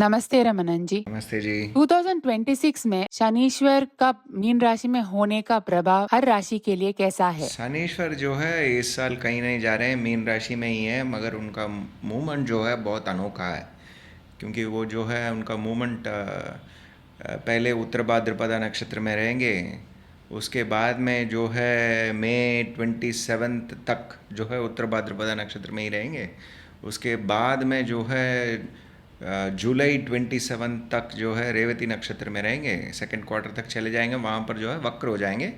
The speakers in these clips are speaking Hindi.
नमस्ते रमनन जी। नमस्ते जी। 2026 में शनीश्वर का मीन राशि में होने का प्रभाव हर राशि के लिए कैसा है? शनीश्वर जो है इस साल कहीं नहीं जा रहे हैं, मीन राशि में ही है, मगर उनका मूवमेंट जो है बहुत अनोखा है। क्योंकि वो जो है उनका मूवमेंट पहले उत्तर भाद्रपदा नक्षत्र में रहेंगे। उसके बाद में जो है मई 27 तक जो है उत्तर भाद्रपदा नक्षत्र में ही रहेंगे। उसके बाद में जो है जुलाई 27 तक जो है रेवती नक्षत्र में रहेंगे, सेकंड क्वार्टर तक चले जाएंगे। वहाँ पर जो है वक्र हो जाएंगे।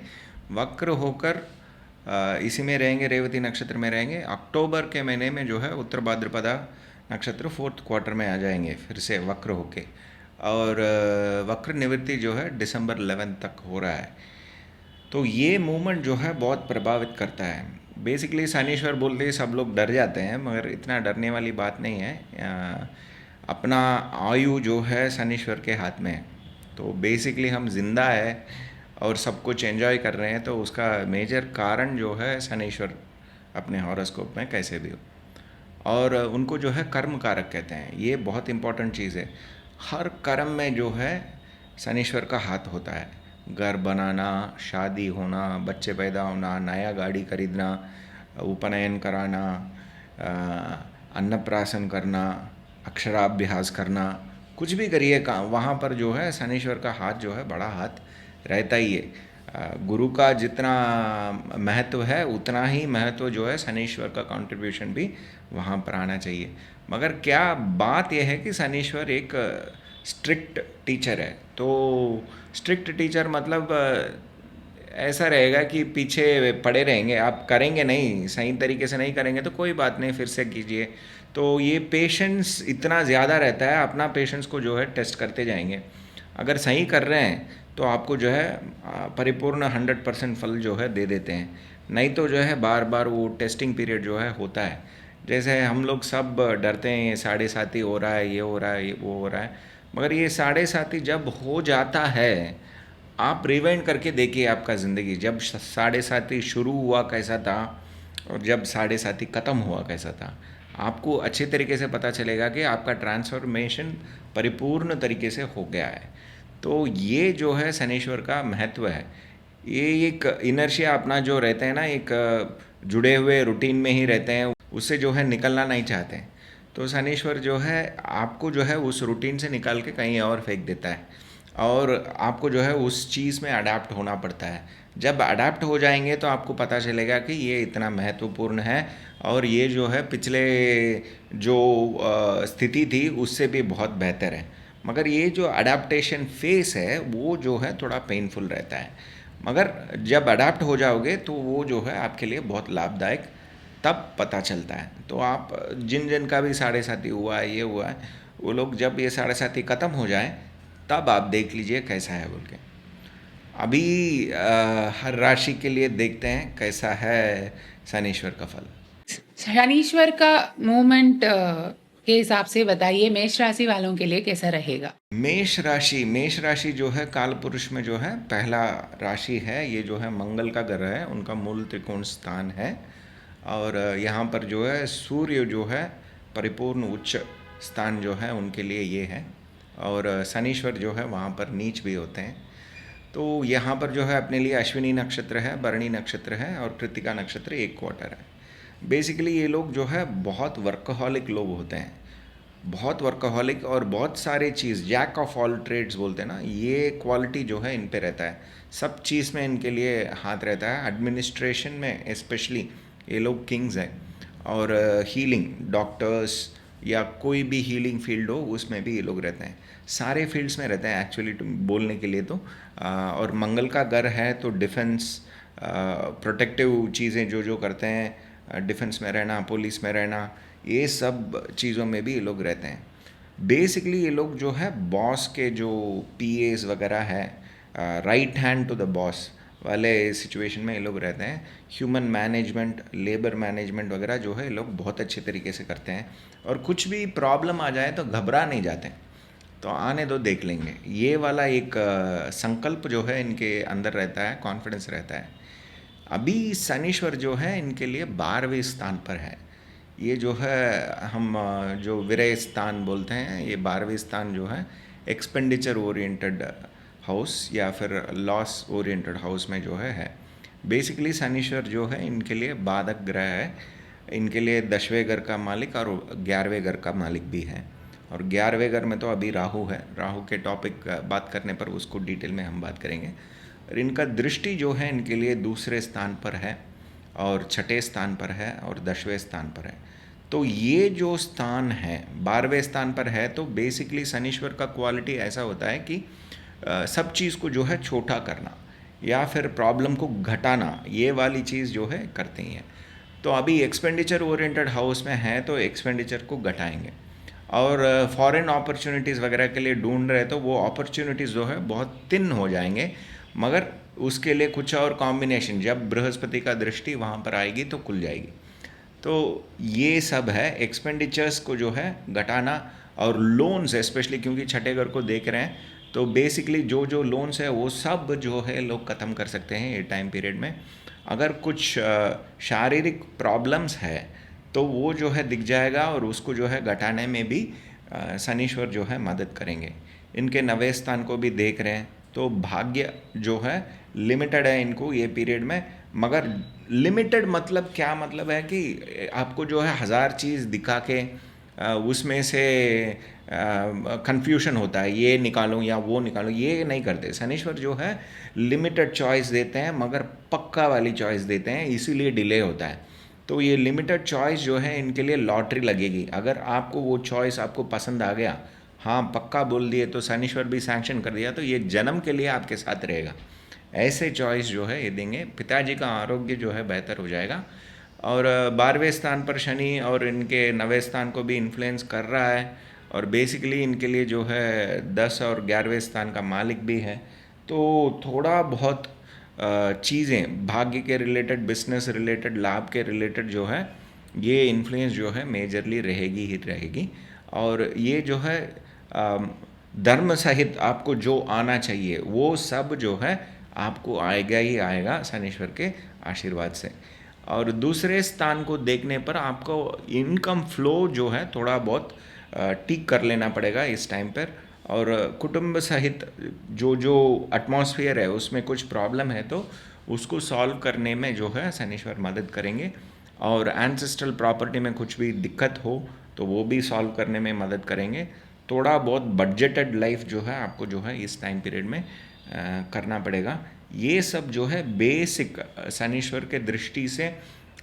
वक्र होकर इसी में रहेंगे, रेवती नक्षत्र में रहेंगे। अक्टूबर के महीने में जो है उत्तर भाद्रपदा नक्षत्र फोर्थ क्वार्टर में आ जाएंगे फिर से वक्र होके। और वक्र निवृत्ति जो है दिसंबर 11 तक हो रहा है। तो ये मूवमेंट जो है बहुत प्रभावित करता है। बेसिकली शनीश्वर बोलते ही सब लोग डर जाते हैं, मगर इतना डरने वाली बात नहीं है। अपना आयु जो है शनीश्वर के हाथ में है। तो बेसिकली हम जिंदा है और सब कुछ एंजॉय कर रहे हैं, तो उसका मेजर कारण जो है शनीश्वर अपने हॉरोस्कोप में कैसे भी हो। और उनको जो है कर्म कारक कहते हैं। ये बहुत इंपॉर्टेंट चीज़ है। हर कर्म में जो है शनीश्वर का हाथ होता है। घर बनाना, शादी होना, बच्चे पैदा होना, नया गाड़ी खरीदना, उपनयन कराना, अन्नप्राशन करना, अक्षराभ्यास करना, कुछ भी करिए काम, वहाँ पर जो है शनीश्वर का हाथ जो है बड़ा हाथ रहता ही है। गुरु का जितना महत्व है उतना ही महत्व जो है शनीश्वर का कंट्रीब्यूशन भी वहाँ पर आना चाहिए। मगर क्या बात यह है कि शनीश्वर एक स्ट्रिक्ट टीचर है। तो स्ट्रिक्ट टीचर मतलब ऐसा रहेगा कि पीछे पड़े रहेंगे, आप करेंगे नहीं, सही तरीके से नहीं करेंगे तो कोई बात नहीं, फिर से कीजिए। तो ये पेशेंस इतना ज़्यादा रहता है, अपना पेशेंस को जो है टेस्ट करते जाएंगे। अगर सही कर रहे हैं तो आपको जो है परिपूर्ण 100% फल जो है दे देते हैं। नहीं तो जो है बार बार वो टेस्टिंग पीरियड जो है होता है। जैसे हम लोग सब डरते हैं, ये साढ़े साथी हो रहा है, ये हो रहा है, ये वो हो रहा है, मगर ये साढ़े साथी जब हो जाता है, आप रिवाइंड करके देखिए आपका ज़िंदगी, जब साढ़े साथी शुरू हुआ कैसा था और जब साढ़े साथी ख़त्म हुआ कैसा था, आपको अच्छे तरीके से पता चलेगा कि आपका ट्रांसफॉर्मेशन परिपूर्ण तरीके से हो गया है। तो ये जो है शनीश्वर का महत्व है। ये एक इनर्शिया अपना जो रहते हैं ना, एक जुड़े हुए रूटीन में ही रहते हैं, उससे जो है निकलना नहीं चाहते हैं। तो शनीश्वर जो है आपको जो है उस रूटीन से निकाल के कहीं और फेंक देता है और आपको जो है उस चीज़ में अडाप्ट होना पड़ता है। जब अडाप्ट हो जाएंगे तो आपको पता चलेगा कि ये इतना महत्वपूर्ण है और ये जो है पिछले जो स्थिति थी उससे भी बहुत बेहतर है। मगर ये जो अडाप्टेशन फेस है वो जो है थोड़ा पेनफुल रहता है। मगर जब अडाप्ट हो जाओगे तो वो जो है आपके लिए बहुत लाभदायक तब पता चलता है। तो आप जिन जिन का भी साढ़े साथी हुआ है, ये हुआ है, वो लोग जब ये साढ़े साथी ख़त्म हो जाए तब आप देख लीजिए कैसा है बोल के। अभी हर राशि के लिए देखते हैं कैसा है शनीश्वर का फल। शनीश्वर का मूवमेंट के हिसाब से बताइए मेष राशि वालों के लिए कैसा रहेगा? मेष राशि जो है काल पुरुष में जो है पहला राशि है। ये जो है मंगल का ग्रह है, उनका मूल त्रिकोण स्थान है। और यहाँ पर जो है सूर्य जो है परिपूर्ण उच्च स्थान जो है उनके लिए ये है। और शनीश्वर जो है वहाँ पर नीच भी होते हैं। तो यहाँ पर जो है अपने लिए अश्विनी नक्षत्र है, भरणी नक्षत्र है और कृतिका नक्षत्र एक क्वार्टर है। बेसिकली ये लोग जो है बहुत वर्कहॉलिक लोग होते हैं, बहुत वर्कहॉलिक, और बहुत सारे चीज़ जैक ऑफ ऑल ट्रेड्स बोलते हैं ना, ये क्वालिटी जो है इन पे रहता है। सब चीज़ में इनके लिए हाथ रहता है। एडमिनिस्ट्रेशन में स्पेशली ये लोग किंग्स हैं। और हीलिंग, डॉक्टर्स या कोई भी हीलिंग फील्ड हो उसमें भी ये लोग रहते हैं। सारे फील्ड्स में रहते हैं एक्चुअली बोलने के लिए तो। और मंगल का घर है तो डिफेंस, प्रोटेक्टिव चीज़ें जो जो करते हैं, डिफेंस में रहना, पुलिस में रहना, ये सब चीज़ों में भी ये लोग रहते हैं। बेसिकली ये लोग जो है बॉस के जो पीएस वगैरह है, right hand to the boss वाले सिचुएशन में ये लोग रहते हैं। ह्यूमन मैनेजमेंट, लेबर मैनेजमेंट वगैरह जो है ये लोग बहुत अच्छे तरीके से करते हैं। और कुछ भी प्रॉब्लम आ जाए तो घबरा नहीं जाते, तो आने दो देख लेंगे, ये वाला एक संकल्प जो है इनके अंदर रहता है, कॉन्फिडेंस रहता है। अभी शनीश्वर जो है इनके लिए 12वें स्थान पर है। ये जो है हम जो विरय स्थान बोलते हैं, ये 12वें स्थान जो है एक्सपेंडिचर ओरिएंटेड हाउस या फिर लॉस ओरिएंटेड हाउस में जो है। बेसिकली शनिश्वर जो है इनके लिए बाधक ग्रह है, इनके लिए 10वें घर का मालिक और 11वें घर का मालिक भी है। और 11वें घर में तो अभी राहु है, राहु के टॉपिक बात करने पर उसको डिटेल में हम बात करेंगे। और इनका दृष्टि जो है इनके लिए दूसरे स्थान पर है और छठे स्थान पर है और 10वें स्थान पर है। तो ये जो स्थान है 12वें स्थान पर है, तो बेसिकली शनिश्वर का क्वालिटी ऐसा होता है कि सब चीज़ को जो है छोटा करना या फिर प्रॉब्लम को घटाना, ये वाली चीज़ जो है करते ही हैं। तो अभी एक्सपेंडिचर ओरिएंटेड हाउस में है तो एक्सपेंडिचर को घटाएंगे, और फॉरेन अपॉर्चुनिटीज़ वगैरह के लिए ढूंढ रहे तो वो अपॉर्चुनिटीज़ जो है बहुत थिन हो जाएंगे। मगर उसके लिए कुछ और कॉम्बिनेशन, जब बृहस्पति का दृष्टि वहाँ पर आएगी तो खुल जाएगी। तो ये सब है एक्सपेंडिचर्स को जो है घटाना, और लोन्स स्पेशली क्योंकि छठे घर को देख रहे हैं, तो बेसिकली जो जो लोन्स है वो सब जो है लोग ख़त्म कर सकते हैं ये टाइम पीरियड में। अगर कुछ शारीरिक प्रॉब्लम्स है तो वो जो है दिख जाएगा, और उसको जो है घटाने में भी शनीश्वर जो है मदद करेंगे। इनके 9वें स्थान को भी देख रहे हैं, तो भाग्य जो है लिमिटेड है इनको ये पीरियड में। मगर लिमिटेड मतलब क्या मतलब है कि आपको जो है 1000 चीज़ दिखा के उसमें से कंफ्यूशन होता है, ये निकालूं या वो निकालूं, ये नहीं करते। शनीश्वर जो है लिमिटेड चॉइस देते हैं मगर पक्का वाली चॉइस देते हैं, इसीलिए डिले होता है। तो ये लिमिटेड चॉइस जो है इनके लिए लॉटरी लगेगी। अगर आपको वो चॉइस आपको पसंद आ गया, हाँ पक्का बोल दिए, तो शनीश्वर भी सैंक्शन कर दिया, तो ये जन्म के लिए आपके साथ रहेगा। ऐसे चॉइस जो है ये देंगे। पिताजी का आरोग्य जो है बेहतर हो जाएगा। और 12वें स्थान पर शनि और इनके 9वें स्थान को भी इन्फ्लुएंस कर रहा है, और बेसिकली इनके लिए जो है 10 और 11वें स्थान का मालिक भी है। तो थोड़ा बहुत चीज़ें भाग्य के रिलेटेड, बिजनेस रिलेटेड, लाभ के रिलेटेड जो है ये इन्फ्लुएंस जो है मेजरली रहेगी ही रहेगी। और ये जो है धर्म सहित आपको जो आना चाहिए वो सब जो है आपको आएगा ही आएगा शनीश्वर के आशीर्वाद से। और दूसरे स्थान को देखने पर आपको इनकम फ्लो जो है थोड़ा बहुत ठीक कर लेना पड़ेगा इस टाइम पर। और कुटुंब सहित जो जो एटमॉस्फेयर है उसमें कुछ प्रॉब्लम है तो उसको सॉल्व करने में जो है शनीश्वर मदद करेंगे। और एंसेस्ट्रल प्रॉपर्टी में कुछ भी दिक्कत हो तो वो भी सॉल्व करने में मदद करेंगे। थोड़ा बहुत बजटेड लाइफ जो है आपको जो है इस टाइम पीरियड में करना पड़ेगा। ये सब जो है बेसिक शनीश्वर के दृष्टि से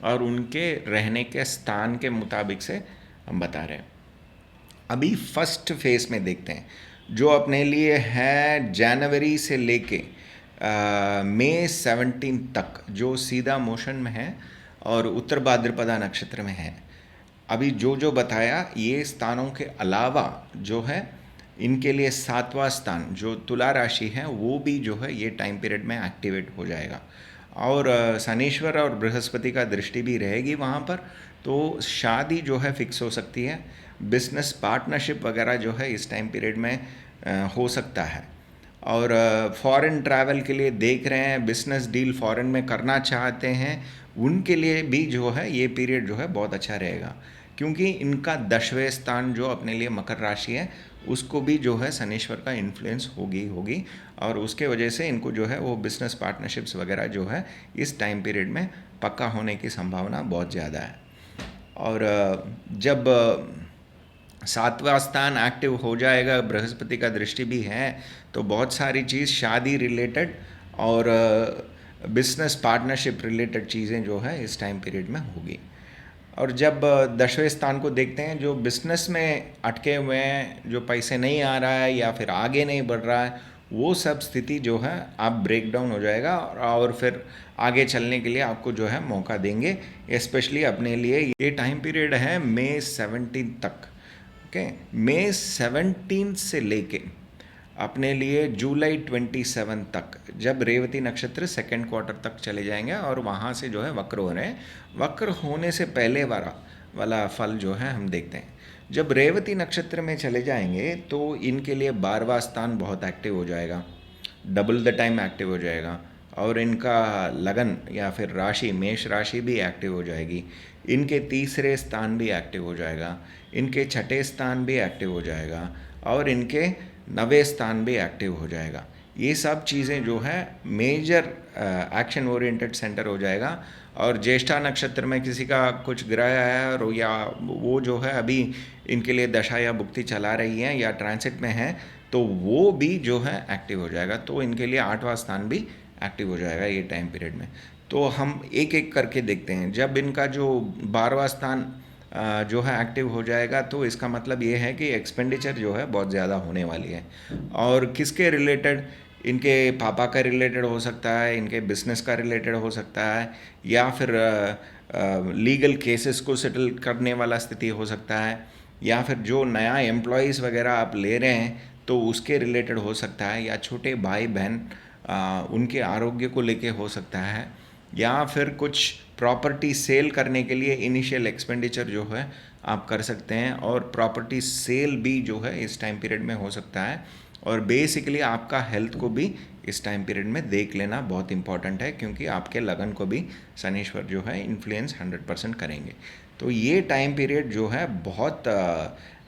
और उनके रहने के स्थान के मुताबिक से हम बता रहे हैं। अभी फर्स्ट फेज में देखते हैं जो अपने लिए है जनवरी से लेके मई 17 तक, जो सीधा मोशन में है और उत्तर भाद्रपदा नक्षत्र में है। अभी जो जो बताया ये स्थानों के अलावा जो है इनके लिए 7वां स्थान जो तुला राशि है वो भी जो है ये टाइम पीरियड में एक्टिवेट हो जाएगा। और शनीश्वर और बृहस्पति का दृष्टि भी रहेगी वहाँ पर, तो शादी जो है फिक्स हो सकती है। बिजनेस पार्टनरशिप वगैरह जो है इस टाइम पीरियड में हो सकता है। और फॉरेन ट्रैवल के लिए देख रहे हैं, बिजनेस डील फॉरेन में करना चाहते हैं, उनके लिए भी जो है ये पीरियड जो है बहुत अच्छा रहेगा। क्योंकि इनका 10वें स्थान जो अपने लिए मकर राशि है उसको भी जो है शनीश्वर का इन्फ्लुएंस होगी, और उसके वजह से इनको जो है वो बिजनेस पार्टनरशिप्स वगैरह जो है इस टाइम पीरियड में पक्का होने की संभावना बहुत ज़्यादा है। और जब 7वां स्थान एक्टिव हो जाएगा, बृहस्पति का दृष्टि भी है, तो बहुत सारी चीज़ शादी रिलेटेड और बिजनेस पार्टनरशिप रिलेटेड चीज़ें जो है इस टाइम पीरियड में होगी। और जब 10वें स्थान को देखते हैं, जो बिजनेस में अटके हुए हैं, जो पैसे नहीं आ रहा है या फिर आगे नहीं बढ़ रहा है, वो सब स्थिति जो है आप ब्रेक डाउन हो जाएगा, और फिर आगे चलने के लिए आपको जो है मौका देंगे। स्पेशली अपने लिए ये टाइम पीरियड है मई 17 तक। ओके, मई 17 से लेके अपने लिए जुलाई 27 तक, जब रेवती नक्षत्र सेकेंड क्वार्टर तक चले जाएंगे और वहाँ से जो है वक्र हो रहे हैं। वक्र होने से पहले वाला फल जो है हम देखते हैं। जब रेवती नक्षत्र में चले जाएंगे तो इनके लिए 12वां स्थान बहुत एक्टिव हो जाएगा, डबल द टाइम एक्टिव हो जाएगा। और इनका लगन या फिर राशि मेष राशि भी एक्टिव हो जाएगी। इनके तीसरे स्थान भी एक्टिव हो जाएगा, इनके छठे स्थान भी एक्टिव हो जाएगा और इनके नवे स्थान भी एक्टिव हो जाएगा। ये सब चीज़ें जो है मेजर एक्शन ओरिएंटेड सेंटर हो जाएगा। और ज्येष्ठा नक्षत्र में किसी का कुछ ग्रह है और या वो जो है अभी इनके लिए दशा या भुक्ति चला रही है या ट्रांसिट में है, तो वो भी जो है एक्टिव हो जाएगा। तो इनके लिए 8वां स्थान भी एक्टिव हो जाएगा ये टाइम पीरियड में। तो हम एक एक करके देखते हैं। जब इनका जो 12वां स्थान जो है एक्टिव हो जाएगा, तो इसका मतलब ये है कि एक्सपेंडिचर जो है बहुत ज़्यादा होने वाली है। और किसके रिलेटेड? इनके पापा का रिलेटेड हो सकता है, इनके बिजनेस का रिलेटेड हो सकता है, या फिर लीगल केसेस को सेटल करने वाला स्थिति हो सकता है, या फिर जो नया एम्प्लॉयज़ वगैरह आप ले रहे हैं तो उसके रिलेटेड हो सकता है, या छोटे भाई बहन उनके आरोग्य को लेके हो सकता है, या फिर कुछ प्रॉपर्टी सेल करने के लिए इनिशियल एक्सपेंडिचर जो है आप कर सकते हैं। और प्रॉपर्टी सेल भी जो है इस टाइम पीरियड में हो सकता है। और बेसिकली आपका हेल्थ को भी इस टाइम पीरियड में देख लेना बहुत इंपॉर्टेंट है, क्योंकि आपके लगन को भी शनीश्वर जो है इन्फ्लुएंस 100% करेंगे। तो ये टाइम पीरियड जो है बहुत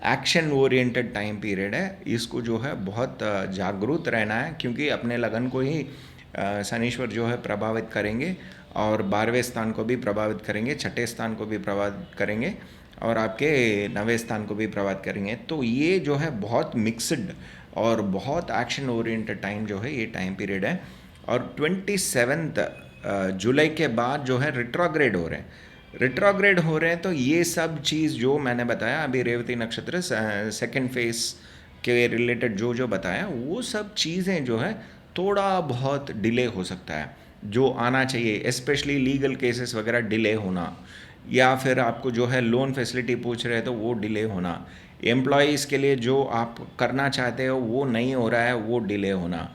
एक्शन ओरिएंटेड टाइम पीरियड है। इसको जो है बहुत जागरूक रहना है, क्योंकि अपने लगन को ही शनीश्वर जो है प्रभावित करेंगे और 12वें स्थान को भी प्रभावित करेंगे, छठे स्थान को भी प्रभावित करेंगे और आपके 9वें स्थान को भी प्रभावित करेंगे। तो ये जो है बहुत मिक्सड और बहुत एक्शन ओरिएंटेड टाइम जो है ये टाइम पीरियड है। और 27 जुलाई के बाद जो है रिट्रोग्रेड हो रहे हैं। रिट्रोग्रेड हो रहे हैं तो ये सब चीज़ जो मैंने बताया अभी रेवती नक्षत्र सेकंड फेज के रिलेटेड जो जो बताया, वो सब चीज़ें जो है थोड़ा बहुत डिले हो सकता है। जो आना चाहिए स्पेशली लीगल केसेस वगैरह डिले होना, या फिर आपको जो है लोन फैसिलिटी पूछ रहे हैं तो वो डिले होना, एम्प्लॉयज़ के लिए जो आप करना चाहते हो वो नहीं हो रहा है वो डिले होना,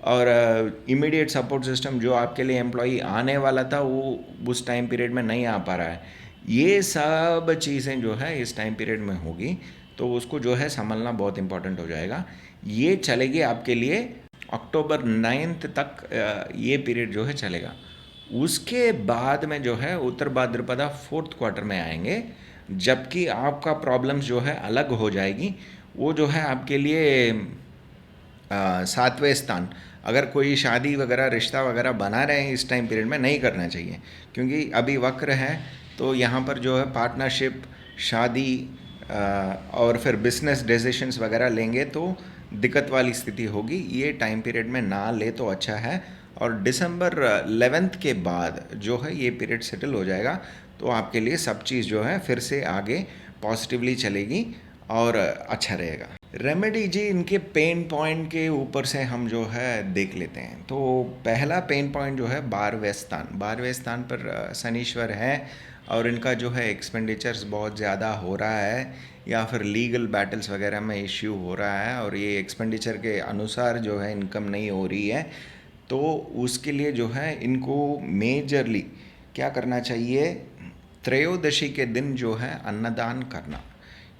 और इमीडिएट सपोर्ट सिस्टम जो आपके लिए एम्प्लॉई आने वाला था वो उस टाइम पीरियड में नहीं आ पा रहा है। ये सब चीज़ें जो है इस टाइम पीरियड में होगी, तो उसको जो है संभलना बहुत इंपॉर्टेंट हो जाएगा। ये चलेगी आपके लिए अक्टूबर 9 तक ये पीरियड जो है चलेगा। उसके बाद में जो है उत्तर भाद्रपदा 4th क्वार्टर में आएंगे, जबकि आपका प्रॉब्लम्स जो है अलग हो जाएगी। वो जो है आपके लिए 7वें स्थान, अगर कोई शादी वगैरह रिश्ता वगैरह बना रहे हैं इस टाइम पीरियड में नहीं करना चाहिए, क्योंकि अभी वक्र है। तो यहाँ पर जो है पार्टनरशिप, शादी और फिर बिजनेस डिसीशंस वगैरह लेंगे तो दिक्कत वाली स्थिति होगी। ये टाइम पीरियड में ना ले तो अच्छा है। और दिसंबर 11 के बाद जो है ये पीरियड सेटल हो जाएगा, तो आपके लिए सब चीज़ जो है फिर से आगे पॉजिटिवली चलेगी और अच्छा रहेगा। रेमेडी जी, इनके पेन पॉइंट के ऊपर से हम जो है देख लेते हैं। तो पहला पेन पॉइंट जो है 12वें स्थान पर शनीश्वर है और इनका जो है एक्सपेंडिचर्स बहुत ज़्यादा हो रहा है, या फिर लीगल बैटल्स वगैरह में इश्यू हो रहा है और ये एक्सपेंडिचर के अनुसार जो है इनकम नहीं हो रही है। तो उसके लिए जो है इनको मेजरली क्या करना चाहिए, त्रयोदशी के दिन जो है अन्नदान करना,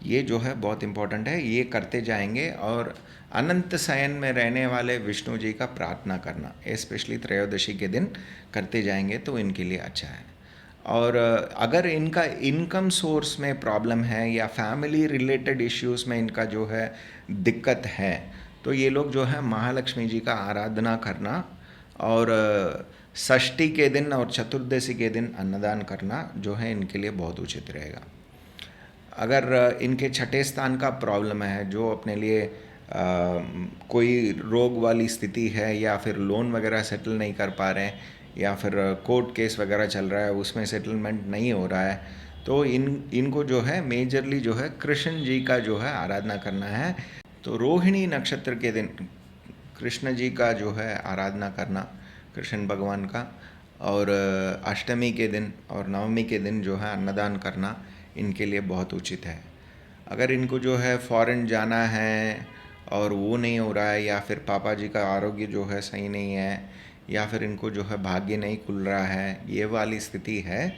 ये जो है बहुत इम्पोर्टेंट है। ये करते जाएंगे और अनंत शयन में रहने वाले विष्णु जी का प्रार्थना करना स्पेशली त्रयोदशी के दिन करते जाएंगे तो इनके लिए अच्छा है। और अगर इनका इनकम सोर्स में प्रॉब्लम है या फैमिली रिलेटेड इश्यूज़ में इनका जो है दिक्कत है, तो ये लोग जो है महालक्ष्मी जी का आराधना करना और षष्ठी के दिन और चतुर्दशी के दिन अन्नदान करना जो है इनके लिए बहुत उचित रहेगा। अगर इनके छठे स्थान का प्रॉब्लम है, जो अपने लिए कोई रोग वाली स्थिति है या फिर लोन वगैरह सेटल नहीं कर पा रहे हैं या फिर कोर्ट केस वगैरह चल रहा है उसमें सेटलमेंट नहीं हो रहा है, तो इनको जो है मेजरली जो है कृष्ण जी का जो है आराधना करना है। तो रोहिणी नक्षत्र के दिन कृष्ण जी का जो है आराधना करना, कृष्ण भगवान का, और अष्टमी के दिन और नवमी के दिन जो है अन्नदान करना इनके लिए बहुत उचित है। अगर इनको जो है फॉरेन जाना है और वो नहीं हो रहा है, या फिर पापा जी का आरोग्य जो है सही नहीं है, या फिर इनको जो है भाग्य नहीं खुल रहा है, ये वाली स्थिति है,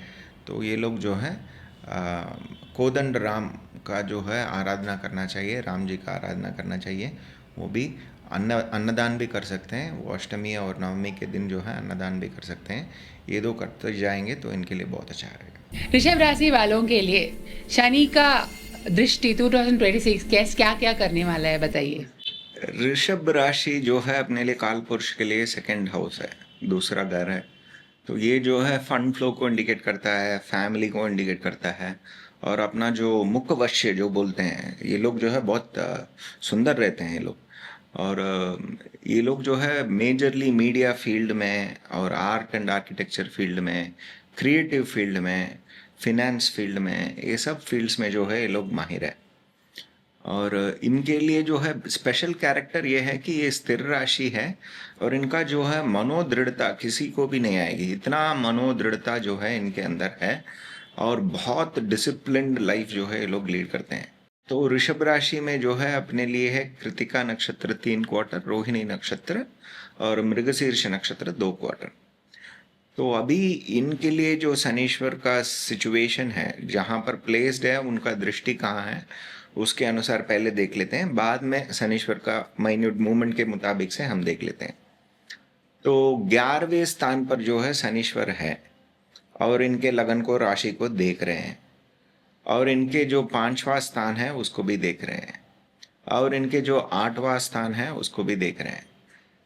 तो ये लोग जो है कोदंड राम का जो है आराधना करना चाहिए, राम जी का आराधना करना चाहिए वो भी। अन्नदान भी कर सकते हैं, वो अष्टमी और नवमी के दिन जो है अन्नदान भी कर सकते हैं। ये दो करते जाएंगे तो इनके लिए बहुत अच्छा रहेगा। ऋषभ राशि वालों के लिए शनि का दृष्टि 2026 क्या क्या करने वाला है, बताइए। ऋषभ राशि जो है अपने लिए काल पुरुष के लिए सेकंड हाउस है, दूसरा घर है। तो ये जो है फंड फ्लो को इंडिकेट करता है, फैमिली को इंडिकेट करता है, और अपना जो मुखवश्य जो बोलते हैं, ये लोग जो है बहुत सुंदर रहते हैं ये लोग। और ये लोग जो है मेजरली मीडिया फील्ड में और आर्ट एंड आर्किटेक्चर फील्ड में, क्रिएटिव फील्ड में, फिनेंस फील्ड में, ये सब फील्ड्स में जो है ये लोग माहिर है। और इनके लिए जो है स्पेशल कैरेक्टर ये है कि ये स्थिर राशि है, और इनका जो है मनोदृढ़ता किसी को भी नहीं आएगी, इतना मनोदृढ़ता जो है इनके अंदर है, और बहुत डिसिप्लिन्ड लाइफ जो है ये लोग लीड करते हैं। तो ऋषभ राशि में जो है अपने लिए है कृतिका नक्षत्र 3 क्वार्टर, रोहिणी नक्षत्र और मृगशीर्ष नक्षत्र 2 क्वार्टर। तो अभी इनके लिए जो शनीश्वर का सिचुएशन है, जहाँ पर प्लेस्ड है, उनका दृष्टि कहाँ है, उसके अनुसार पहले देख लेते हैं, बाद में शनीश्वर का माइन्यूट मूवमेंट के मुताबिक से हम देख लेते हैं। तो 11वें स्थान पर जो है शनीश्वर है, और इनके लगन को, राशि को देख रहे हैं, और इनके जो 5वां स्थान है उसको भी देख रहे हैं, और इनके जो 8वां स्थान है उसको भी देख रहे हैं।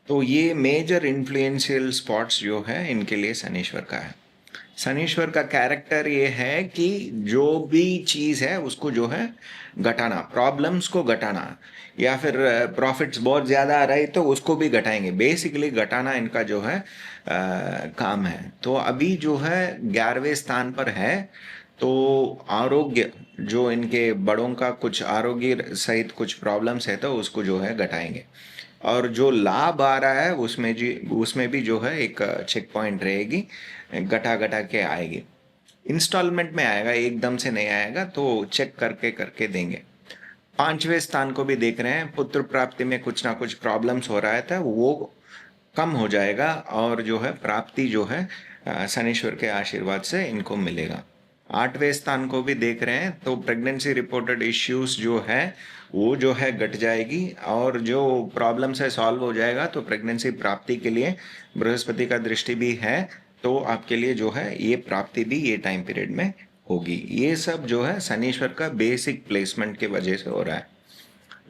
तो ये मेजर इन्फ्लुएंशियल स्पॉट्स जो है इनके लिए शनीश्वर का है। शनीश्वर का कैरेक्टर ये है कि जो भी चीज़ है उसको जो है घटाना, प्रॉब्लम्स को घटाना, या फिर प्रॉफिट्स बहुत ज़्यादा आ रही तो उसको भी घटाएंगे। बेसिकली घटाना इनका जो है काम है। तो अभी जो है 11वें स्थान पर है, तो आरोग्य, जो इनके बड़ों का कुछ आरोग्य सहित कुछ प्रॉब्लम्स है तो उसको जो है घटाएंगे। और जो लाभ आ रहा है उसमें भी जो है एक चेक पॉइंट रहेगी, घटा घटा के आएगी। इंस्टॉलमेंट में आएगा, एकदम से नहीं आएगा, तो चेक करके करके देंगे। 5वें स्थान को भी देख रहे हैं, पुत्र प्राप्ति में कुछ ना कुछ प्रॉब्लम्स हो रहा था, वो कम हो जाएगा, और जो है प्राप्ति जो है शनीश्वर के आशीर्वाद से इनको मिलेगा। 8वें स्थान को भी देख रहे हैं, तो प्रेगनेंसी रिपोर्टेड इश्यूज जो है वो जो है घट जाएगी, और जो प्रॉब्लम्स है सॉल्व हो जाएगा। तो प्रेगनेंसी प्राप्ति के लिए बृहस्पति का दृष्टि भी है, तो आपके लिए जो है ये प्राप्ति भी ये टाइम पीरियड में होगी। ये सब जो है शनीश्वर का बेसिक प्लेसमेंट के वजह से हो रहा है।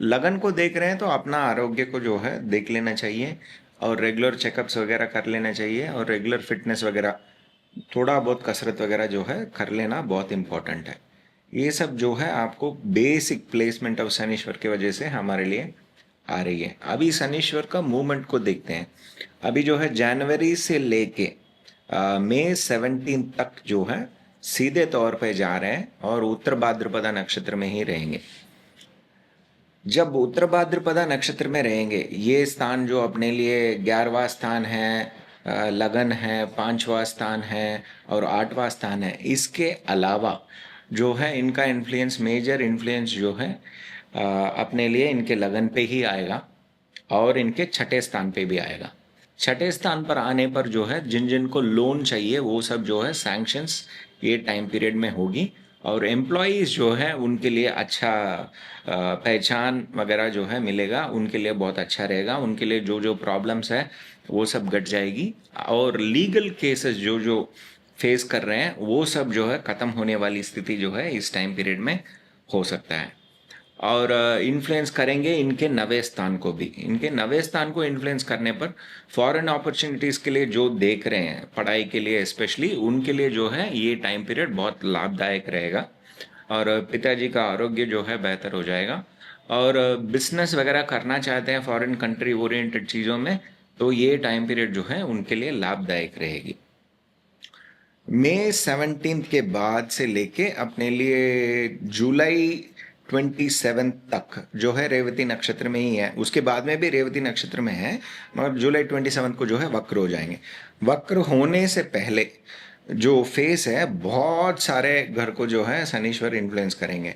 लगन को देख रहे हैं तो अपना आरोग्य को जो है देख लेना चाहिए, और रेगुलर चेकअप्स वगैरह कर लेना चाहिए, और रेगुलर फिटनेस वगैरह, थोड़ा बहुत कसरत वगैरह जो है कर लेना बहुत इम्पोर्टेंट है। ये सब जो है आपको बेसिक प्लेसमेंट ऑफ शनीश्वर की वजह से हमारे लिए आ रही है। अभी शनीश्वर का मूवमेंट को देखते हैं। अभी जो है जनवरी से लेके मई 17 तक जो है सीधे तौर पे जा रहे हैं, और उत्तर भाद्रपदा नक्षत्र में ही रहेंगे। जब उत्तर भाद्रपदा नक्षत्र में रहेंगे, ये स्थान जो अपने लिए 11वां स्थान है, लगन है, 5वां स्थान है, और 8वां स्थान है, इसके अलावा जो है इनका इन्फ्लुएंस, मेजर इन्फ्लुएंस जो है अपने लिए इनके लगन पे ही आएगा, और इनके 6ठे स्थान पे भी आएगा। 6ठे स्थान पर आने पर जो है जिन जिन को लोन चाहिए वो सब जो है सैंक्शंस ये टाइम पीरियड में होगी, और एम्प्लॉयज़ जो है उनके लिए अच्छा पहचान वगैरह जो है मिलेगा, उनके लिए बहुत अच्छा रहेगा। उनके लिए जो जो प्रॉब्लम्स है वो सब घट जाएगी, और लीगल केसेस जो जो फेस कर रहे हैं वो सब जो है ख़त्म होने वाली स्थिति जो है इस टाइम पीरियड में हो सकता है। और इन्फ्लुएंस करेंगे इनके 9वें स्थान को भी। इनके 9वें स्थान को इन्फ्लुएंस करने पर फॉरेन अपॉर्चुनिटीज़ के लिए जो देख रहे हैं, पढ़ाई के लिए स्पेशली, उनके लिए जो है ये टाइम पीरियड बहुत लाभदायक रहेगा, और पिताजी का आरोग्य जो है बेहतर हो जाएगा। और बिजनेस वगैरह करना चाहते हैं फॉरेन कंट्री ओरिएंटेड चीज़ों में, तो ये टाइम पीरियड जो है उनके लिए लाभदायक रहेगी। मई 17 के बाद से लेके अपने लिए जुलाई 27 तक जो है रेवती नक्षत्र में ही है। उसके बाद में भी रेवती नक्षत्र में है, मगर जुलाई 27 को जो है वक्र हो जाएंगे। वक्र होने से पहले जो फेस है, बहुत सारे घर को जो है शनीश्वर इन्फ्लुएंस करेंगे।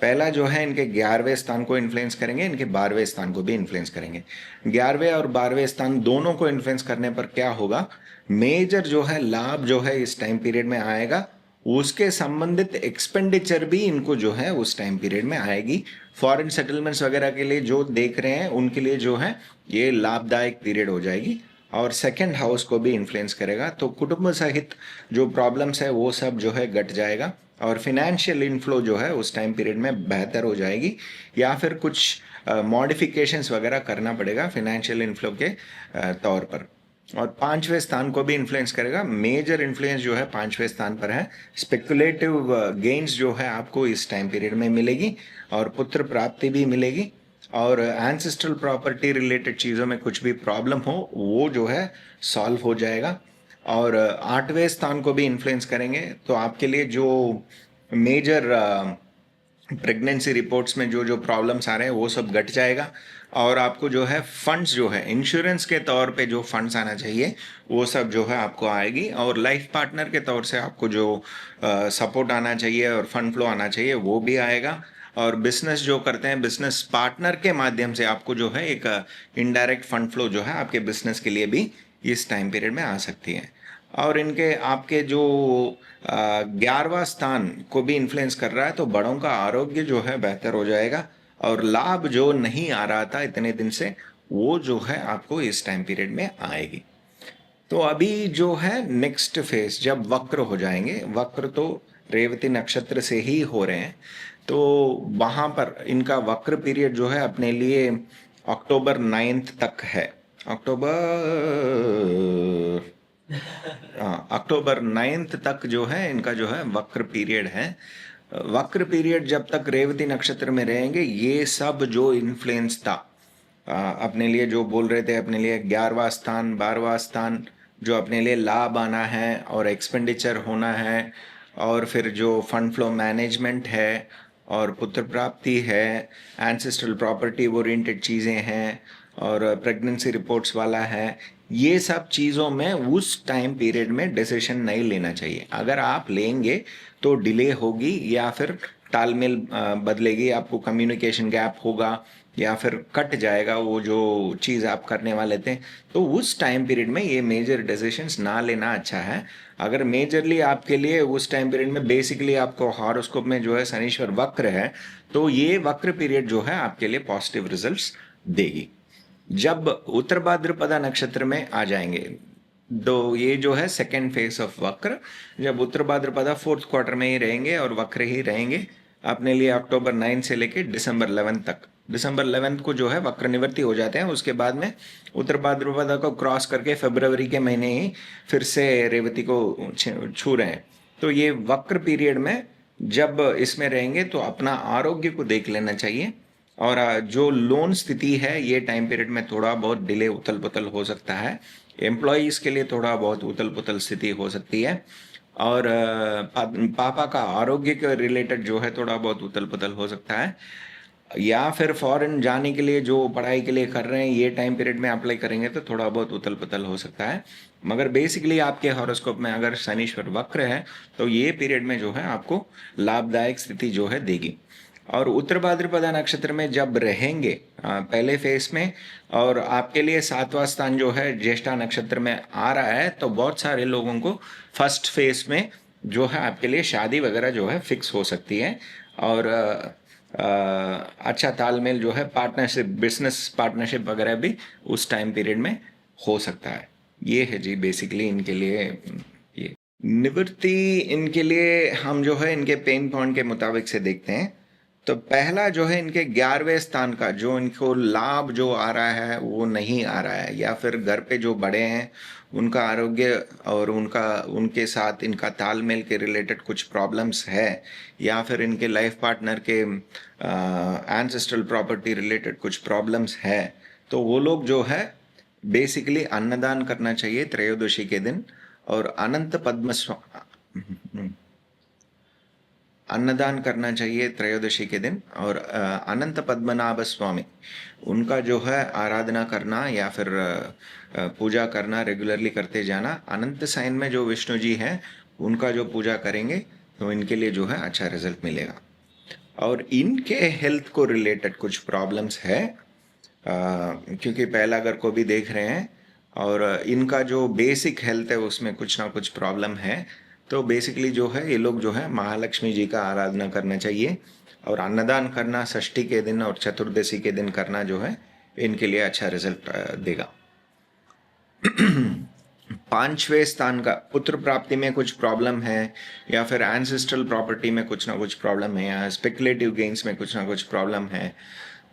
पहला जो है इनके 11वें स्थान को इन्फ्लुएंस करेंगे, इनके 12वें स्थान को भी इन्फ्लुएंस करेंगे। 11वें और 12वें स्थान दोनों को इन्फ्लुएंस करने पर क्या होगा, मेजर जो है लाभ जो है इस टाइम पीरियड में आएगा, उसके संबंधित एक्सपेंडिचर भी इनको जो है उस टाइम पीरियड में आएगी। फॉरेन सेटलमेंट्स वगैरह के लिए जो देख रहे हैं उनके लिए जो है ये लाभदायक पीरियड हो जाएगी। और सेकंड हाउस को भी इन्फ्लुएंस करेगा, तो कुटुंब सहित जो प्रॉब्लम्स है वो सब जो है घट जाएगा और फिनेंशियल इनफ्लो जो है उस टाइम पीरियड में बेहतर हो जाएगी, या फिर कुछ मॉडिफिकेशंस वगैरह करना पड़ेगा फिनेंशियल इनफ्लो के तौर पर। और पांचवें स्थान को भी इन्फ्लुएंस करेगा। मेजर इन्फ्लुएंस जो है पांचवें स्थान पर है। स्पेकुलेटिव गेन्स जो है आपको इस टाइम पीरियड में मिलेगी और पुत्र प्राप्ति भी मिलेगी। और एंसेस्ट्रल प्रॉपर्टी रिलेटेड चीज़ों में कुछ भी प्रॉब्लम हो वो जो है सॉल्व हो जाएगा। और आठवें स्थान को भी इन्फ्लुएंस करेंगे, तो आपके लिए जो मेजर प्रेगनेंसी रिपोर्ट्स में जो जो प्रॉब्लम्स आ रहे हैं वो सब घट जाएगा। और आपको जो है फंड्स जो है इंश्योरेंस के तौर पे जो फंड्स आना चाहिए वो सब जो है आपको आएगी। और लाइफ पार्टनर के तौर से आपको जो सपोर्ट आना चाहिए और फंड फ्लो आना चाहिए वो भी आएगा। और बिजनेस जो करते हैं बिजनेस पार्टनर के माध्यम से आपको जो है एक इनडायरेक्ट फंड फ्लो जो है आपके बिजनेस के लिए भी इस टाइम पीरियड में आ सकती है। और इनके आपके जो 11वां स्थान को भी इन्फ्लुएंस कर रहा है, तो बड़ों का आरोग्य जो है बेहतर हो जाएगा और लाभ जो नहीं आ रहा था इतने दिन से वो जो है आपको इस टाइम पीरियड में आएगी। तो अभी जो है नेक्स्ट फेज जब वक्र हो जाएंगे, वक्र तो रेवती नक्षत्र से ही हो रहे हैं, तो वहां पर इनका वक्र पीरियड जो है अपने लिए अक्टूबर 9 तक है। अक्टूबर अक्टूबर 9 तक जो है इनका जो है वक्र पीरियड है। वक्र पीरियड जब तक रेवती नक्षत्र में रहेंगे ये सब जो इन्फ्लुएंस था अपने लिए जो बोल रहे थे अपने लिए 11वां स्थान 12वां स्थान जो अपने लिए लाभ आना है और एक्सपेंडिचर होना है और फिर जो फंड फ्लो मैनेजमेंट है और पुत्र प्राप्ति है, एंसेस्ट्रल प्रॉपर्टी ओरिएंटेड चीज़ें हैं और प्रेगनेंसी रिपोर्ट्स वाला है, ये सब चीज़ों में उस टाइम पीरियड में डिसीजन नहीं लेना चाहिए। अगर आप लेंगे तो डिले होगी या फिर तालमेल बदलेगी, आपको कम्युनिकेशन गैप होगा या फिर कट जाएगा वो जो चीज़ आप करने वाले थे। तो उस टाइम पीरियड में ये मेजर डिसीजंस ना लेना अच्छा है। अगर मेजरली आपके लिए उस टाइम पीरियड में बेसिकली आपको हॉरोस्कोप में जो है शनिश्वर वक्र है, तो ये वक्र पीरियड जो है आपके लिए पॉजिटिव रिजल्ट्स देगी। जब उत्तर भाद्रपदा नक्षत्र में आ जाएंगे तो ये जो है सेकेंड फेज ऑफ वक्र, जब उत्तर भाद्रपदा फोर्थ क्वार्टर में ही रहेंगे और वक्र ही रहेंगे अपने लिए अक्टूबर 9 से लेके दिसंबर 11 तक। दिसंबर 11 को जो है वक्र निवृत्ति हो जाते हैं, उसके बाद में उत्तर भाद्रपदा को क्रॉस करके फरवरी के महीने ही फिर से रेवती को छू रहे हैं। तो ये वक्र पीरियड में जब इसमें रहेंगे तो अपना आरोग्य को देख लेना चाहिए। और जो लोन स्थिति है ये टाइम पीरियड में थोड़ा बहुत डिले उथल पुथल हो सकता है। एम्प्लॉयज़ के लिए थोड़ा बहुत उथल पुथल स्थिति हो सकती है। और पापा का आरोग्य के रिलेटेड जो है थोड़ा बहुत उथल पुथल हो सकता है। या फिर फॉरेन जाने के लिए जो पढ़ाई के लिए कर रहे हैं ये टाइम पीरियड में अप्लाई करेंगे तो थोड़ा बहुत उथल पुथल हो सकता है। मगर बेसिकली आपके हॉरोस्कोप में अगर शनिश्वर वक्र है तो ये पीरियड में जो है आपको लाभदायक स्थिति जो है देगी। और उत्तर भाद्रपदा नक्षत्र में जब रहेंगे पहले फेस में, और आपके लिए 7वां स्थान जो है ज्येष्ठा नक्षत्र में आ रहा है, तो बहुत सारे लोगों को फर्स्ट फेस में जो है आपके लिए शादी वगैरह जो है फिक्स हो सकती है। और अच्छा तालमेल जो है पार्टनरशिप बिजनेस पार्टनरशिप वगैरह भी उस टाइम पीरियड में हो सकता है। ये है जी बेसिकली इनके लिए। ये निवृत्ति इनके लिए हम जो है इनके पेन पॉइंट के मुताबिक से देखते हैं। तो पहला जो है इनके 11वें स्थान का जो इनको लाभ जो आ रहा है वो नहीं आ रहा है, या फिर घर पे जो बड़े हैं उनका आरोग्य और उनके साथ इनका तालमेल के रिलेटेड कुछ प्रॉब्लम्स है, या फिर इनके लाइफ पार्टनर के एंसेस्ट्रल प्रॉपर्टी रिलेटेड कुछ प्रॉब्लम्स है, तो वो लोग जो है बेसिकली अन्नदान करना चाहिए त्रयोदशी के दिन। और अनंत पद्म अन्नदान करना चाहिए त्रयोदशी के दिन। और अनंत पद्मनाभ स्वामी उनका जो है आराधना करना या फिर पूजा करना रेगुलरली करते जाना। अनंत साइन में जो विष्णु जी हैं उनका जो पूजा करेंगे तो इनके लिए जो है अच्छा रिजल्ट मिलेगा। और इनके हेल्थ को रिलेटेड कुछ प्रॉब्लम्स है क्योंकि पहला घर को भी देख रहे हैं और इनका जो बेसिक हेल्थ है उसमें कुछ ना कुछ प्रॉब्लम है। तो बेसिकली जो है ये लोग जो है महालक्ष्मी जी का आराधना करना चाहिए, और अन्नदान करना षष्ठी के दिन और चतुर्दशी के दिन करना जो है इनके लिए अच्छा रिजल्ट देगा। पांचवें स्थान का पुत्र प्राप्ति में कुछ प्रॉब्लम है, या फिर एंसेस्ट्रल प्रॉपर्टी में कुछ ना कुछ प्रॉब्लम है, या स्पेकुलेटिव गेन्स में कुछ ना कुछ प्रॉब्लम है,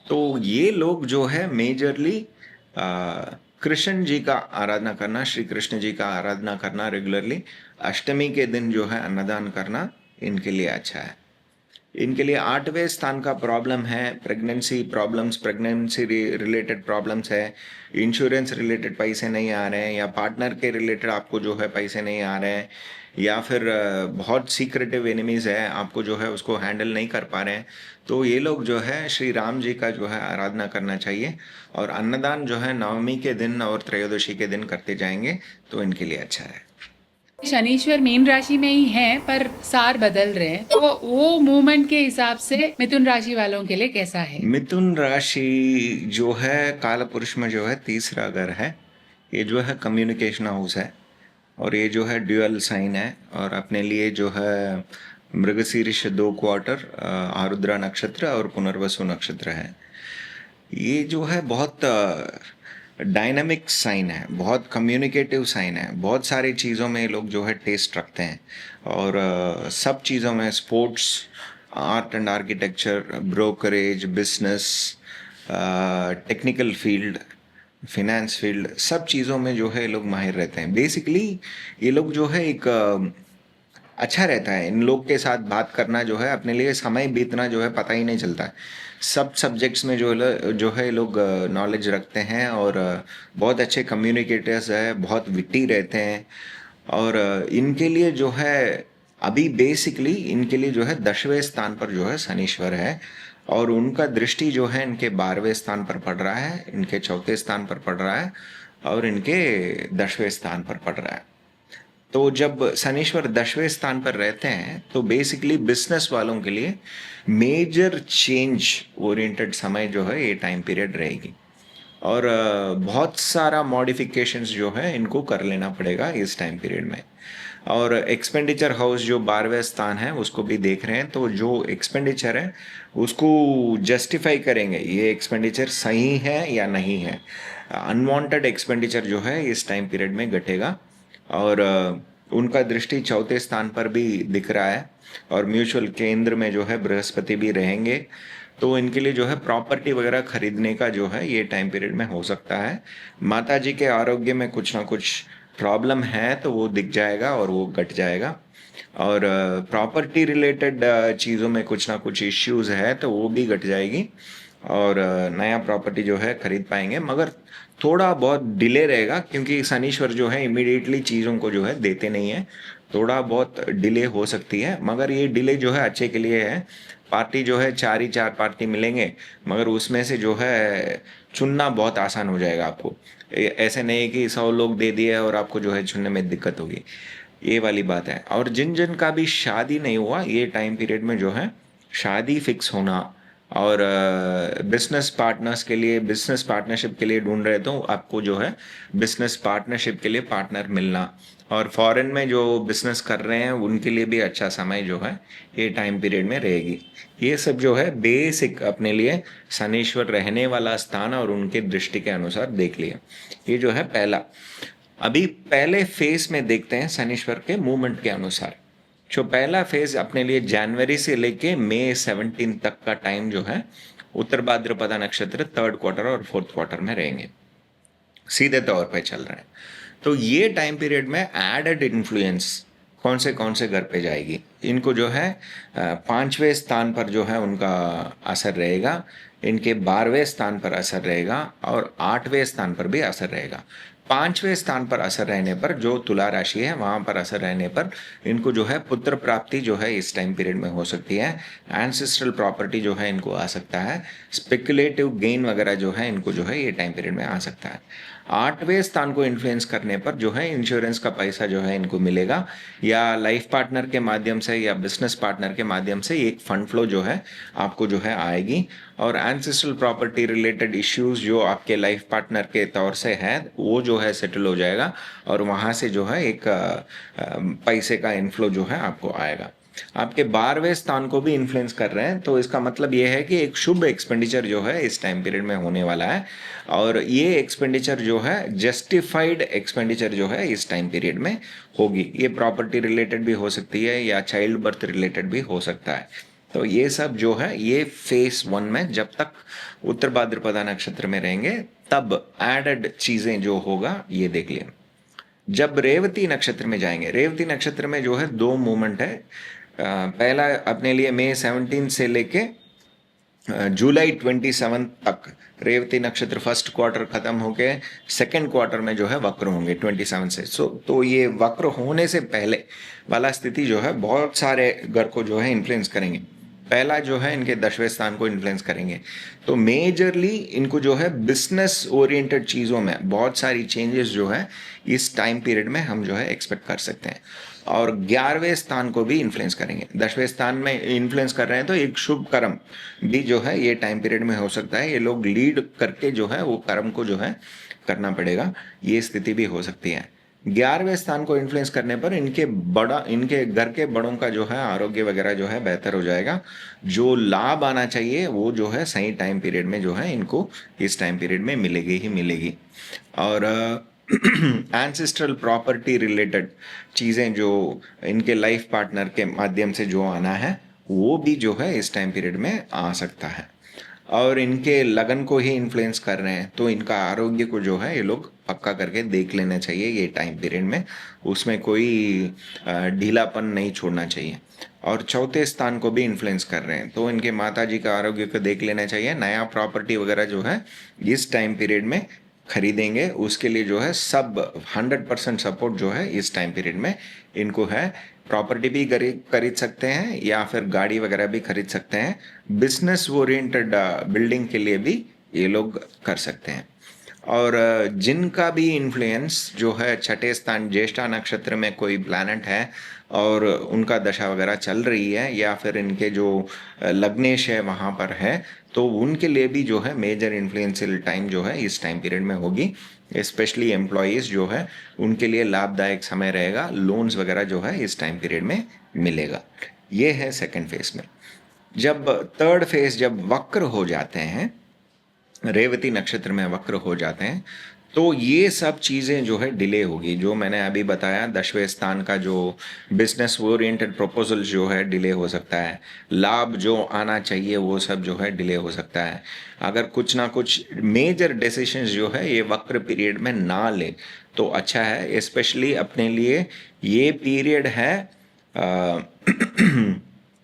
तो ये लोग जो है मेजरली कृष्ण जी का आराधना करना, श्री कृष्ण जी का आराधना करना रेगुलरली, अष्टमी के दिन जो है अन्नदान करना इनके लिए अच्छा है। इनके लिए 8वें स्थान का प्रॉब्लम है pregnancy problems, pregnancy related problems है, इंश्योरेंस रिलेटेड पैसे नहीं आ रहे हैं, या पार्टनर के रिलेटेड आपको जो है पैसे नहीं आ रहे हैं, या फिर बहुत सीक्रेटिव एनिमीज़ है, आपको जो है उसको हैंडल नहीं कर पा रहे हैं, तो ये लोग जो है श्री राम जी का जो है आराधना करना चाहिए, और अन्नदान जो है नवमी के दिन और त्रयोदशी के दिन करते जाएंगे तो इनके लिए अच्छा है। शनीश्वर मीन राशि में ही हैं पर सार बदल रहे हैं, तो वो मूवमेंट के हिसाब से मिथुन राशि वालों के लिए कैसा है? मिथुन राशि जो है कालपुरुष में जो है तीसरा घर है, ये जो है कम्युनिकेशन हाउस है, और ये जो है ड्यूअल साइन है, और अपने लिए जो है मृगशीर्ष 2 क्वार्टर, आरुद्रा नक्षत्र और पुनर्वसु नक्षत्र है। ये जो है बहुत डायनामिक साइन है, बहुत कम्युनिकेटिव साइन है, बहुत सारी चीज़ों में लोग जो है टेस्ट रखते हैं, और सब चीज़ों में sports, art and architecture, brokerage, business, technical field, finance field, सब चीज़ों में जो है ये लोग माहिर रहते हैं। बेसिकली ये लोग जो है एक अच्छा रहता है, इन लोग के साथ बात करना जो है, अपने लिए समय बीतना जो है पता ही नहीं चलता है। सब सब्जेक्ट्स में जो है लोग नॉलेज रखते हैं, और बहुत अच्छे कम्युनिकेटर्स है, बहुत विट्टी रहते हैं, और इनके लिए जो है अभी बेसिकली इनके लिए जो है 10वें स्थान पर जो है शनीश्वर है, और उनका दृष्टि जो है इनके 12वें स्थान पर पड़ रहा है, इनके चौथे स्थान पर पड़ रहा है, और इनके 10वें स्थान पर पड़ रहा है। तो जब शनीश्वर 10वें स्थान पर रहते हैं तो बेसिकली बिजनेस वालों के लिए मेजर चेंज ओरिएंटेड समय जो है ये टाइम पीरियड रहेगी, और बहुत सारा मॉडिफिकेशंस जो है इनको कर लेना पड़ेगा इस टाइम पीरियड में। और एक्सपेंडिचर हाउस जो 12वें स्थान है उसको भी देख रहे हैं, तो जो एक्सपेंडिचर है उसको जस्टिफाई करेंगे, ये एक्सपेंडिचर सही है या नहीं है। अनवांटेड एक्सपेंडिचर जो है इस टाइम पीरियड में घटेगा, और उनका दृष्टि चौथे स्थान पर भी दिख रहा है, और म्यूचुअल केंद्र में जो है बृहस्पति भी रहेंगे, तो इनके लिए जो है प्रॉपर्टी वगैरह खरीदने का जो है ये टाइम पीरियड में हो सकता है। माता जी के आरोग्य में कुछ ना कुछ प्रॉब्लम है तो वो दिख जाएगा और वो घट जाएगा, और प्रॉपर्टी रिलेटेड चीज़ों में कुछ ना कुछ इश्यूज है तो वो भी घट जाएगी, और नया प्रॉपर्टी जो है खरीद पाएंगे, मगर थोड़ा बहुत डिले रहेगा, क्योंकि शनीश्वर जो है इमीडिएटली चीज़ों को जो है देते नहीं है, थोड़ा बहुत डिले हो सकती है, मगर ये डिले जो है अच्छे के लिए है। पार्टी जो है 4 ही 4 पार्टी मिलेंगे, मगर उसमें से जो है चुनना बहुत आसान हो जाएगा आपको। ऐसे नहीं कि 100 लोग दे दिए और आपको जो है चुनने में दिक्कत होगी, ये वाली बात है। और जिन जिन का भी शादी नहीं हुआ ये टाइम पीरियड में जो है शादी फिक्स होना, और बिजनेस पार्टनर्स के लिए, बिजनेस पार्टनरशिप के लिए ढूंढ रहे तो आपको जो है बिजनेस पार्टनरशिप के लिए पार्टनर मिलना, और फॉरेन में जो बिजनेस कर रहे हैं उनके लिए भी अच्छा समय जो है ये टाइम पीरियड में रहेगी। ये सब जो है बेसिक अपने लिए शनीश्वर रहने वाला स्थान और उनके दृष्टि के अनुसार देख लिया। ये जो है पहला। अभी पहले फेज में देखते हैं शनीश्वर के मूवमेंट के अनुसार। जो पहला फेज अपने लिए जनवरी से लेके मई 17 तक का टाइम जो है उत्तर भाद्रपदा नक्षत्र 3rd क्वार्टर और 4th क्वार्टर में रहेंगे, सीधे तौर पे चल रहे हैं। तो ये टाइम पीरियड में एडेड इन्फ्लुएंस कौन से घर पे जाएगी, इनको जो है 5वें स्थान पर जो है उनका असर रहेगा, इनके 12वें स्थान पर असर रहेगा, और 8वें स्थान पर भी असर रहेगा। 5वें स्थान पर असर रहने पर जो तुला राशि है वहाँ पर असर रहने पर इनको जो है पुत्र प्राप्ति जो है इस टाइम पीरियड में हो सकती है, एंसेस्ट्रल प्रॉपर्टी जो है इनको आ सकता है, स्पेकुलेटिव गेन वगैरह जो है इनको जो है ये टाइम पीरियड में आ सकता है। 8वें स्थान को इन्फ्लुएंस करने पर जो है इंश्योरेंस का पैसा जो है इनको मिलेगा, या लाइफ पार्टनर के माध्यम से या बिजनेस पार्टनर के माध्यम से एक फंड फ्लो जो है आपको जो है आएगी। और एंसेस्ट्रल प्रॉपर्टी रिलेटेड इश्यूज जो आपके लाइफ पार्टनर के तौर से है वो जो है सेटल हो जाएगा, और वहाँ से जो है एक पैसे का इनफ्लो जो है आपको आएगा। आपके 12वें स्थान को भी इन्फ्लुएंस कर रहे हैं, तो इसका मतलब ये है कि एक शुभ एक्सपेंडिचर जो है इस टाइम पीरियड में होने वाला है, और ये एक्सपेंडिचर जो है जस्टिफाइड एक्सपेंडिचर जो है इस टाइम पीरियड में होगी। ये प्रॉपर्टी रिलेटेड भी हो सकती है या चाइल्ड बर्थ रिलेटेड भी हो सकता है। तो ये सब जो है ये फेस 1 में जब तक उत्तर भाद्रपदा नक्षत्र में रहेंगे तब एडेड चीज़ें जो होगा ये देख लिया। जब रेवती नक्षत्र में जाएंगे, रेवती नक्षत्र में जो है 2 मूवमेंट है। पहला अपने लिए मई 17 से लेके जुलाई 27 तक रेवती नक्षत्र फर्स्ट क्वार्टर खत्म होके सेकंड क्वार्टर में जो है वक्र होंगे 27 से। तो ये वक्र होने से पहले वाला स्थिति जो है बहुत सारे घर को जो है इन्फ्लुएंस करेंगे। पहला जो है इनके 10वें स्थान को इन्फ्लुएंस करेंगे, तो मेजरली इनको जो है बिजनेस ओरिएंटेड चीज़ों में बहुत सारी चेंजेस जो है इस टाइम पीरियड में हम जो है एक्सपेक्ट कर सकते हैं। और 11वें स्थान को भी इन्फ्लुएंस करेंगे। 10वें स्थान में इन्फ्लुएंस कर रहे हैं तो एक शुभ कर्म भी जो है ये टाइम पीरियड में हो सकता है। ये लोग लीड करके जो है वो कर्म को जो है करना पड़ेगा, ये स्थिति भी हो सकती है। 11वें स्थान को इन्फ्लुएंस करने पर इनके घर के बड़ों का जो है आरोग्य वगैरह जो है बेहतर हो जाएगा। जो लाभ आना चाहिए वो जो है सही टाइम पीरियड में जो है इनको इस टाइम पीरियड में मिलेगी ही मिलेगी। और एंसेस्ट्रल प्रॉपर्टी रिलेटेड चीज़ें जो इनके लाइफ पार्टनर के माध्यम से जो आना है वो भी जो है इस टाइम पीरियड में आ सकता है। और इनके लगन को ही इन्फ्लुएंस कर रहे हैं, तो इनका आरोग्य को जो है ये लोग पक्का करके देख लेना चाहिए ये टाइम पीरियड में, उसमें कोई ढीलापन नहीं छोड़ना चाहिए। और चौथे स्थान को भी इन्फ्लुएंस कर रहे हैं, तो इनके माता जी का आरोग्य को देख लेना चाहिए। नया प्रॉपर्टी वगैरह जो है इस टाइम पीरियड में खरीदेंगे, उसके लिए जो है सब 100% सपोर्ट जो है इस टाइम पीरियड में इनको है। प्रॉपर्टी भी खरीद सकते हैं या फिर गाड़ी वगैरह भी खरीद सकते हैं। बिजनेस ओरिएंटेड बिल्डिंग के लिए भी ये लोग कर सकते हैं। और जिनका भी इन्फ्लुएंस जो है छठे स्थान ज्येष्ठा नक्षत्र में कोई प्लैनेट है और उनका दशा वगैरह चल रही है या फिर इनके जो लग्नेश है वहाँ पर है, तो उनके लिए भी जो है मेजर इन्फ्लुएंशियल टाइम जो है इस टाइम पीरियड में होगी। स्पेशली एम्प्लॉयज़ जो है उनके लिए लाभदायक समय रहेगा, लोन्स वगैरह जो है इस टाइम पीरियड में मिलेगा। ये है सेकेंड फेज में। जब थर्ड फेज जब वक्र हो जाते हैं, रेवती नक्षत्र में वक्र हो जाते हैं, तो ये सब चीज़ें जो है डिले होगी। जो मैंने अभी बताया 10वें स्थान का जो बिजनेस ओरिएंटेड प्रपोजल जो है डिले हो सकता है, लाभ जो आना चाहिए वो सब जो है डिले हो सकता है। अगर कुछ ना कुछ मेजर डिसीजंस जो है ये वक्र पीरियड में ना ले तो अच्छा है। स्पेशली अपने लिए ये पीरियड है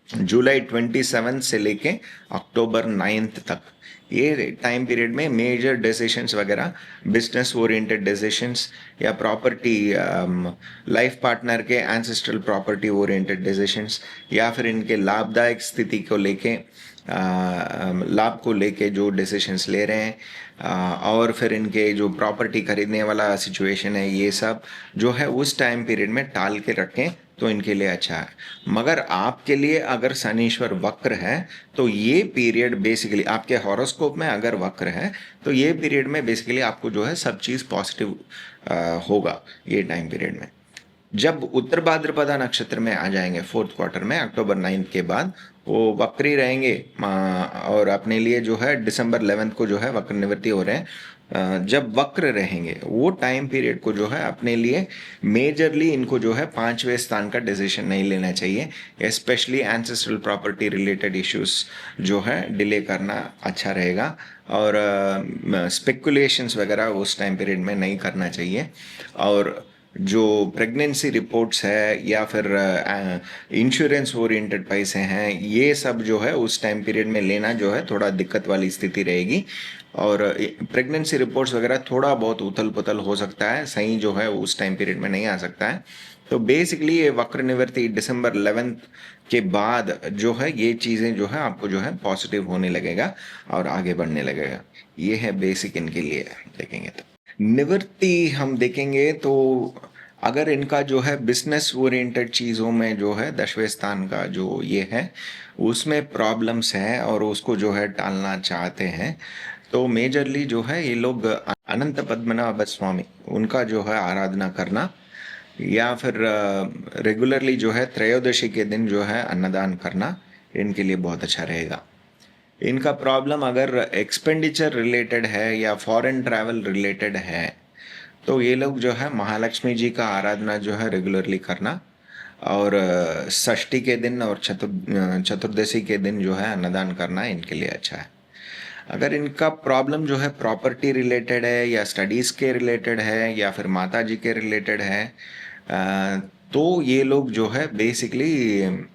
जुलाई 27 से लेके अक्टूबर 9 तक। ये टाइम पीरियड में मेजर डिसीशंस वगैरह, बिजनेस ओरिएंटेड डिसीशंस या प्रॉपर्टी लाइफ पार्टनर के एंसेस्ट्रल प्रॉपर्टी ओरिएंटेड डिसीशंस या फिर इनके लाभदायक स्थिति को लेके लाभ को लेके जो डिसीशंस ले रहे हैं और फिर इनके जो प्रॉपर्टी खरीदने वाला सिचुएशन है, ये सब जो है उस टाइम पीरियड में टाल के रखें तो इनके लिए अच्छा है। मगर आपके लिए अगर शनीश्वर वक्र है तो ये पीरियड बेसिकली आपके हॉरोस्कोप में अगर वक्र है तो ये पीरियड में बेसिकली आपको जो है सब चीज़ पॉजिटिव होगा ये टाइम पीरियड में। जब उत्तर भाद्रपदा नक्षत्र में आ जाएंगे फोर्थ क्वार्टर में अक्टूबर 9 के बाद वो वक्री रहेंगे और अपने लिए जो है दिसंबर 11 को जो है वक्र निवृत्ति हो रहे हैं। जब वक्र रहेंगे वो टाइम पीरियड को जो है अपने लिए मेजरली इनको जो है 5वें स्थान का डिसीजन नहीं लेना चाहिए। Specially ancestral property related issues जो है डिले करना अच्छा रहेगा और स्पेकुलेशंस वगैरह उस टाइम पीरियड में नहीं करना चाहिए। और जो प्रेगनेंसी रिपोर्ट्स है या फिर इंश्योरेंस ओरिएंटेड पैसे हैं, ये सब जो है उस टाइम पीरियड में लेना जो है थोड़ा दिक्कत वाली स्थिति रहेगी। और प्रेगनेंसी रिपोर्ट्स वगैरह थोड़ा बहुत उथल पुथल हो सकता है, सही जो है उस टाइम पीरियड में नहीं आ सकता है। तो बेसिकली ये वक्र निवृत्ति दिसंबर 11 के बाद जो है ये चीज़ें जो है आपको जो है पॉजिटिव होने लगेगा और आगे बढ़ने लगेगा। ये है बेसिक इनके लिए देखेंगे तो। निवृत्ति हम देखेंगे तो अगर इनका जो है बिजनेस ओरिएंटेड चीज़ों में जो है 10वें स्थान का जो ये है उसमें प्रॉब्लम्स हैं और उसको जो है टालना चाहते हैं, तो मेजरली जो है ये लोग अनंत पद्मनाभ स्वामी उनका जो है आराधना करना, या फिर रेगुलरली जो है त्रयोदशी के दिन जो है अन्नदान करना इनके लिए बहुत अच्छा रहेगा। इनका प्रॉब्लम अगर एक्सपेंडिचर रिलेटेड है या फॉरेन ट्रैवल रिलेटेड है तो ये लोग जो है महालक्ष्मी जी का आराधना जो है रेगुलरली करना, और षष्ठी के दिन और चतुर्दशी के दिन जो है अन्नदान करना इनके लिए अच्छा है। अगर इनका प्रॉब्लम जो है प्रॉपर्टी रिलेटेड है या स्टडीज़ के रिलेटेड है या फिर माता जी के रिलेटेड है, तो ये लोग जो है बेसिकली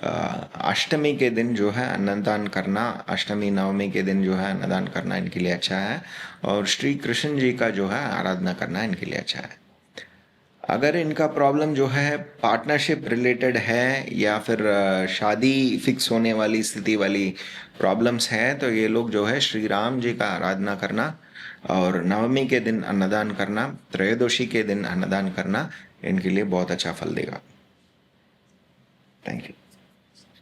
अष्टमी के दिन जो है अन्नदान करना, अष्टमी नवमी के दिन जो है अन्नदान करना इनके लिए अच्छा है, और श्री कृष्ण जी का जो है आराधना करना इनके लिए अच्छा है। अगर इनका प्रॉब्लम जो है पार्टनरशिप रिलेटेड है या फिर शादी फिक्स होने वाली स्थिति वाली प्रॉब्लम्स हैं, तो ये लोग जो है श्री राम जी का आराधना करना और नवमी के दिन अन्नदान करना, त्रयोदशी के दिन अन्नदान करना इनके लिए बहुत अच्छा फल देगा। Thank you.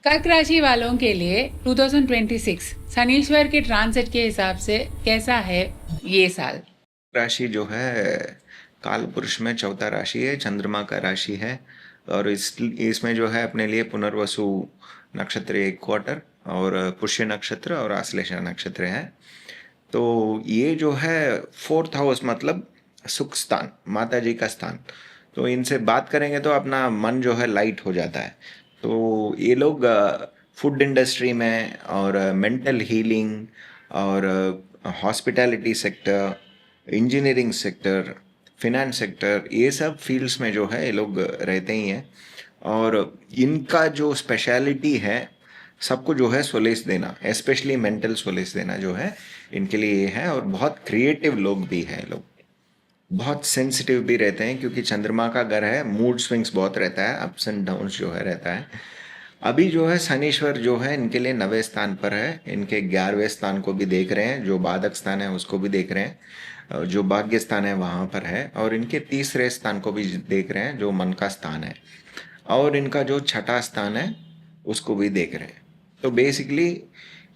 कर्क राशि वालों के लिए 2026 शनीश्वर के ट्रांजिट के हिसाब से कैसा है ये साल? राशि जो है काल पुरुष में चौथा राशि है, चंद्रमा का राशि है, और इसमें जो है अपने लिए पुनर्वसु नक्षत्र एक क्वार्टर और पुष्य नक्षत्र और आश्लेषा नक्षत्र है। तो ये जो है 4th हाउस मतलब सुख स्थान, माता जी का स्थान, तो इनसे बात करेंगे तो अपना मन जो है लाइट हो जाता है। तो ये लोग फूड इंडस्ट्री में और मेंटल हीलिंग और hospitality sector, engineering sector, finance sector, ये सब फील्ड्स में जो है ये लोग रहते ही हैं, और इनका जो स्पेशलिटी है सबको जो है सोलेस देना, स्पेशली मेंटल सोलेस देना जो है इनके लिए ये है। और बहुत क्रिएटिव लोग भी हैं, लोग बहुत सेंसिटिव भी रहते हैं क्योंकि चंद्रमा का घर है, मूड स्विंग्स बहुत रहता है, अप्स एंड डाउन्स जो है रहता है। अभी जो है शनीश्वर जो है इनके लिए 9वें स्थान पर है, इनके 11वें स्थान को भी देख रहे हैं, जो बाधक स्थान है उसको भी देख रहे हैं, जो भाग्य स्थान है वहाँ पर है, और इनके 3रे स्थान को भी देख रहे हैं जो मन का स्थान है, और इनका जो छठा स्थान है उसको भी देख रहे हैं। तो बेसिकली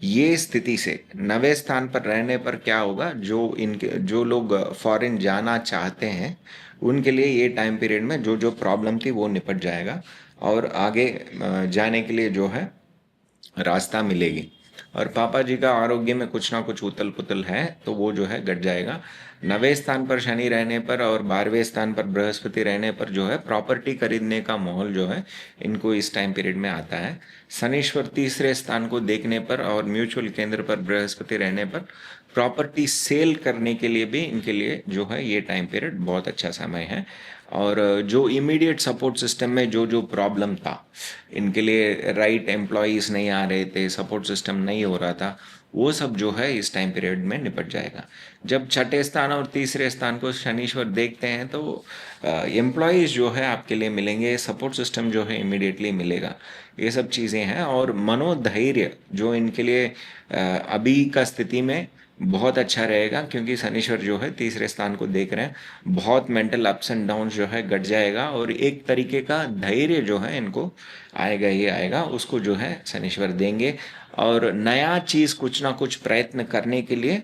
ये स्थिति से 9वें स्थान पर रहने पर क्या होगा, जो लोग फॉरेन जाना चाहते हैं उनके लिए ये टाइम पीरियड में जो जो प्रॉब्लम थी वो निपट जाएगा, और आगे जाने के लिए जो है रास्ता मिलेगी। और पापा जी का आरोग्य में कुछ ना कुछ उतल पुतल है तो वो जो है घट जाएगा। 9वें स्थान पर शनि रहने पर और 12वें स्थान पर बृहस्पति रहने पर जो है प्रॉपर्टी खरीदने का माहौल जो है इनको इस टाइम पीरियड में आता है। शनिश्वर 3रे स्थान को देखने पर और म्यूचुअल केंद्र पर बृहस्पति रहने पर प्रॉपर्टी सेल करने के लिए भी इनके लिए जो है ये टाइम पीरियड बहुत अच्छा समय है। और जो इमीडिएट सपोर्ट सिस्टम में जो जो प्रॉब्लम था, इनके लिए राइट एम्प्लॉयज़ नहीं आ रहे थे, सपोर्ट सिस्टम नहीं हो रहा था, वो सब जो है इस टाइम पीरियड में निपट जाएगा। जब छठे स्थान और 3रे स्थान को शनीश्वर देखते हैं तो एम्प्लॉयज़ जो है आपके लिए मिलेंगे, सपोर्ट सिस्टम जो है इमीडिएटली मिलेगा, ये सब चीज़ें हैं। और मनोधैर्य जो इनके लिए अभी का स्थिति में बहुत अच्छा रहेगा, क्योंकि शनीश्वर जो है 3रे स्थान को देख रहे हैं, बहुत मेंटल अप्स एंड डाउन्स जो है घट जाएगा, और एक तरीके का धैर्य जो है इनको आएगा ही आएगा, उसको जो है शनीश्वर देंगे। और नया चीज़ कुछ ना कुछ प्रयत्न करने के लिए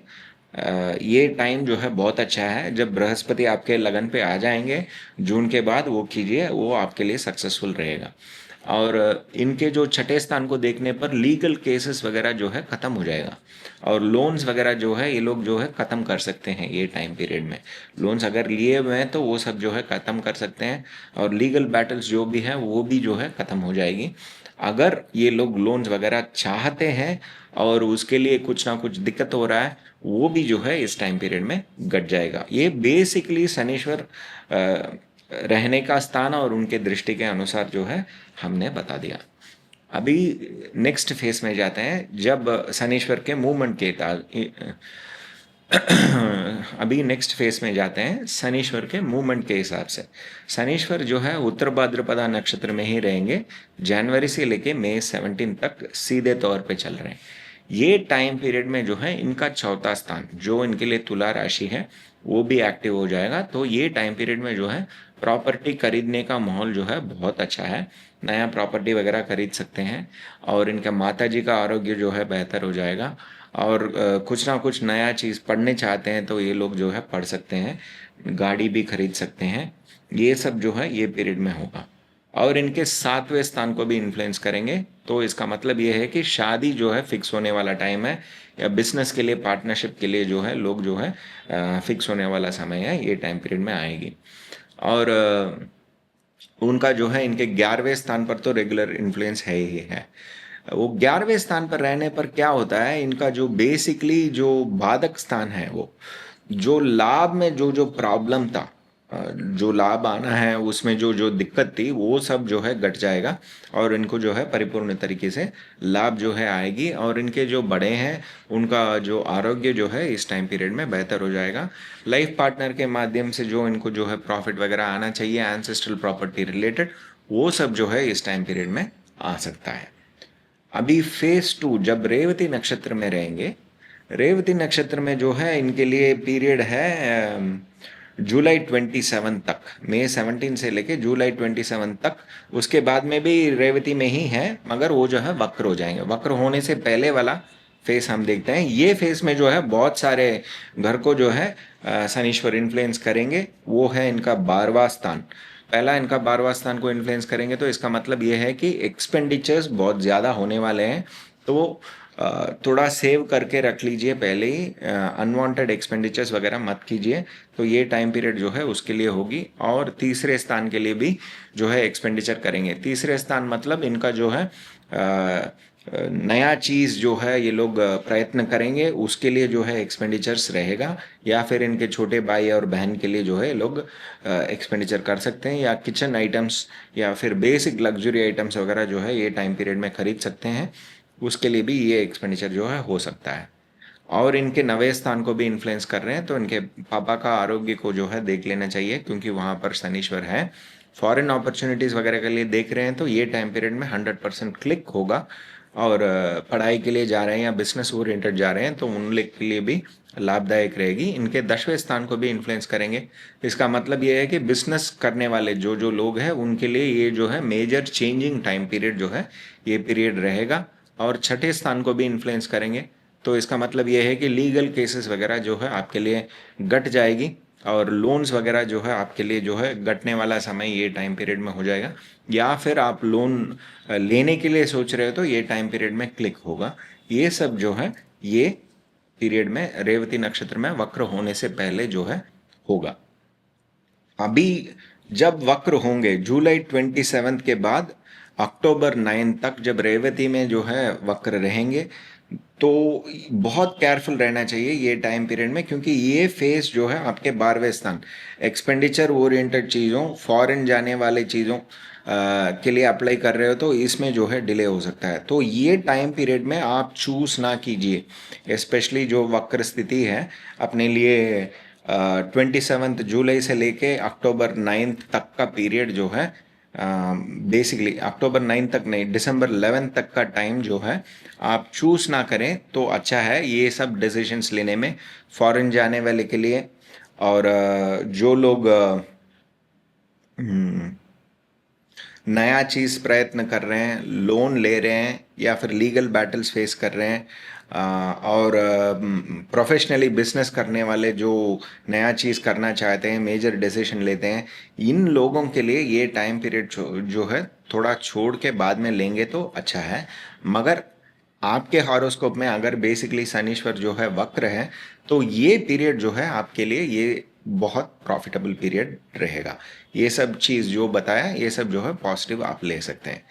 ये टाइम जो है बहुत अच्छा है। जब बृहस्पति आपके लगन पे आ जाएंगे जून के बाद, वो कीजिए, वो आपके लिए सक्सेसफुल रहेगा। और इनके जो छठे स्थान को देखने पर लीगल केसेस वगैरह जो है ख़त्म हो जाएगा, और लोन्स वगैरह जो है ये लोग जो है ख़त्म कर सकते हैं ये टाइम पीरियड में। लोन्स अगर लिए हुए हैं तो वो सब जो है ख़त्म कर सकते हैं, और लीगल बैटल्स जो भी हैं वो भी जो है ख़त्म हो जाएगी। अगर ये लोग लोन्स वगैरह चाहते हैं और उसके लिए कुछ ना कुछ दिक्कत हो रहा है, वो भी जो है इस टाइम पीरियड में घट जाएगा। ये बेसिकली शनीश्वर रहने का स्थान और उनके दृष्टि के अनुसार जो है हमने बता दिया। अभी नेक्स्ट फेज में जाते हैं, जब शनीश्वर के मूवमेंट के अभी नेक्स्ट फेज में जाते हैं शनीश्वर के मूवमेंट के हिसाब से। शनीश्वर जो है उत्तर भाद्रपदा नक्षत्र में ही रहेंगे, जनवरी से लेके मई 17 तक सीधे तौर पे चल रहे हैं। ये टाइम पीरियड में जो है इनका चौथा स्थान जो इनके लिए तुला राशि है वो भी एक्टिव हो जाएगा। तो ये टाइम पीरियड में जो है प्रॉपर्टी खरीदने का माहौल जो है बहुत अच्छा है, नया प्रॉपर्टी वगैरह खरीद सकते हैं। और इनका माता जी का आरोग्य जो है बेहतर हो जाएगा। और कुछ ना कुछ नया चीज़ पढ़ने चाहते हैं तो ये लोग जो है पढ़ सकते हैं, गाड़ी भी खरीद सकते हैं। ये सब जो है ये पीरियड में होगा। और इनके 7वें स्थान को भी इन्फ्लुएंस करेंगे, तो इसका मतलब ये है कि शादी जो है फिक्स होने वाला टाइम है, या बिजनेस के लिए पार्टनरशिप के लिए जो है लोग जो है फिक्स होने वाला समय है, ये टाइम पीरियड में आएगी। और उनका जो है इनके 11वें स्थान पर तो रेगुलर इन्फ्लुएंस है ही है। वो 11वें स्थान पर रहने पर क्या होता है, इनका जो बेसिकली जो बाधक स्थान है, वो जो लाभ में जो जो प्रॉब्लम था, जो लाभ आना है उसमें जो जो दिक्कत थी, वो सब जो है घट जाएगा। और इनको जो है परिपूर्ण तरीके से लाभ जो है आएगी। और इनके जो बड़े हैं उनका जो आरोग्य जो है इस टाइम पीरियड में बेहतर हो जाएगा। लाइफ पार्टनर के माध्यम से जो इनको जो है प्रॉफिट वगैरह आना चाहिए एंसेस्ट्रल प्रॉपर्टी रिलेटेड, वो सब जो है इस टाइम पीरियड में आ सकता है। अभी फेज 2 जब रेवती नक्षत्र में रहेंगे, रेवती नक्षत्र में जो है इनके लिए पीरियड है जुलाई 27 तक, मई 17 से लेके जुलाई 27 तक। उसके बाद में भी रेवती में ही है, मगर वो जो है वक्र हो जाएंगे। वक्र होने से पहले वाला फेस हम देखते हैं। ये फेस में जो है बहुत सारे घर को जो है शनीश्वर इन्फ्लुएंस करेंगे। वो है इनका 12वां स्थान। पहला इनका 12वां स्थान को इन्फ्लुएंस करेंगे, तो इसका मतलब ये है कि एक्सपेंडिचर्स बहुत ज़्यादा होने वाले हैं। तो थोड़ा सेव करके रख लीजिए पहले ही, अनवांटेड एक्सपेंडिचर्स वगैरह मत कीजिए। तो ये टाइम पीरियड जो है उसके लिए होगी। और तीसरे स्थान के लिए भी जो है एक्सपेंडिचर करेंगे। तीसरे स्थान मतलब इनका जो है नया चीज़ जो है ये लोग प्रयत्न करेंगे, उसके लिए जो है एक्सपेंडिचर्स रहेगा। या फिर इनके छोटे भाई और बहन के लिए जो है लोग एक्सपेंडिचर कर सकते हैं, या किचन आइटम्स या फिर बेसिक लग्जरी आइटम्स वगैरह जो है ये टाइम पीरियड में खरीद सकते हैं। उसके लिए भी ये एक्सपेंडिचर जो है हो सकता है। और इनके 9वें स्थान को भी इन्फ्लुएंस कर रहे हैं, तो इनके पापा का आरोग्य को जो है देख लेना चाहिए, क्योंकि वहाँ पर शनीश्वर है। फॉरेन अपॉर्चुनिटीज़ वगैरह के लिए देख रहे हैं तो ये टाइम पीरियड में 100% क्लिक होगा। और पढ़ाई के लिए जा रहे हैं या बिजनेस ओरिएंटेड जा रहे हैं तो उन लोग के लिए भी लाभदायक रहेगी। इनके 10वें स्थान को भी इन्फ्लुएंस करेंगे। इसका मतलब ये है कि बिजनेस करने वाले जो जो लोग हैं उनके लिए ये जो है मेजर चेंजिंग टाइम पीरियड जो है ये पीरियड रहेगा। और छठे स्थान को भी इन्फ्लुएंस करेंगे, तो इसका मतलब ये है कि लीगल केसेस वगैरह जो है आपके लिए घट जाएगी। और लोन्स वगैरह जो है आपके लिए जो है घटने वाला समय ये टाइम पीरियड में हो जाएगा। या फिर आप लोन लेने के लिए सोच रहे हो तो ये टाइम पीरियड में क्लिक होगा। ये सब जो है ये पीरियड में रेवती नक्षत्र में वक्र होने से पहले जो है होगा। अभी जब वक्र होंगे जुलाई 27 के बाद अक्टूबर 9 तक, जब रेवती में जो है वक्र रहेंगे, तो बहुत केयरफुल रहना चाहिए ये टाइम पीरियड में, क्योंकि ये फेस जो है आपके 12वें स्थान एक्सपेंडिचर ओरिएंटेड चीज़ों, फॉरेन जाने वाले चीज़ों के लिए अप्लाई कर रहे हो तो इसमें जो है डिले हो सकता है। तो ये टाइम पीरियड में आप चूज़ ना कीजिए। स्पेशली जो वक्र स्थिति है अपने लिए 27 जुलाई से लेके अक्टूबर 9 तक का पीरियड जो है, बेसिकली अक्टूबर 9 तक नहीं, दिसंबर 11 तक का टाइम जो है आप चूज़ ना करें तो अच्छा है ये सब डिसीजंस लेने में, फॉरेन जाने वाले के लिए। और जो लोग नया चीज़ प्रयत्न कर रहे हैं, लोन ले रहे हैं या फिर लीगल बैटल्स फेस कर रहे हैं, और प्रोफेशनली बिजनेस करने वाले जो नया चीज़ करना चाहते हैं, मेजर डिसीजन लेते हैं, इन लोगों के लिए ये टाइम पीरियड जो है थोड़ा छोड़ के बाद में लेंगे तो अच्छा है। मगर आपके हॉरोस्कोप में अगर बेसिकली शनीश्वर जो है वक्र है, तो ये पीरियड जो है आपके लिए ये बहुत प्रॉफिटेबल पीरियड रहेगा। ये सब चीज़ जो बताया ये सब जो है पॉजिटिव आप ले सकते हैं।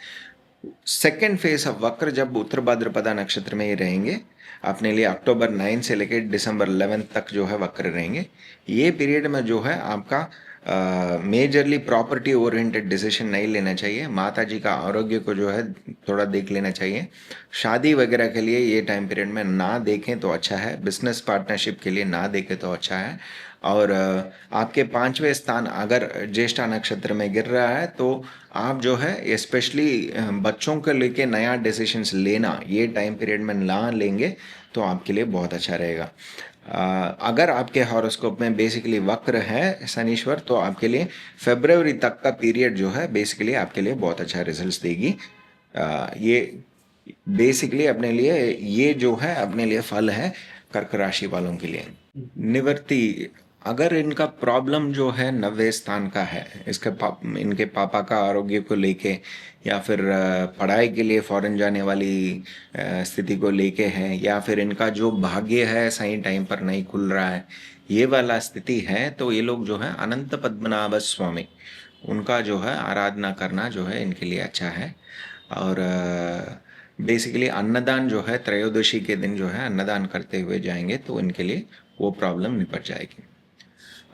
सेकेंड फेज ऑफ वक्र जब उत्तर भाद्रपदा नक्षत्र में ये रहेंगे, अपने लिए अक्टूबर 9 से लेकर दिसंबर 11 तक जो है वक्र रहेंगे। ये पीरियड में जो है आपका मेजरली प्रॉपर्टी ओरिएंटेड डिसीजन नहीं लेना चाहिए। माता जी का आरोग्य को जो है थोड़ा देख लेना चाहिए। शादी वगैरह के लिए ये टाइम पीरियड में ना देखें तो अच्छा है। बिजनेस पार्टनरशिप के लिए ना देखें तो अच्छा है। और आपके 5वें स्थान अगर ज्येष्ठा नक्षत्र में गिर रहा है तो आप जो है स्पेशली बच्चों को लेके नया डिसीजंस लेना ये टाइम पीरियड में ना लेंगे तो आपके लिए बहुत अच्छा रहेगा। अगर आपके हॉरोस्कोप में बेसिकली वक्र है शनीश्वर, तो आपके लिए फरवरी तक का पीरियड जो है बेसिकली आपके लिए बहुत अच्छा रिजल्ट्स देगी। ये बेसिकली अपने लिए ये जो है अपने लिए फल है कर्क राशि वालों के लिए। निवृत्ति, अगर इनका प्रॉब्लम जो है 90 स्थान का है, इनके पापा का आरोग्य को लेके या फिर पढ़ाई के लिए फॉरेन जाने वाली स्थिति को लेके है, या फिर इनका जो भाग्य है सही टाइम पर नहीं खुल रहा है, ये वाला स्थिति है, तो ये लोग जो है अनंत पद्मनाभ स्वामी उनका जो है आराधना करना जो है इनके लिए अच्छा है। और बेसिकली अन्नदान जो है त्रयोदशी के दिन जो है अन्नदान करते हुए जाएंगे तो इनके लिए वो प्रॉब्लम निपट जाएगी।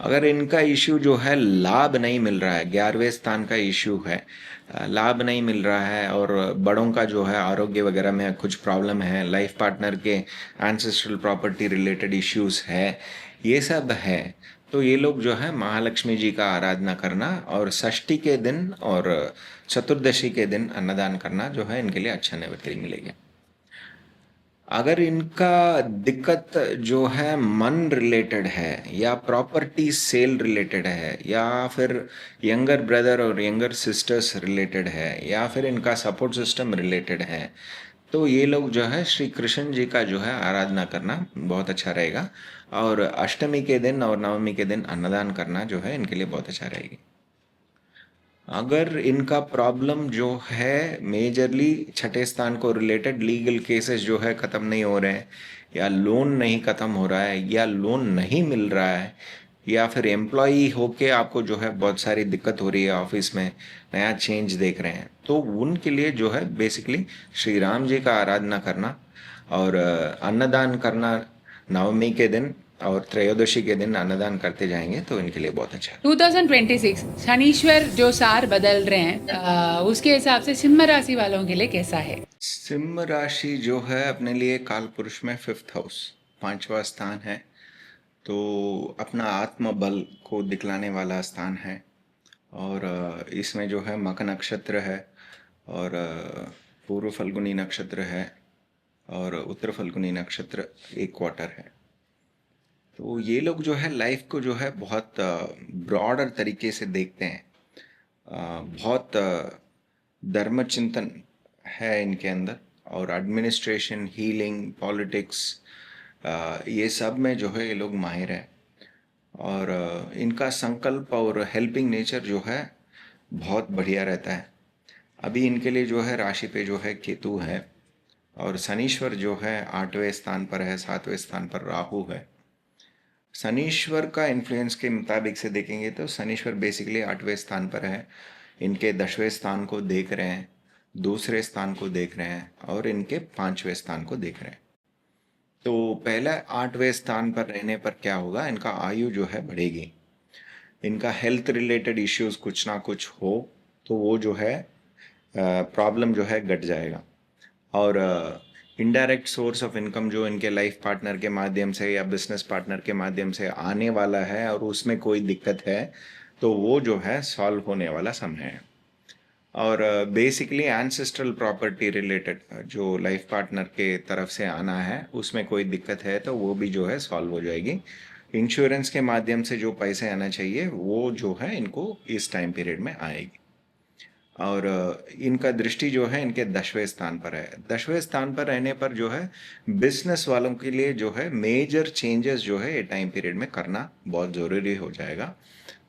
अगर इनका इश्यू जो है लाभ नहीं मिल रहा है, 11वें स्थान का इश्यू है, लाभ नहीं मिल रहा है, और बड़ों का जो है आरोग्य वगैरह में कुछ प्रॉब्लम है, लाइफ पार्टनर के एंसेस्ट्रल प्रॉपर्टी रिलेटेड इश्यूज है, ये सब है, तो ये लोग जो है महालक्ष्मी जी का आराधना करना और षष्ठी के दिन और चतुर्दशी के दिन अन्नदान करना जो है इनके लिए अच्छा निवृत्ति मिलेगी। अगर इनका दिक्कत जो है मन रिलेटेड है या प्रॉपर्टी सेल रिलेटेड है या फिर यंगर ब्रदर और यंगर सिस्टर्स रिलेटेड है या फिर इनका सपोर्ट सिस्टम रिलेटेड है, तो ये लोग जो है श्री कृष्ण जी का जो है आराधना करना बहुत अच्छा रहेगा। और अष्टमी के दिन और नवमी के दिन अन्नदान करना जो है इनके लिए बहुत अच्छा रहेगी। अगर इनका प्रॉब्लम जो है मेजरली छठे स्थान को रिलेटेड लीगल केसेस जो है ख़त्म नहीं हो रहे हैं, या लोन नहीं ख़त्म हो रहा है, या लोन नहीं मिल रहा है, या फिर एम्प्लॉई होके आपको जो है बहुत सारी दिक्कत हो रही है ऑफिस में, नया चेंज देख रहे हैं, तो उनके लिए जो है बेसिकली श्री राम जी का आराधना करना और अन्नदान करना नवमी के दिन और त्रयोदशी के दिन अन्नदान करते जाएंगे तो इनके लिए बहुत अच्छा है। 2026 शनीश्वर जो सार बदल रहे हैं उसके हिसाब से सिंह राशि वालों के लिए कैसा है? सिंह राशि जो है अपने लिए काल पुरुष में 5th हाउस 5वां स्थान है, तो अपना आत्मबल को दिखलाने वाला स्थान है। और इसमें जो है मक नक्षत्र है और पूर्व फल्गुनी नक्षत्र है और उत्तर फल्गुनी नक्षत्र 1 क्वार्टर है। तो ये लोग जो है लाइफ को जो है बहुत ब्रॉडर तरीके से देखते हैं, बहुत धर्म चिंतन है इनके अंदर, और एडमिनिस्ट्रेशन, हीलिंग, पॉलिटिक्स, ये सब में जो है ये लोग माहिर हैं। और इनका संकल्प और हेल्पिंग नेचर जो है बहुत बढ़िया रहता है। अभी इनके लिए जो है राशि पे जो है केतु है और शनीश्वर जो है 8वें स्थान पर है, 7वें स्थान पर राहु है। शनीश्वर का इन्फ्लुएंस के मुताबिक से देखेंगे तो शनीश्वर बेसिकली 8वें स्थान पर है, इनके 10वें स्थान को देख रहे हैं, दूसरे स्थान को देख रहे हैं और इनके 5वें स्थान को देख रहे हैं। तो पहला 8वें स्थान पर रहने पर क्या होगा, इनका आयु जो है बढ़ेगी, इनका हेल्थ रिलेटेड इश्यूज कुछ ना कुछ हो तो वो जो है प्रॉब्लम जो है घट जाएगा। और इनडायरेक्ट सोर्स ऑफ इनकम जो इनके लाइफ पार्टनर के माध्यम से या बिजनेस पार्टनर के माध्यम से आने वाला है और उसमें कोई दिक्कत है तो वो जो है सॉल्व होने वाला समय है। और बेसिकली एंसेस्ट्रल प्रॉपर्टी रिलेटेड जो लाइफ पार्टनर के तरफ से आना है उसमें कोई दिक्कत है तो वो भी जो है सॉल्व हो जाएगी। इंश्योरेंस के माध्यम से जो पैसे आना चाहिए वो जो है इनको इस टाइम पीरियड में आएगी। और इनका दृष्टि जो है इनके 10वें स्थान पर है। 10वें स्थान पर रहने पर जो है बिजनेस वालों के लिए जो है मेजर चेंजेस जो है ये टाइम पीरियड में करना बहुत ज़रूरी हो जाएगा,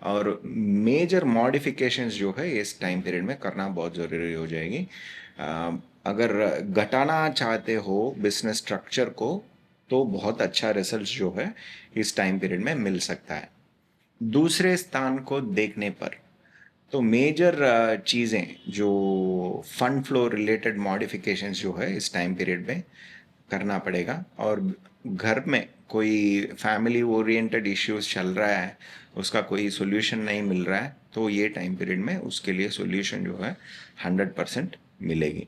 और मेजर मॉडिफिकेशंस जो है इस टाइम पीरियड में करना बहुत ज़रूरी हो जाएगी। अगर घटाना चाहते हो बिजनेस स्ट्रक्चर को तो बहुत अच्छा रिजल्ट जो है इस टाइम पीरियड में मिल सकता है। दूसरे स्थान को देखने पर तो मेजर चीज़ें जो फंड फ्लो रिलेटेड मॉडिफिकेशंस जो है इस टाइम पीरियड में करना पड़ेगा। और घर में कोई फैमिली ओरिएंटेड इश्यूज चल रहा है, उसका कोई सोल्यूशन नहीं मिल रहा है, तो ये टाइम पीरियड में उसके लिए सोल्यूशन जो है 100% मिलेगी।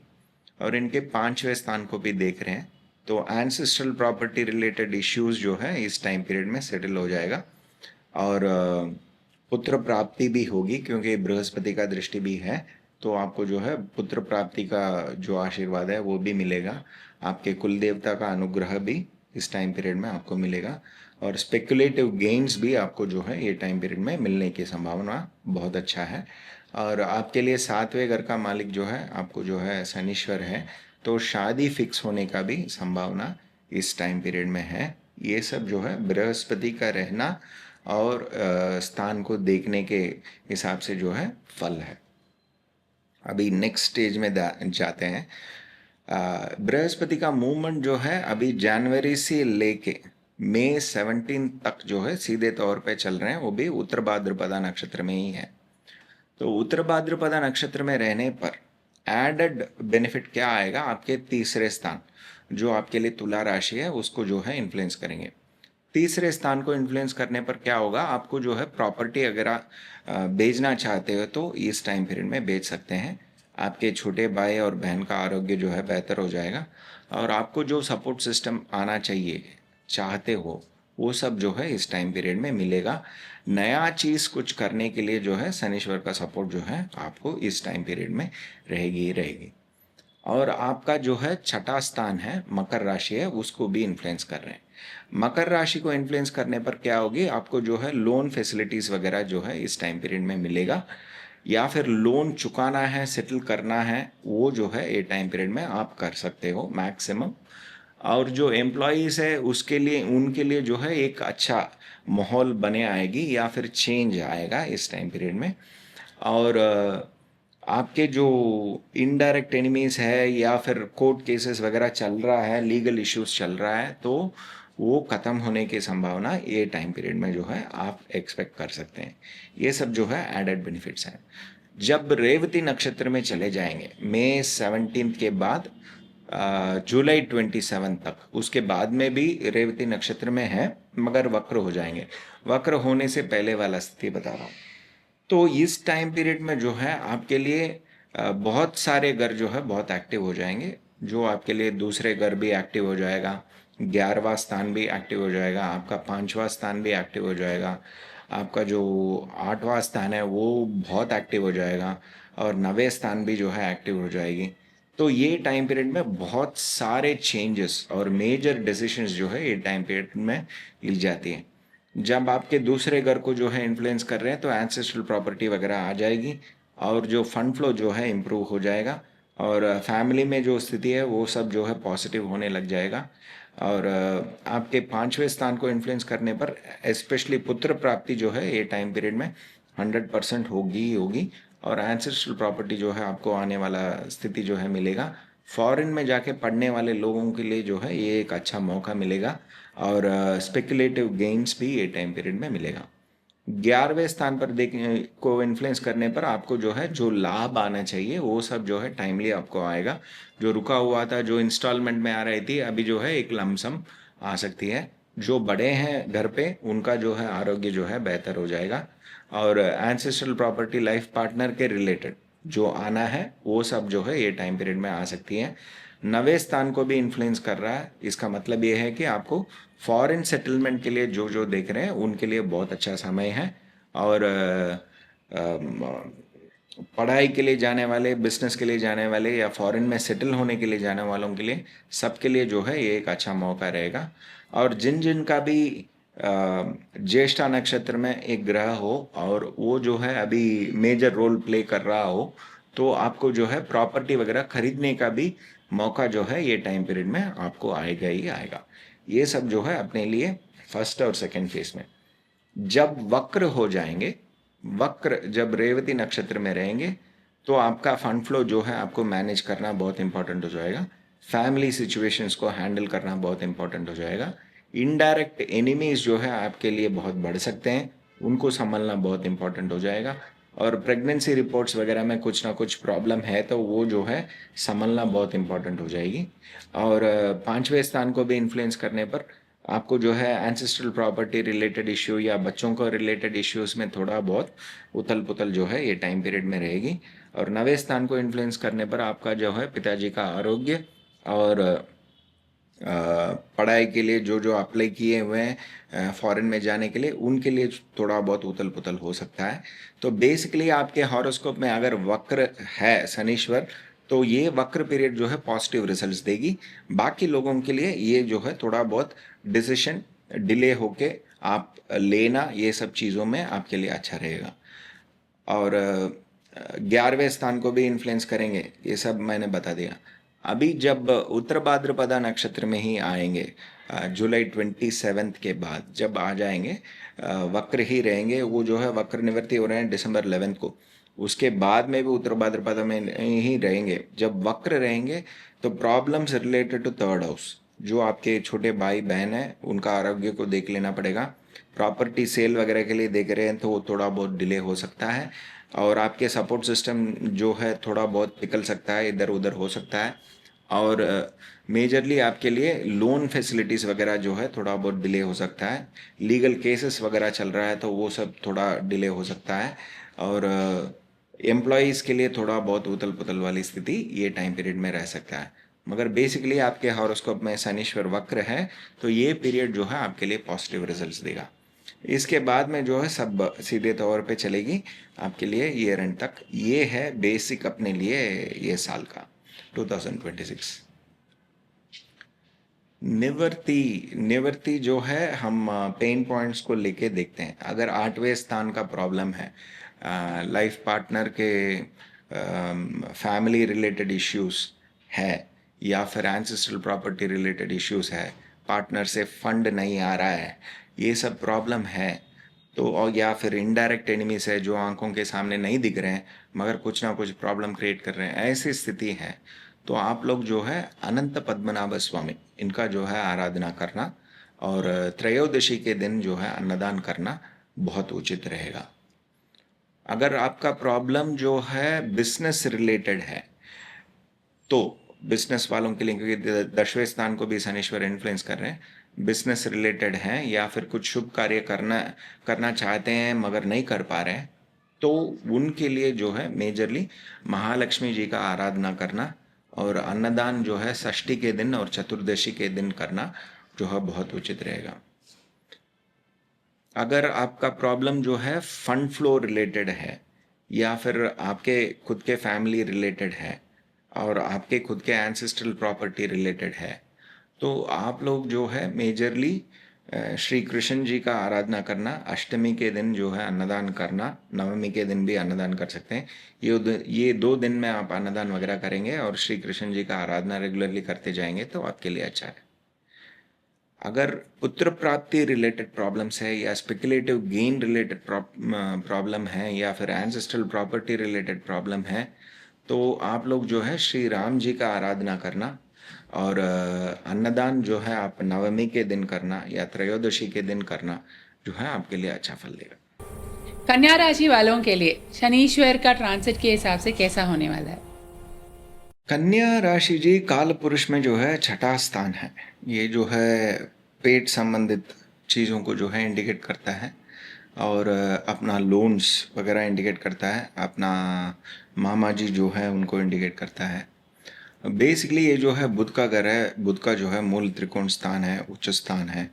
और इनके 5वें स्थान को भी देख रहे हैं तो एंसेस्ट्रल प्रॉपर्टी रिलेटेड इश्यूज जो है इस टाइम पीरियड में सेटल हो जाएगा। और पुत्र प्राप्ति भी होगी क्योंकि बृहस्पति का दृष्टि भी है, तो आपको जो है पुत्र प्राप्ति का जो आशीर्वाद है वो भी मिलेगा। आपके कुल देवता का अनुग्रह भी इस टाइम पीरियड में आपको मिलेगा, और स्पेकुलेटिव गेन्स भी आपको जो है ये टाइम पीरियड में मिलने की संभावना बहुत अच्छा है। और आपके लिए 7वें घर का मालिक जो है आपको जो है शनीश्वर है, तो शादी फिक्स होने का भी संभावना इस टाइम पीरियड में है। ये सब जो है बृहस्पति का रहना और स्थान को देखने के हिसाब से जो है फल है। अभी नेक्स्ट स्टेज में जाते हैं। बृहस्पति का मूवमेंट जो है अभी जनवरी से लेके मई 17 तक जो है सीधे तौर पे चल रहे हैं, वो भी उत्तर भाद्रपदा नक्षत्र में ही है। तो उत्तर भाद्रपदा नक्षत्र में रहने पर एडेड बेनिफिट क्या आएगा, आपके तीसरे स्थान जो आपके लिए तुला राशि है उसको जो है इन्फ्लुएंस करेंगे। तीसरे स्थान को इन्फ्लुएंस करने पर क्या होगा, आपको जो है प्रॉपर्टी अगर बेचना चाहते हो तो इस टाइम पीरियड में बेच सकते हैं। आपके छोटे भाई और बहन का आरोग्य जो है बेहतर हो जाएगा, और आपको जो सपोर्ट सिस्टम आना चाहिए चाहते हो वो सब जो है इस टाइम पीरियड में मिलेगा। नया चीज़ कुछ करने के लिए जो है शनिश्वर का सपोर्ट जो है आपको इस टाइम पीरियड में रहेगी ही रहेगी। और आपका जो है छठा स्थान है मकर राशि है, उसको भी इन्फ्लुएंस कर रहे हैं। मकर राशि को इन्फ्लुएंस करने पर क्या होगी, आपको जो है लोन फैसिलिटीज़ वगैरह जो है इस टाइम पीरियड में मिलेगा, या फिर लोन चुकाना है सेटल करना है वो जो है ये टाइम पीरियड में आप कर सकते हो मैक्सिमम। और जो एम्प्लॉयज़ है उसके लिए उनके लिए जो है एक अच्छा माहौल बने आएगी या फिर चेंज आएगा इस टाइम पीरियड में। और आपके जो इनडायरेक्ट एनिमीज है या फिर कोर्ट केसेस वगैरह चल रहा है, लीगल इश्यूज चल रहा है, तो वो ख़त्म होने की संभावना ये टाइम पीरियड में जो है आप एक्सपेक्ट कर सकते हैं। ये सब जो है एडेड बेनिफिट्स हैं। जब रेवती नक्षत्र में चले जाएंगे मई 17 के बाद जुलाई 27 तक, उसके बाद में भी रेवती नक्षत्र में है मगर वक्र हो जाएंगे। वक्र होने से पहले वाला स्थिति बता रहा हूँ। तो इस टाइम पीरियड में जो है आपके लिए बहुत सारे घर जो है बहुत एक्टिव हो जाएंगे। जो आपके लिए दूसरे घर भी एक्टिव हो जाएगा, 11वां स्थान भी एक्टिव हो जाएगा, आपका 5वां स्थान भी एक्टिव हो जाएगा, आपका जो 8वां स्थान है वो बहुत एक्टिव हो जाएगा, और 9वें स्थान भी जो है एक्टिव हो जाएगी। तो ये टाइम पीरियड में बहुत सारे चेंजेस और मेजर डिसीशंस जो है ये टाइम पीरियड में ली जाती हैं। जब आपके दूसरे घर को जो है इन्फ्लुएंस कर रहे हैं तो एंसेस्ट्रल प्रॉपर्टी वगैरह आ जाएगी, और जो फंड फ्लो जो है इम्प्रूव हो जाएगा, और फैमिली में जो स्थिति है वो सब जो है पॉजिटिव होने लग जाएगा। और आपके 5वें स्थान को इन्फ्लुएंस करने पर स्पेशली पुत्र प्राप्ति जो है ये टाइम पीरियड में 100% होगी ही होगी, और एंसेस्ट्रल प्रॉपर्टी जो है आपको आने वाला स्थिति जो है मिलेगा। फॉरेन में जाके पढ़ने वाले लोगों के लिए जो है ये एक अच्छा मौका मिलेगा, और स्पेकुलेटिव गेन्स भी ये टाइम पीरियड में मिलेगा। 11वें स्थान पर देखने को इन्फ्लुएंस करने पर आपको जो है जो लाभ आना चाहिए वो सब जो है टाइमली आपको आएगा। जो रुका हुआ था, जो इंस्टॉलमेंट में आ रही थी, अभी जो है एक लमसम आ सकती है। जो बड़े हैं घर पे उनका जो है आरोग्य जो है बेहतर हो जाएगा, और एंसेस्ट्रल प्रॉपर्टी लाइफ पार्टनर के रिलेटेड जो आना है वो सब जो है ये टाइम पीरियड में आ सकती है। 9वें स्थान को भी इन्फ्लुएंस कर रहा है, इसका मतलब ये है कि आपको फॉरेन सेटलमेंट के लिए जो जो देख रहे हैं उनके लिए बहुत अच्छा समय है। और पढ़ाई के लिए जाने वाले, बिजनेस के लिए जाने वाले, या फॉरेन में सेटल होने के लिए जाने वालों के लिए, सबके लिए जो है ये एक अच्छा मौका रहेगा। और जिन जिन का भी ज्येष्ठा नक्षत्र में एक ग्रह हो और वो जो है अभी मेजर रोल प्ले कर रहा हो, तो आपको जो है प्रॉपर्टी वगैरह खरीदने का भी मौका जो है ये टाइम पीरियड में आपको आएगा ही आएगा। ये सब जो है अपने लिए फर्स्ट और सेकंड फेज में। जब वक्र हो जाएंगे, वक्र जब रेवती नक्षत्र में रहेंगे, तो आपका फंड फ्लो जो है आपको मैनेज करना बहुत इंपॉर्टेंट हो जाएगा। फैमिली सिचुएशंस को हैंडल करना बहुत इंपॉर्टेंट हो जाएगा। इनडायरेक्ट एनिमीज जो है आपके लिए बहुत बढ़ सकते हैं, उनको संभलना बहुत इंपॉर्टेंट हो जाएगा। और प्रेगनेंसी रिपोर्ट्स वगैरह में कुछ ना कुछ प्रॉब्लम है तो वो जो है संभलना बहुत इंपॉर्टेंट हो जाएगी। और 5वें स्थान को भी इन्फ्लुएंस करने पर आपको जो है एंसेस्ट्रल प्रॉपर्टी रिलेटेड इश्यू या बच्चों को रिलेटेड इश्यूज में थोड़ा बहुत उथल पुथल जो है ये टाइम पीरियड में रहेगी। और 9वें स्थान को इन्फ्लुएंस करने पर आपका जो है पिताजी का आरोग्य और पढ़ाई के लिए जो जो अप्लाई किए हुए हैं फॉरेन में जाने के लिए, उनके लिए थोड़ा बहुत उथल पुथल हो सकता है। तो बेसिकली आपके हॉरोस्कोप में अगर वक्र है शनीश्वर, तो ये वक्र पीरियड जो है पॉजिटिव रिजल्ट्स देगी। बाकी लोगों के लिए ये जो है थोड़ा बहुत डिसीजन डिले होके आप लेना, ये सब चीज़ों में आपके लिए अच्छा रहेगा। और 11वें स्थान को भी इन्फ्लुएंस करेंगे, ये सब मैंने बता दिया। अभी जब उत्तर भाद्रपदा नक्षत्र में ही आएंगे, जुलाई 27 के बाद जब आ जाएंगे, वक्र ही रहेंगे, वो जो है वक्र निवृत्ति हो रहे हैं दिसंबर 11 को। उसके बाद में भी उत्तर भाद्रपदा में ही रहेंगे। जब वक्र रहेंगे तो problems related to third house, जो आपके छोटे भाई बहन हैं उनका आरोग्य को देख लेना पड़ेगा। प्रॉपर्टी सेल वगैरह के लिए देख रहे हैं तो वो थोड़ा बहुत डिले हो सकता है। और आपके सपोर्ट सिस्टम जो है थोड़ा बहुत पिघल सकता है, इधर उधर हो सकता है। और मेजरली आपके लिए लोन फैसिलिटीज़ वगैरह जो है थोड़ा बहुत डिले हो सकता है। लीगल केसेस वगैरह चल रहा है तो वो सब थोड़ा डिले हो सकता है। और एम्प्लॉयज़ के लिए थोड़ा बहुत उथल पुथल वाली स्थिति ये टाइम पीरियड में रह सकता है। मगर बेसिकली आपके हॉरोस्कोप में शनीश्वर वक्र है तो ये पीरियड जो है आपके लिए पॉजिटिव रिजल्ट्स देगा। इसके बाद में जो है सब सीधे तौर पे चलेगी आपके लिए ईयर एंड तक। ये है बेसिक अपने लिए ये साल का 2026। निवृत्ति जो है हम पेन पॉइंट्स को लेके देखते हैं। अगर 8वें स्थान का प्रॉब्लम है, लाइफ पार्टनर के फैमिली रिलेटेड इश्यूज है, या फिर एंसेस्ट्रल प्रॉपर्टी रिलेटेड इश्यूज है, पार्टनर से फंड नहीं आ रहा है, ये सब प्रॉब्लम है तो, और या फिर इनडायरेक्ट एनिमीज है जो आंखों के सामने नहीं दिख रहे हैं मगर कुछ ना कुछ प्रॉब्लम क्रिएट कर रहे हैं, ऐसी स्थिति है तो आप लोग जो है अनंत पद्मनाभ स्वामी इनका जो है आराधना करना और त्रयोदशी के दिन जो है अन्नदान करना बहुत उचित रहेगा। अगर आपका प्रॉब्लम जो है बिजनेस रिलेटेड है तो बिजनेस वालों के लिए, क्योंकि 10वें स्थान को भी शनीश्वर इन्फ्लुएंस कर रहे हैं, बिजनेस रिलेटेड हैं या फिर कुछ शुभ कार्य करना चाहते हैं मगर नहीं कर पा रहे हैं, तो उनके लिए जो है मेजरली महालक्ष्मी जी का आराधना करना और अन्नदान जो है षष्ठी के दिन और चतुर्दशी के दिन करना जो है बहुत उचित रहेगा। अगर आपका प्रॉब्लम जो है फंड फ्लो रिलेटेड है या फिर आपके खुद के फैमिली रिलेटेड है और आपके खुद के एंसेस्ट्रल प्रॉपर्टी रिलेटेड है, तो आप लोग जो है मेजरली श्री कृष्ण जी का आराधना करना, अष्टमी के दिन जो है अन्नदान करना, नवमी के दिन भी अन्नदान कर सकते हैं। ये 2 दिन में आप अन्नदान वगैरह करेंगे और श्री कृष्ण जी का आराधना रेगुलरली करते जाएंगे तो आपके लिए अच्छा है। अगर पुत्र प्राप्ति रिलेटेड प्रॉब्लम्स है या स्पेकुलेटिव गेन रिलेटेड प्रॉब्लम है या फिर एंसेस्ट्रल प्रॉपर्टी रिलेटेड प्रॉब्लम है तो आप लोग जो है श्री राम जी का आराधना करना और अन्नदान जो है आप नवमी के दिन करना या त्रयोदशी के दिन करना जो है आपके लिए अच्छा फल देगा। कन्या राशि वालों के लिए शनीश्वर का ट्रांसिट के हिसाब से कैसा होने वाला है? कन्या राशि जी काल पुरुष में जो है छठा स्थान है। ये जो है पेट संबंधित चीज़ों को जो है इंडिकेट करता है और अपना लोन्स वगैरह इंडिकेट करता है, अपना मामा जी जो है उनको इंडिकेट करता है। बेसिकली ये जो है बुध का घर है, बुध का जो है मूल त्रिकोण स्थान है, उच्च स्थान है।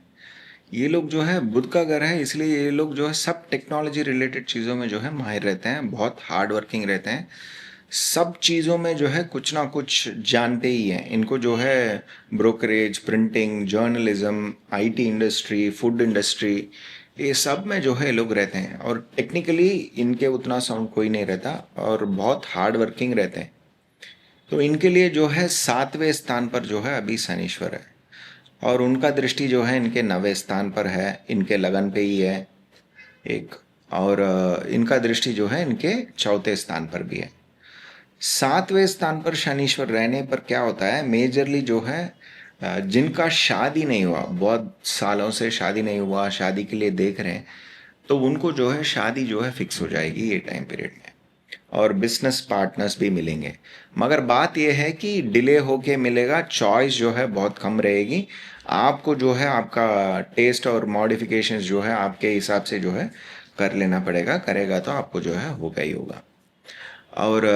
ये लोग जो है बुध का घर है, इसलिए ये लोग जो है सब टेक्नोलॉजी रिलेटेड चीज़ों में जो है माहिर रहते हैं, बहुत हार्ड वर्किंग रहते हैं, सब चीज़ों में जो है कुछ ना कुछ जानते ही हैं। इनको जो है brokerage, printing, journalism, IT industry, food industry, ये सब में जो है लोग रहते हैं और टेक्निकली इनके उतना साउंड कोई नहीं रहता और बहुत हार्ड वर्किंग रहते हैं। तो इनके लिए जो है 7वें स्थान पर जो है अभी शनीश्वर है और उनका दृष्टि जो है इनके 9वें स्थान पर है, इनके लगन पे ही है एक, और इनका दृष्टि जो है इनके 4थे स्थान पर भी है। 7वें स्थान पर शनीश्वर रहने पर क्या होता है, मेजरली जो है जिनका शादी नहीं हुआ, बहुत सालों से शादी नहीं हुआ, शादी के लिए देख रहे हैं, तो उनको जो है शादी जो है फिक्स हो जाएगी ये टाइम पीरियड में और बिजनेस पार्टनर्स भी मिलेंगे। मगर बात यह है कि डिले होके मिलेगा, चॉइस जो है बहुत कम रहेगी। आपको जो है आपका टेस्ट और मॉडिफिकेशंस जो है आपके हिसाब से जो है कर लेना पड़ेगा, करेगा तो आपको जो है होगा ही होगा। और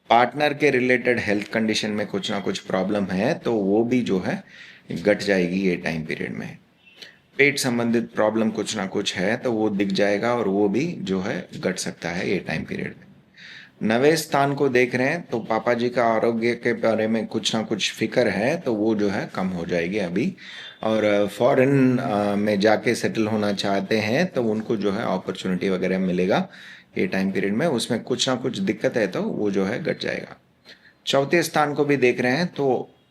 पार्टनर के रिलेटेड हेल्थ कंडीशन में कुछ ना कुछ प्रॉब्लम है तो वो भी जो है घट जाएगी ये टाइम पीरियड में। पेट संबंधित प्रॉब्लम कुछ ना कुछ है तो वो दिख जाएगा और वो भी जो है घट सकता है ये टाइम पीरियड में। 9वें स्थान को देख रहे हैं तो पापा जी का आरोग्य के बारे में कुछ ना कुछ फिक्र है, तो वो जो है कम हो जाएगी अभी। और फॉरेन में जाके सेटल होना चाहते हैं तो उनको जो है अपॉर्चुनिटी वगैरह मिलेगा ये टाइम पीरियड में, उसमें कुछ ना कुछ दिक्कत है तो वो जो है घट जाएगा। चौथे स्थान को भी देख रहे हैं तो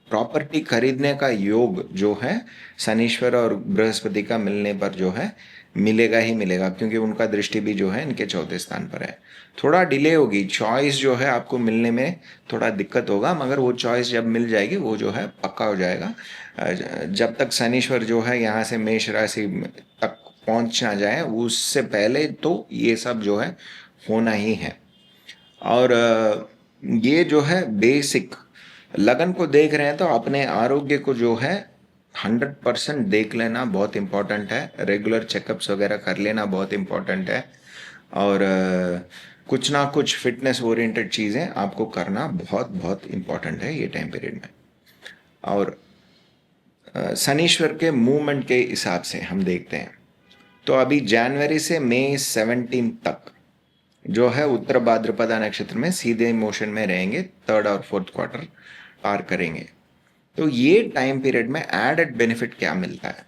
प्रॉपर्टी खरीदने का योग जो है शनीश्वर और बृहस्पति का मिलने पर जो है मिलेगा ही मिलेगा, क्योंकि उनका दृष्टि भी जो है इनके चौथे स्थान पर है। थोड़ा डिले होगी, चॉइस जो है आपको मिलने में थोड़ा दिक्कत होगा, मगर वो चॉइस जब मिल जाएगी वो जो है पक्का हो जाएगा। जब तक शनीश्वर जो है यहाँ से मेष राशि तक पहुँच ना जाए उससे पहले तो ये सब जो है होना ही है। और ये जो है बेसिक लगन को देख रहे हैं तो अपने आरोग्य को जो है 100% देख लेना बहुत इम्पोर्टेंट है, रेगुलर चेकअप्स वगैरह कर लेना बहुत इम्पोर्टेंट है। और कुछ ना कुछ फिटनेस ओरिएंटेड चीज़ें आपको करना बहुत बहुत इम्पोर्टेंट है ये टाइम पीरियड में। और शनीश्वर के मूवमेंट के हिसाब से हम देखते हैं तो अभी जनवरी से मई 17 तक जो है उत्तर भाद्रपदा नक्षत्र में सीधे मोशन में रहेंगे, 3rd और 4th क्वार्टर पार करेंगे। तो ये टाइम पीरियड में एडेड बेनिफिट क्या मिलता है,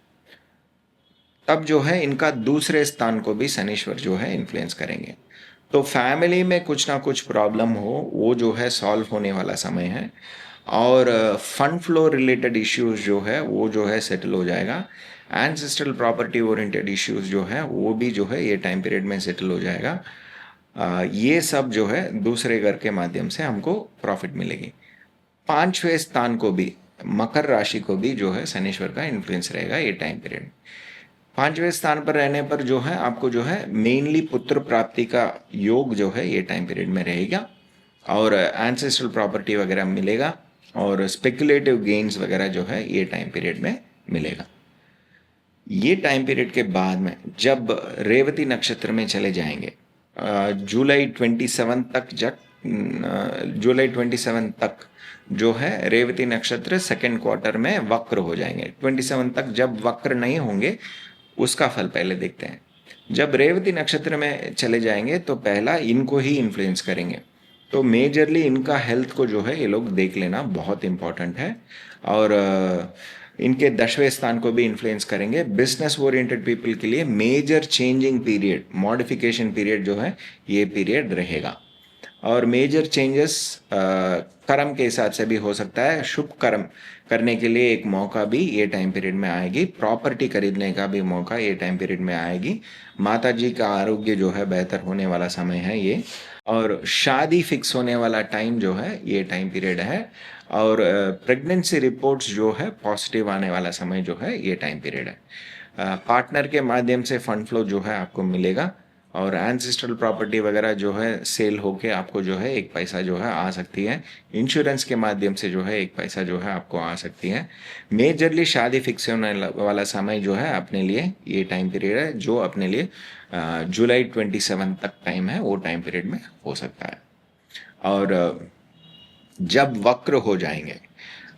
तब जो है इनका दूसरे स्थान को भी शनीश्वर जो है इन्फ्लुएंस करेंगे। तो फैमिली में कुछ ना कुछ प्रॉब्लम हो वो जो है सॉल्व होने वाला समय है। और फंड फ्लो रिलेटेड इश्यूज जो है वो जो है सेटल हो जाएगा। एंसेस्ट्रल प्रॉपर्टी ओरिएंटेड इश्यूज जो है वो भी जो है ये टाइम पीरियड में सेटल हो जाएगा। ये सब जो है दूसरे घर के माध्यम से हमको प्रॉफिट मिलेगी। 5वें स्थान को भी, मकर राशि को भी जो है शनीश्वर का इन्फ्लुएंस रहेगा ये टाइम पीरियड। 5वें स्थान पर रहने पर जो है आपको जो है मेनली पुत्र प्राप्ति का योग जो है ये टाइम पीरियड में रहेगा, और एंसेस्ट्रल प्रॉपर्टी वगैरह मिलेगा, और स्पेकुलेटिव गेन्स वगैरह जो है ये टाइम पीरियड में मिलेगा। ये टाइम पीरियड के बाद में जब रेवती नक्षत्र में चले जाएंगे जुलाई 27 तक, जुलाई 27 तक जो है रेवती नक्षत्र 2nd क्वार्टर में वक्र हो जाएंगे। 27 तक जब वक्र नहीं होंगे उसका फल पहले देखते हैं। जब रेवती नक्षत्र में चले जाएंगे तो पहला इनको ही इन्फ्लुएंस करेंगे, तो मेजरली इनका हेल्थ को जो है ये लोग देख लेना बहुत इम्पॉर्टेंट है। और इनके 10वें स्थान को भी इन्फ्लुएंस करेंगे। बिजनेस ओरिएंटेड पीपल के लिए major changing period, modification period जो है ये पीरियड रहेगा। और मेजर चेंजेस कर्म के हिसाब से भी हो सकता है, शुभ कर्म करने के लिए एक मौका भी ये टाइम पीरियड में आएगी, प्रॉपर्टी खरीदने का भी मौका ये टाइम पीरियड में आएगी। माता जी का आरोग्य जो है बेहतर होने वाला समय है ये, और शादी फिक्स होने वाला टाइम जो है ये टाइम पीरियड है। और प्रेगनेंसी रिपोर्ट्स जो है पॉजिटिव आने वाला समय जो है ये टाइम पीरियड है। पार्टनर के माध्यम से फंड फ्लो जो है आपको मिलेगा, और एंसेस्ट्रल प्रॉपर्टी वगैरह जो है सेल होके आपको जो है एक पैसा जो है आ सकती है। इंश्योरेंस के माध्यम से जो है एक पैसा जो है आपको आ सकती है। मेजरली शादी फिक्स होने वाला समय जो है अपने लिए ये टाइम पीरियड है, जो अपने लिए जुलाई 27 तक टाइम है, वो टाइम पीरियड में हो सकता है। और जब वक्र हो जाएंगे,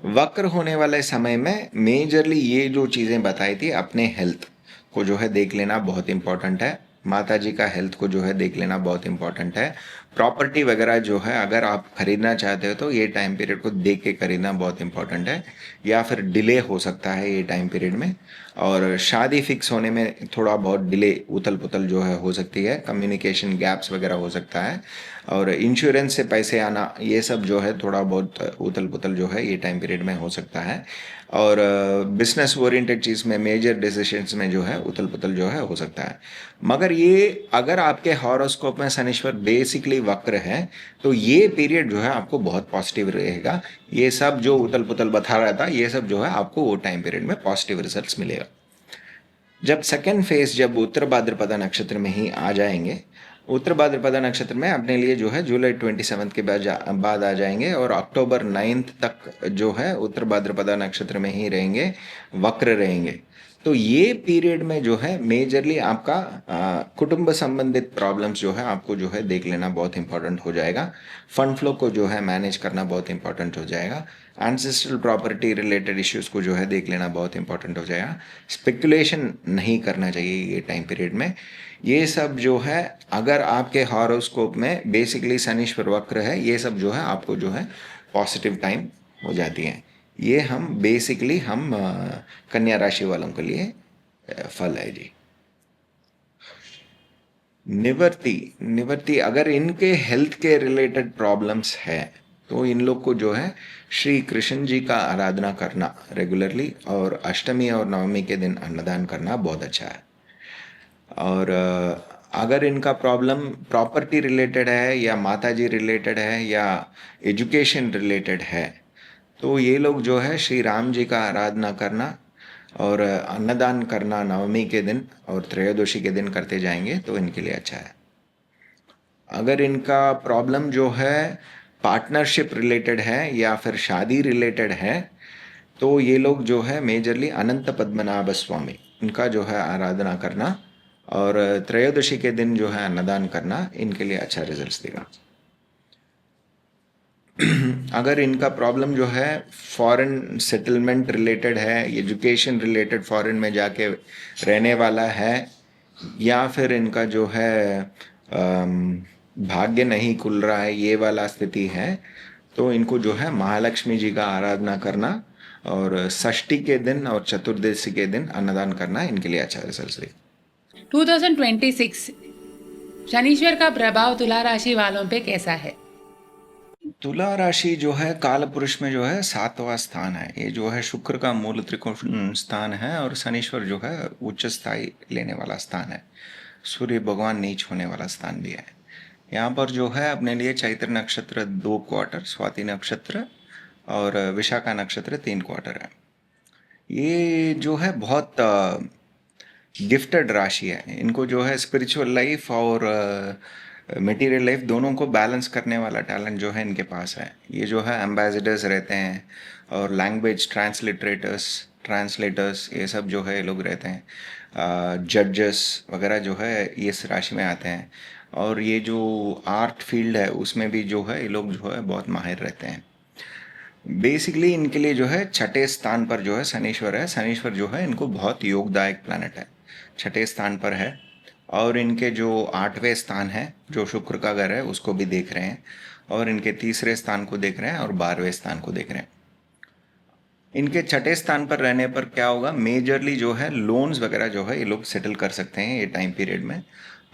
वक्र होने वाले समय में मेजरली ये जो चीज़ें बताई थी, अपने हेल्थ को जो है देख लेना बहुत इम्पोर्टेंट है। माता जी का हेल्थ को जो है देख लेना बहुत इम्पोर्टेंट है। प्रॉपर्टी वगैरह जो है अगर आप खरीदना चाहते हो तो ये टाइम पीरियड को देख के खरीदना बहुत इम्पोर्टेंट है, या फिर डिले हो सकता है ये टाइम पीरियड में। और शादी फिक्स होने में थोड़ा बहुत डिले, उथल पुथल जो है हो सकती है, कम्युनिकेशन गैप्स वगैरह हो सकता है। और इंश्योरेंस से पैसे आना, ये सब जो है थोड़ा बहुत उथल पुथल जो है ये टाइम पीरियड में हो सकता है। और बिजनेस ओरिएंटेड चीज़ में मेजर डिसीशंस में जो है उथल पुथल जो है हो सकता है। मगर ये अगर आपके हॉरोस्कोप में शनिश्वर बेसिकली वक्र है तो ये पीरियड जो है आपको बहुत पॉजिटिव रहेगा। ये सब जो उथल पुथल बता रहा था ये सब जो है आपको वो टाइम पीरियड में पॉजिटिव रिजल्ट्स मिलेगा। जब सेकेंड फेज, जब उत्तर भाद्रपदा नक्षत्र में ही आ जाएंगे, उत्तर भाद्रपदा नक्षत्र में अपने लिए जो है जुलाई 27 के बाद आ जाएंगे, और अक्टूबर 9 तक जो है उत्तर भाद्रपदा नक्षत्र में ही रहेंगे, वक्र रहेंगे। तो ये पीरियड में जो है मेजरली आपका कुटुंब संबंधित प्रॉब्लम्स जो है आपको जो है देख लेना बहुत इंपॉर्टेंट हो जाएगा। फंड फ्लो को जो है मैनेज करना बहुत इंपॉर्टेंट हो जाएगा। एंसेस्ट्रल प्रॉपर्टी रिलेटेड इश्यूज़ को जो है देख लेना बहुत इंपॉर्टेंट हो जाएगा। स्पेकुलेशन नहीं करना चाहिए ये टाइम पीरियड में। ये सब जो है अगर आपके हॉरोस्कोप में बेसिकली शनीश्वर वक्र है, ये सब जो है आपको जो है पॉजिटिव टाइम हो जाती है। ये हम बेसिकली कन्या राशि वालों के लिए फल है जी। निवर्ति निवर्ति अगर इनके हेल्थ के रिलेटेड प्रॉब्लम्स है तो इन लोग को जो है श्री कृष्ण जी का आराधना करना रेगुलरली, और अष्टमी और नवमी के दिन अन्नदान करना बहुत अच्छा है। और अगर इनका प्रॉब्लम प्रॉपर्टी रिलेटेड है या माताजी रिलेटेड है या एजुकेशन रिलेटेड है तो ये लोग जो है श्री राम जी का आराधना करना और अन्नदान करना नवमी के दिन और त्रयोदशी के दिन करते जाएंगे तो इनके लिए अच्छा है। अगर इनका प्रॉब्लम जो है पार्टनरशिप रिलेटेड है या फिर शादी रिलेटेड है तो ये लोग जो है मेजरली अनंत पद्मनाभ स्वामी इनका जो है आराधना करना और त्रयोदशी के दिन जो है अन्नदान करना इनके लिए अच्छा रिजल्ट्स देगा। अगर इनका प्रॉब्लम जो है फॉरेन सेटलमेंट रिलेटेड है, एजुकेशन रिलेटेड फॉरेन में जाके रहने वाला है, या फिर इनका जो है भाग्य नहीं खुल रहा है, ये वाला स्थिति है, तो इनको जो है महालक्ष्मी जी का आराधना करना और षष्ठी के दिन और चतुर्दशी के दिन अन्नदान करना इनके लिए अच्छा रिजल्ट देगा। 2026 शनीश्वर का प्रभाव तुला राशि वालों पे कैसा है? तुला राशि जो है काल पुरुष में जो है 7वां स्थान है। ये जो है शुक्र का मूल त्रिकोण स्थान है और शनीश्वर जो है उच्च स्थाई लेने वाला स्थान है। सूर्य भगवान नीच होने वाला स्थान भी है। यहाँ पर जो है अपने लिए चैत्र नक्षत्र 2 क्वार्टर, स्वाति नक्षत्र और विशाखा नक्षत्र 3 क्वार्टर है। ये जो है बहुत गिफ्टेड राशि है। इनको जो है स्पिरिचुअल लाइफ और मटेरियल लाइफ दोनों को बैलेंस करने वाला टैलेंट जो है इनके पास है। ये जो है एम्बेसडर्स रहते हैं और लैंग्वेज ट्रांसलेटर्स ये सब जो है ये लोग रहते हैं। जजेस वगैरह जो है ये इस राशि में आते हैं और ये जो आर्ट फील्ड है उसमें भी जो है ये लोग जो है बहुत माहिर रहते हैं। बेसिकली इनके लिए जो है छठे स्थान पर जो है शनीश्वर है। शनीश्वर जो है इनको बहुत योगदायक प्लैनेट है, छठे स्थान पर है। और इनके जो 8वें स्थान है जो शुक्र का घर है उसको भी देख रहे हैं और इनके तीसरे स्थान को देख रहे हैं और 12वें स्थान को देख रहे हैं। इनके छठे स्थान पर रहने पर क्या होगा, मेजरली जो है लोन्स वगैरह जो है ये लोग सेटल कर सकते हैं ये टाइम पीरियड में,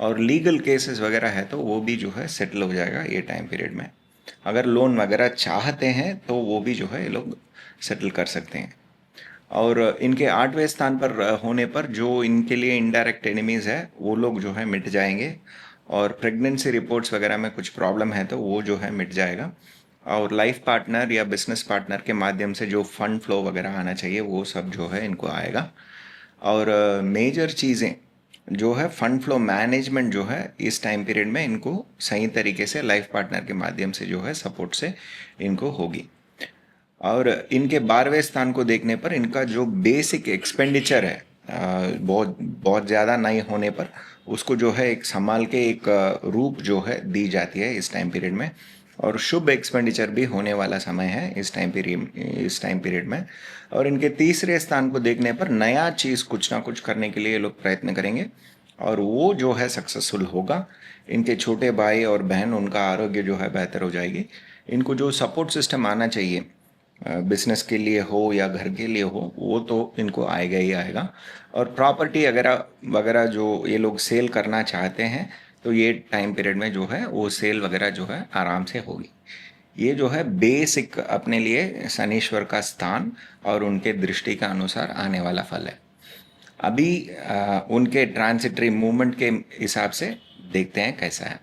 और लीगल केसेस वगैरह है तो वो भी जो है सेटल हो जाएगा ये टाइम पीरियड में। अगर लोन वगैरह चाहते हैं तो वो भी जो है ये लोग सेटल कर सकते हैं। और इनके 8वें स्थान पर होने पर जो इनके लिए इनडायरेक्ट एनिमीज़ है वो लोग जो है मिट जाएंगे, और प्रेगनेंसी रिपोर्ट्स वगैरह में कुछ प्रॉब्लम है तो वो जो है मिट जाएगा, और लाइफ पार्टनर या बिजनेस पार्टनर के माध्यम से जो फंड फ्लो वगैरह आना चाहिए वो सब जो है इनको आएगा। और मेजर चीज़ें जो है फंड फ्लो मैनेजमेंट जो है इस टाइम पीरियड में इनको सही तरीके से लाइफ पार्टनर के माध्यम से जो है सपोर्ट से इनको होगी। और इनके 12वें स्थान को देखने पर इनका जो बेसिक एक्सपेंडिचर है बहुत बहुत ज़्यादा नहीं होने पर उसको जो है एक संभाल के एक रूप जो है दी जाती है इस टाइम पीरियड में, और शुभ एक्सपेंडिचर भी होने वाला समय है इस टाइम पीरियड में। और इनके तीसरे स्थान को देखने पर नया चीज़ कुछ ना कुछ करने के लिए लोग प्रयत्न करेंगे और वो जो है सक्सेसफुल होगा। इनके छोटे भाई और बहन उनका आरोग्य जो है बेहतर हो जाएगी। इनको जो सपोर्ट सिस्टम आना चाहिए बिजनेस के लिए हो या घर के लिए हो वो तो इनको आएगा ही आएगा। और प्रॉपर्टी वगैरह वगैरह जो ये लोग सेल करना चाहते हैं तो ये टाइम पीरियड में जो है वो सेल वगैरह जो है आराम से होगी। ये जो है बेसिक अपने लिए शनीश्वर का स्थान और उनके दृष्टि का अनुसार आने वाला फल है। अभी उनके ट्रांसिटरी मूवमेंट के हिसाब से देखते हैं कैसा है।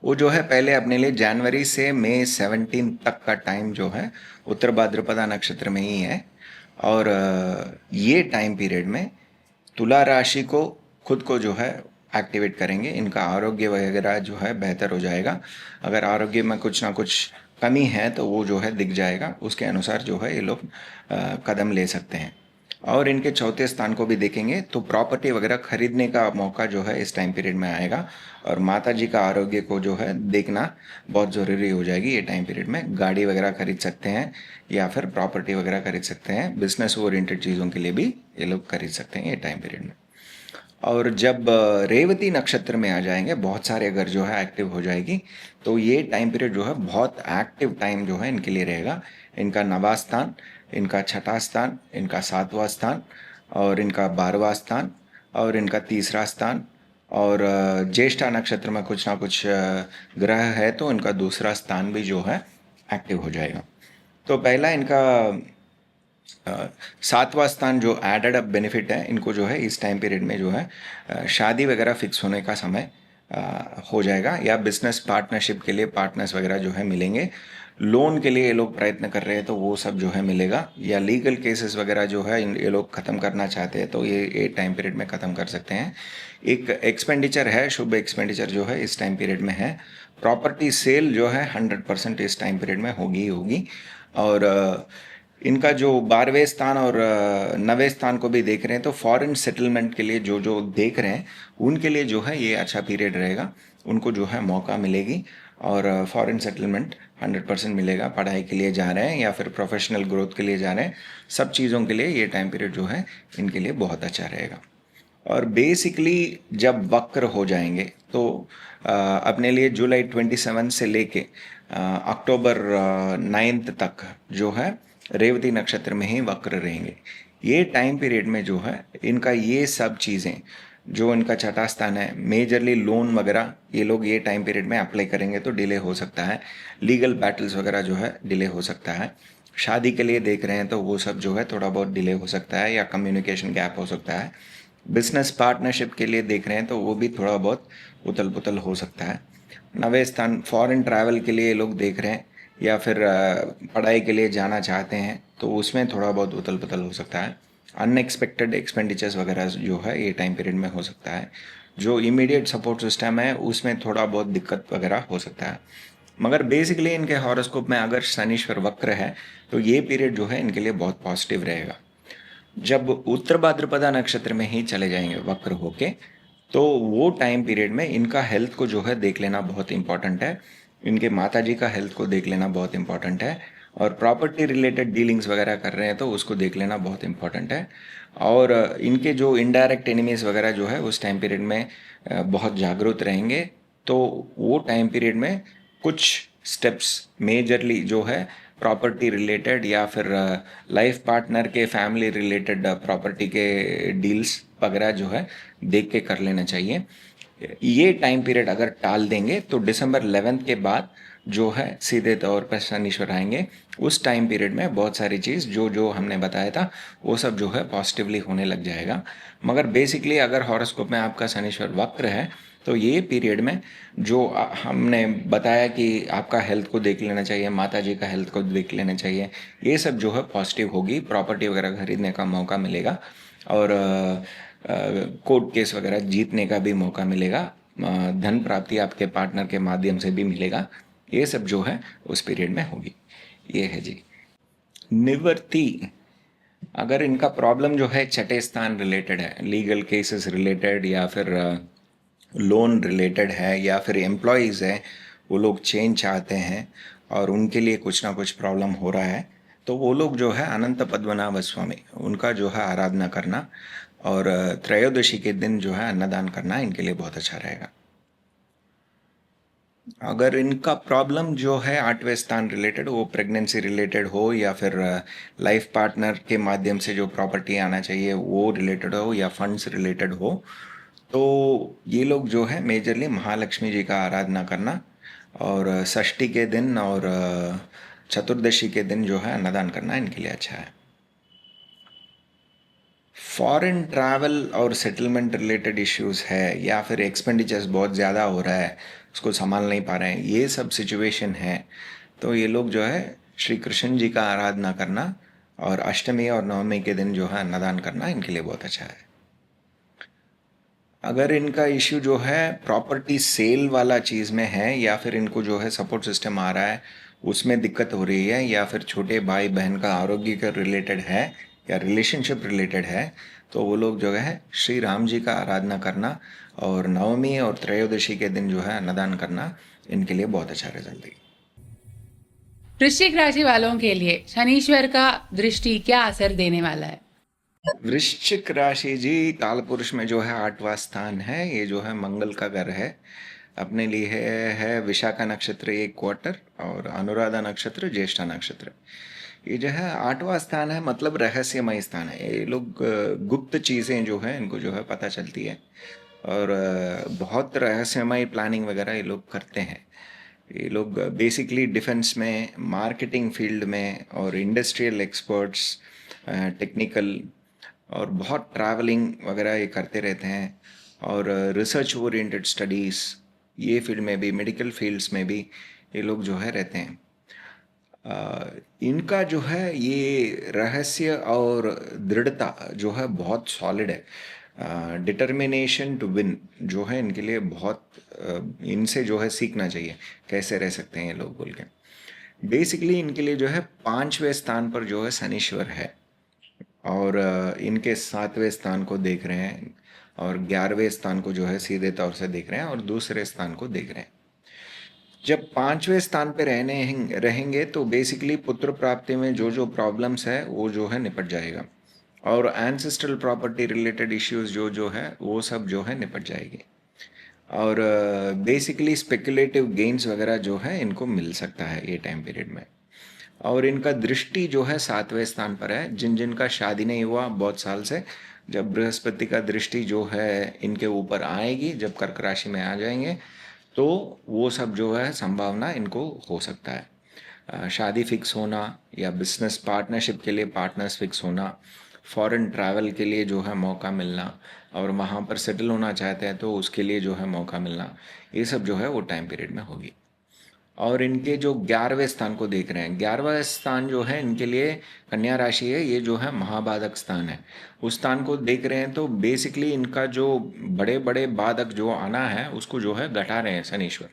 वो जो है पहले अपने लिए जनवरी से मई 17 तक का टाइम जो है उत्तर भाद्रपदा नक्षत्र में ही है, और ये टाइम पीरियड में तुला राशि को खुद को जो है एक्टिवेट करेंगे। इनका आरोग्य वगैरह जो है बेहतर हो जाएगा। अगर आरोग्य में कुछ ना कुछ कमी है तो वो जो है दिख जाएगा, उसके अनुसार जो है ये लोग कदम ले सकते हैं। और इनके चौथे स्थान को भी देखेंगे तो प्रॉपर्टी वगैरह खरीदने का मौका जो है इस टाइम पीरियड में आएगा, और माता जी का आरोग्य को जो है देखना बहुत ज़रूरी हो जाएगी ये टाइम पीरियड में। गाड़ी वगैरह खरीद सकते हैं या फिर प्रॉपर्टी वगैरह खरीद सकते हैं। बिजनेस ओरिएंटेड चीज़ों के लिए भी ये लोग खरीद सकते हैं ये टाइम पीरियड में। और जब रेवती नक्षत्र में आ जाएंगे, बहुत सारे अगर जो है एक्टिव हो जाएगी, तो ये टाइम पीरियड जो है बहुत एक्टिव टाइम जो है इनके लिए रहेगा। इनका 9वां स्थान, इनका 6ठा स्थान, इनका 7वां स्थान, और इनका 12वां स्थान, और इनका 3रा स्थान, और ज्येष्ठा नक्षत्र में कुछ ना कुछ ग्रह है तो इनका 2रा स्थान भी जो है एक्टिव हो जाएगा। तो पहला इनका 7वां स्थान जो एडेड अप बेनिफिट है, इनको जो है इस टाइम पीरियड में जो है शादी वगैरह फिक्स होने का समय हो जाएगा, या बिजनेस पार्टनरशिप के लिए पार्टनर्स वगैरह जो है मिलेंगे। लोन के लिए ये लोग प्रयत्न कर रहे हैं तो वो सब जो है मिलेगा, या लीगल केसेस वगैरह जो है ये लोग ख़त्म करना चाहते हैं तो ये टाइम पीरियड में ख़त्म कर सकते हैं। एक एक्सपेंडिचर है, शुभ एक्सपेंडिचर जो है इस टाइम पीरियड में है। प्रॉपर्टी सेल जो है 100% इस टाइम पीरियड में होगी ही होगी। और इनका जो 12वें स्थान और 9वें स्थान को भी देख रहे हैं तो फॉरेन सेटलमेंट के लिए जो जो देख रहे हैं उनके लिए जो है ये अच्छा पीरियड रहेगा, उनको जो है मौका मिलेगी और फॉरेन सेटलमेंट 100% मिलेगा। पढ़ाई के लिए जा रहे हैं या फिर प्रोफेशनल ग्रोथ के लिए जा रहे हैं, सब चीज़ों के लिए ये टाइम पीरियड जो है इनके लिए बहुत अच्छा रहेगा। और बेसिकली जब वक्र हो जाएंगे तो अपने लिए जुलाई 27 से लेके अक्टूबर 9 तक जो है रेवती नक्षत्र में ही वक्र रहेंगे। ये टाइम पीरियड में जो है इनका ये सब चीज़ें, जो इनका 6ठा स्थान है, मेजरली लोन वगैरह ये लोग ये टाइम पीरियड में अप्लाई करेंगे तो डिले हो सकता है। लीगल बैटल्स वगैरह जो है डिले हो सकता है। शादी के लिए देख रहे हैं तो वो सब जो है थोड़ा बहुत डिले हो सकता है या कम्युनिकेशन गैप हो सकता है। बिजनेस पार्टनरशिप के लिए देख रहे हैं तो वो भी थोड़ा बहुत उथल पुथल हो सकता है। 9वें स्थान फॉरेन ट्रैवल के लिए लोग देख रहे हैं या फिर पढ़ाई के लिए जाना चाहते हैं तो उसमें थोड़ा बहुत उथल पुथल हो सकता है। अनएक्सपेक्टेड एक्सपेंडिचर्स वगैरह जो है ये टाइम पीरियड में हो सकता है। जो इमीडिएट सपोर्ट सिस्टम है उसमें थोड़ा बहुत दिक्कत वगैरह हो सकता है। मगर बेसिकली इनके हॉरोस्कोप में अगर शनीश्वर वक्र है तो ये पीरियड जो है इनके लिए बहुत पॉजिटिव रहेगा। जब उत्तर भाद्रपदा नक्षत्र में ही चले जाएंगे वक्र होके, तो वो टाइम पीरियड में इनका हेल्थ को जो है देख लेना बहुत इंपॉर्टेंट है। इनके माताजी का हेल्थ को देख लेना बहुत इंपॉर्टेंट है। और प्रॉपर्टी रिलेटेड डीलिंग्स वगैरह कर रहे हैं तो उसको देख लेना बहुत इंपॉर्टेंट है। और इनके जो इनडायरेक्ट एनिमीज वगैरह जो है उस टाइम पीरियड में बहुत जागरूक रहेंगे। तो वो टाइम पीरियड में कुछ स्टेप्स मेजरली जो है प्रॉपर्टी रिलेटेड या फिर लाइफ पार्टनर के फैमिली रिलेटेड प्रॉपर्टी के डील्स वगैरह जो है देख के कर लेना चाहिए। ये टाइम पीरियड अगर टाल देंगे तो दिसंबर 11 के बाद जो है सीधे तौर पर शनीश्वर आएंगे। उस टाइम पीरियड में बहुत सारी चीज़ जो जो हमने बताया था वो सब जो है पॉजिटिवली होने लग जाएगा। मगर बेसिकली अगर हॉरोस्कोप में आपका शनीश्वर वक्र है तो ये पीरियड में जो हमने बताया कि आपका हेल्थ को देख लेना चाहिए, माता जी का हेल्थ को देख लेना चाहिए, ये सब जो है पॉजिटिव होगी। प्रॉपर्टी वगैरह खरीदने का मौका मिलेगा और कोर्ट केस वगैरह जीतने का भी मौका मिलेगा। धन प्राप्ति आपके पार्टनर के माध्यम से भी मिलेगा। ये सब जो है उस पीरियड में होगी। ये है जी निवृत्ति। अगर इनका प्रॉब्लम जो है 6ठे स्थान रिलेटेड है, लीगल केसेस रिलेटेड या फिर लोन रिलेटेड है या फिर एम्प्लॉयज़ है, वो लोग चेंज चाहते हैं और उनके लिए कुछ ना कुछ प्रॉब्लम हो रहा है, तो वो लोग जो है अनंत पद्मनाभ स्वामी उनका जो है आराधना करना और त्रयोदशी के दिन जो है अन्नदान करना इनके लिए बहुत अच्छा रहेगा। अगर इनका प्रॉब्लम जो है 8वें स्थान रिलेटेड, वो प्रेगनेंसी रिलेटेड हो या फिर लाइफ पार्टनर के माध्यम से जो प्रॉपर्टी आना चाहिए वो रिलेटेड हो या फंड्स रिलेटेड हो, तो ये लोग जो है मेजरली महालक्ष्मी जी का आराधना करना और षष्ठी के दिन और चतुर्दशी के दिन जो है अन्नदान करना इनके लिए अच्छा है। फॉरेन ट्रैवल और सेटलमेंट रिलेटेड इश्यूज है या फिर एक्सपेंडिचर्स बहुत ज़्यादा हो रहा है, उसको संभाल नहीं पा रहे हैं, ये सब सिचुएशन है, तो ये लोग जो है श्री कृष्ण जी का आराधना करना और अष्टमी और नवमी के दिन जो है अन्नदान करना इनके लिए बहुत अच्छा है। अगर इनका इश्यू जो है प्रॉपर्टी सेल वाला चीज़ में है या फिर इनको जो है सपोर्ट सिस्टम आ रहा है उसमें दिक्कत हो रही है या फिर छोटे भाई बहन का आरोग्य का रिलेटेड है या रिलेशनशिप रिलेटेड है, तो वो लोग जो है श्री राम जी का आराधना करना और नवमी और त्रयोदशी के दिन जो है अन्नदान करना इनके लिए बहुत अच्छा रिजल्ट देगी। वृश्चिक राशि वालों के लिए शनीश्वर का दृष्टि क्या असर देने वाला है? वृश्चिक राशि जी, कालपुरुष में जो है 8वां स्थान है, ये जो है मंगल का घर है। अपने लिए है विशाखा नक्षत्र 1 क्वार्टर और अनुराधा नक्षत्र ज्येष्ठा नक्षत्र। ये जो है 8वां स्थान है, मतलब रहस्यमय स्थान है। ये लोग गुप्त चीज़ें जो है इनको जो है पता चलती है और बहुत रहस्यमय प्लानिंग वगैरह ये लोग करते हैं। ये लोग बेसिकली डिफेंस में, मार्केटिंग फील्ड में और इंडस्ट्रियल एक्सपर्ट्स, टेक्निकल और बहुत ट्रैवलिंग वगैरह ये करते रहते हैं और रिसर्च ओरिएंटेड स्टडीज़, ये फील्ड में भी, मेडिकल फील्ड्स में भी ये लोग जो है रहते हैं। इनका जो है ये रहस्य और दृढ़ता जो है बहुत सॉलिड है। डिटर्मिनेशन टू विन जो है इनके लिए बहुत, इनसे जो है सीखना चाहिए कैसे रह सकते हैं ये लोग बोल के। बेसिकली इनके लिए जो है 5वें स्थान पर जो है शनीश्वर है और इनके 7वें स्थान को देख रहे हैं और 11वें स्थान को जो है सीधे तौर से देख रहे हैं और दूसरे स्थान को देख रहे हैं। जब 5वें स्थान पे रहेंगे तो बेसिकली पुत्र प्राप्ति में जो जो प्रॉब्लम्स है वो जो है निपट जाएगा और एंसेस्ट्रल प्रॉपर्टी रिलेटेड इश्यूज जो जो है वो सब जो है निपट जाएगी और बेसिकली स्पेकुलेटिव गेन्स वगैरह जो है इनको मिल सकता है ये टाइम पीरियड में। और इनका दृष्टि जो है 7वें स्थान पर है। जिन जिनका शादी नहीं हुआ बहुत साल से, जब बृहस्पति का दृष्टि जो है इनके ऊपर आएगी, जब कर्क राशि में आ जाएंगे तो वो सब जो है संभावना इनको हो सकता है। शादी फिक्स होना या बिजनेस पार्टनरशिप के लिए पार्टनर्स फिक्स होना, फॉरेन ट्रैवल के लिए जो है मौका मिलना और वहाँ पर सेटल होना चाहते हैं तो उसके लिए जो है मौका मिलना, ये सब जो है वो टाइम पीरियड में होगी। और इनके जो 11वें स्थान को देख रहे हैं, 11वां स्थान जो है इनके लिए कन्या राशि है, ये जो है महाबाधक स्थान है। उस स्थान को देख रहे हैं तो बेसिकली इनका जो बड़े बड़े बाधक जो आना है उसको जो है घटा रहे हैं शनीश्वर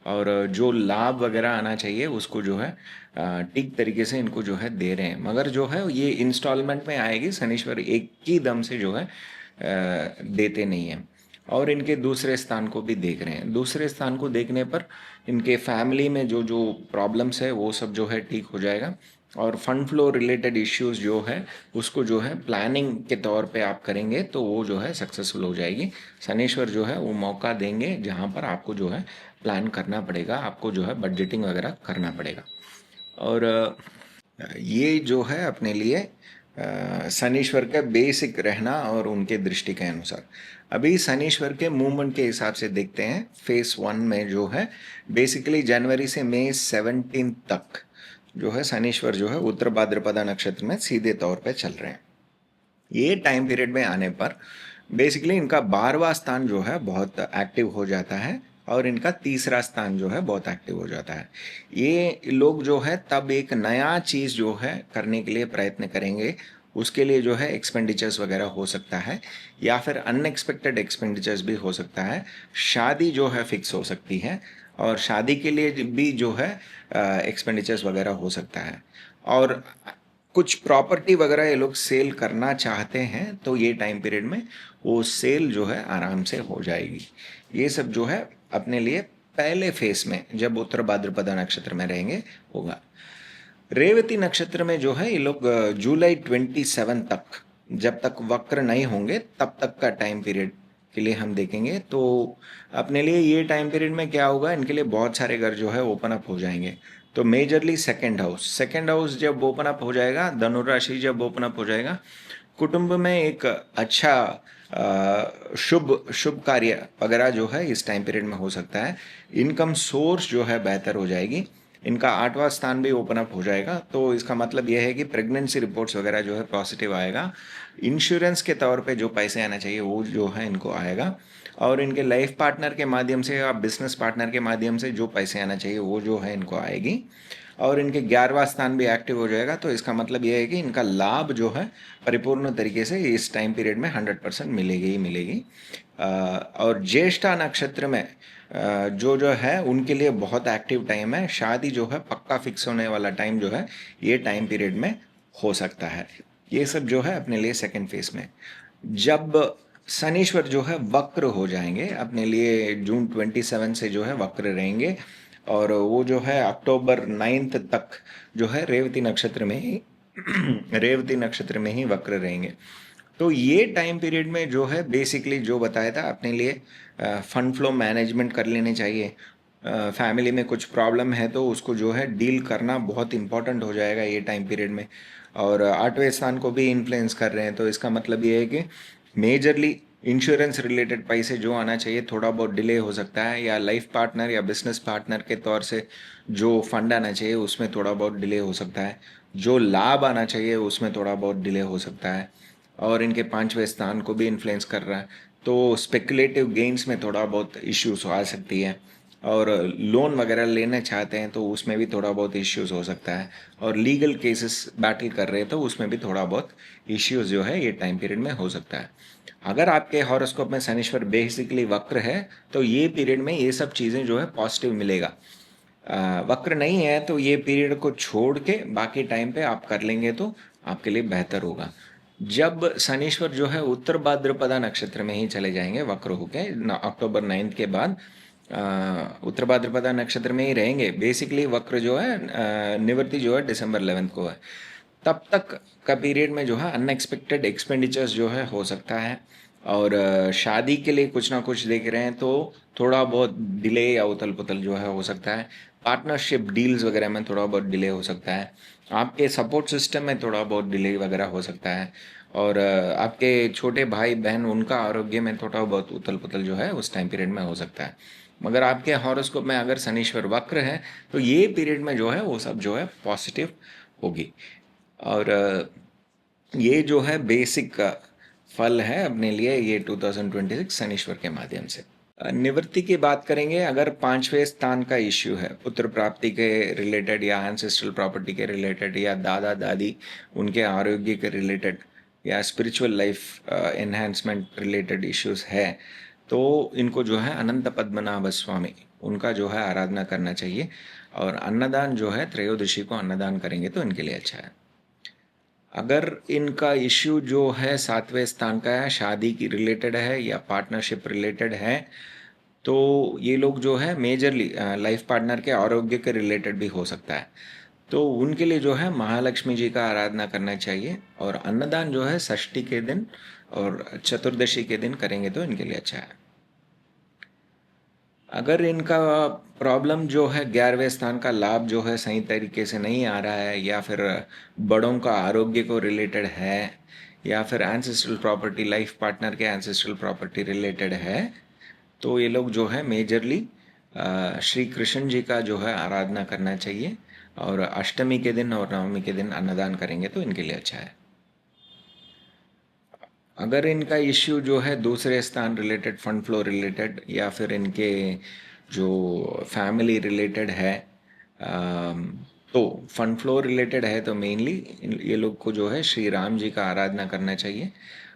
और जो लाभ वगैरह आना चाहिए उसको जो है ठीक तरीके से इनको जो है दे रहे हैं। मगर जो है ये इंस्टॉलमेंट में आएगी, शनीश्वर एक ही दम से जो है देते नहीं हैं। और इनके दूसरे स्थान को भी देख रहे हैं। दूसरे स्थान को देखने पर इनके फैमिली में जो जो प्रॉब्लम्स है वो सब जो है ठीक हो जाएगा और फंड फ्लो रिलेटेड इश्यूज जो है उसको जो है प्लानिंग के तौर पे आप करेंगे तो वो जो है सक्सेसफुल हो जाएगी। शनीश्वर जो है वो मौका देंगे जहाँ पर आपको जो है प्लान करना पड़ेगा, आपको जो है बजटिंग वगैरह करना पड़ेगा। और ये जो है अपने लिए शनीश्वर का बेसिक रहना और उनके दृष्टि के अनुसार। अभी शनीश्वर के मूवमेंट के हिसाब से देखते हैं। फेस 1 में जो है बेसिकली जनवरी से मई 17 तक जो है शनीश्वर जो है उत्तर भाद्रपदा नक्षत्र में सीधे तौर पे चल रहे हैं। ये टाइम पीरियड में आने पर बेसिकली इनका 12वां स्थान जो है बहुत एक्टिव हो जाता है और इनका तीसरा स्थान जो है बहुत एक्टिव हो जाता है। ये लोग जो है तब एक नया चीज़ जो है करने के लिए प्रयत्न करेंगे, उसके लिए जो है एक्सपेंडिचर्स वगैरह हो सकता है या फिर अनएक्सपेक्टेड एक्सपेंडिचर्स भी हो सकता है। शादी जो है फिक्स हो सकती है और शादी के लिए भी जो है एक्सपेंडिचर्स वगैरह हो सकता है। और कुछ प्रॉपर्टी वगैरह ये लोग सेल करना चाहते हैं तो ये टाइम पीरियड में वो सेल जो है आराम से हो जाएगी। ये सब जो है अपने लिए पहले फेस में जब उत्तर भाद्रपदा नक्षत्र में रहेंगे होगा। रेवती नक्षत्र में जो है ये लोग जुलाई 27 तक, जब तक वक्र नहीं होंगे तब तक का टाइम पीरियड के लिए हम देखेंगे। तो अपने लिए ये टाइम पीरियड में क्या होगा, इनके लिए बहुत सारे घर जो है ओपन अप हो जाएंगे। तो मेजरली सेकंड हाउस जब ओपन अप हो जाएगा, धनुराशि जब ओपन अप हो जाएगा, कुटुंब में एक अच्छा शुभ शुभ कार्य वगैरह जो है इस टाइम पीरियड में हो सकता है। इनकम सोर्स जो है बेहतर हो जाएगी। इनका 8वां स्थान भी ओपन अप हो जाएगा तो इसका मतलब यह है कि प्रेगनेंसी रिपोर्ट्स वगैरह जो है पॉजिटिव आएगा। इंश्योरेंस के तौर पे जो पैसे आना चाहिए वो जो है इनको आएगा और इनके लाइफ पार्टनर के माध्यम से या बिजनेस पार्टनर के माध्यम से जो पैसे आना चाहिए वो जो है इनको आएगी। और इनके 11वां स्थान भी एक्टिव हो जाएगा तो इसका मतलब यह है कि इनका लाभ जो है परिपूर्ण तरीके से इस टाइम पीरियड में 100% मिलेगी ही मिलेगी। और ज्येष्ठा नक्षत्र में जो जो है उनके लिए बहुत एक्टिव टाइम है। शादी जो है पक्का फिक्स होने वाला टाइम जो है ये टाइम पीरियड में हो सकता है। ये सब जो है अपने लिए सेकेंड फेज में। जब शनीश्वर जो है वक्र हो जाएंगे, अपने लिए जून 27 से जो है वक्र रहेंगे और वो जो है अक्टूबर 9 तक जो है रेवती नक्षत्र में ही रेवती नक्षत्र में ही वक्र रहेंगे। तो ये टाइम पीरियड में जो है बेसिकली जो बताया था अपने लिए फंड फ्लो मैनेजमेंट कर लेने चाहिए। फैमिली में कुछ प्रॉब्लम है तो उसको जो है डील करना बहुत इंपॉर्टेंट हो जाएगा ये टाइम पीरियड में। और आठवें स्थान को भी इन्फ्लुएंस कर रहे हैं, तो इसका मतलब ये है कि मेजरली इंश्योरेंस रिलेटेड पैसे जो आना चाहिए थोड़ा बहुत डिले हो सकता है, या लाइफ पार्टनर या बिजनेस पार्टनर के तौर से जो फंड आना चाहिए उसमें थोड़ा बहुत डिले हो सकता है, जो लाभ आना चाहिए उसमें थोड़ा बहुत डिले हो सकता है। और इनके पांचवें स्थान को भी इन्फ्लुएंस कर रहा है, तो स्पेकुलेटिव गेन्स में थोड़ा बहुत इश्यूज आ सकती है। और लोन वगैरह लेना चाहते हैं तो उसमें भी थोड़ा बहुत इश्यूज हो सकता है। और लीगल केसेस बैटल कर रहे हैं तो उसमें भी थोड़ा बहुत इश्यूज जो है ये टाइम पीरियड में हो सकता है। अगर आपके हॉरोस्कोप में शनिश्वर बेसिकली वक्र है तो ये पीरियड में ये सब चीज़ें जो है पॉजिटिव मिलेगा। वक्र नहीं है तो ये पीरियड को छोड़ के बाकी टाइम पे आप कर लेंगे तो आपके लिए बेहतर होगा। जब शनीश्वर जो है उत्तर भाद्रपदा नक्षत्र में ही चले जाएंगे वक्र होके अक्टूबर 9 के बाद उत्तर भाद्रपदा नक्षत्र में ही रहेंगे। बेसिकली वक्र जो है निवृत्ति जो है दिसंबर 11 को है। तब तक का पीरियड में जो है अनएक्सपेक्टेड एक्सपेंडिचर्स जो है हो सकता है। और शादी के लिए कुछ ना कुछ देख रहे हैं तो थोड़ा बहुत डिले या उथल पुथल जो है हो सकता है। पार्टनरशिप डील्स वगैरह में थोड़ा बहुत डिले हो सकता है। आपके सपोर्ट सिस्टम में थोड़ा बहुत डिले वगैरह हो सकता है। और आपके छोटे भाई बहन उनका आरोग्य में थोड़ा बहुत उथल पुथल जो है उस टाइम पीरियड में हो सकता है। मगर आपके हॉरोस्कोप में अगर शनीश्वर वक्र है तो ये पीरियड में जो है वो सब जो है पॉजिटिव होगी। और ये जो है बेसिक फल है अपने लिए ये 2026 शनीश्वर के माध्यम से। निवृत्ति की बात करेंगे, अगर पांचवें स्थान का इश्यू है पुत्र प्राप्ति के रिलेटेड या एंसेस्ट्रल प्रॉपर्टी के रिलेटेड या दादा दादी उनके आरोग्य के रिलेटेड या spiritual life enhancement related issues है तो इनको जो है अनंत पद्मनाभ स्वामी उनका जो है आराधना करना चाहिए। और अन्नदान जो है त्रयोदशी को अन्नदान करेंगे तो इनके लिए अच्छा है। अगर इनका इश्यू जो है सातवें स्थान का है, शादी की रिलेटेड है या पार्टनरशिप रिलेटेड है, तो ये लोग जो है मेजरली लाइफ पार्टनर के आरोग्य के रिलेटेड भी हो सकता है। तो उनके लिए जो है महालक्ष्मी जी का आराधना करना चाहिए। और अन्नदान जो है षष्ठी के दिन और चतुर्दशी के दिन करेंगे तो इनके लिए अच्छा है। अगर इनका प्रॉब्लम जो है 11वें स्थान का लाभ जो है सही तरीके से नहीं आ रहा है, या फिर बड़ों का आरोग्य को रिलेटेड है, या फिर एंसेस्ट्रल प्रॉपर्टी लाइफ पार्टनर के एंसेस्ट्रल प्रॉपर्टी रिलेटेड है, तो ये लोग जो है मेजरली श्री कृष्ण जी का जो है आराधना करना चाहिए। और अष्टमी के दिन और नवमी के दिन अन्नदान करेंगे तो इनके लिए अच्छा है। अगर इनका इश्यू जो है दूसरे स्थान रिलेटेड फंड फ्लो रिलेटेड या फिर इनके जो फैमिली रिलेटेड है, तो फंड फ्लो रिलेटेड है तो मेनली ये लोग को जो है श्री राम जी का आराधना करना चाहिए।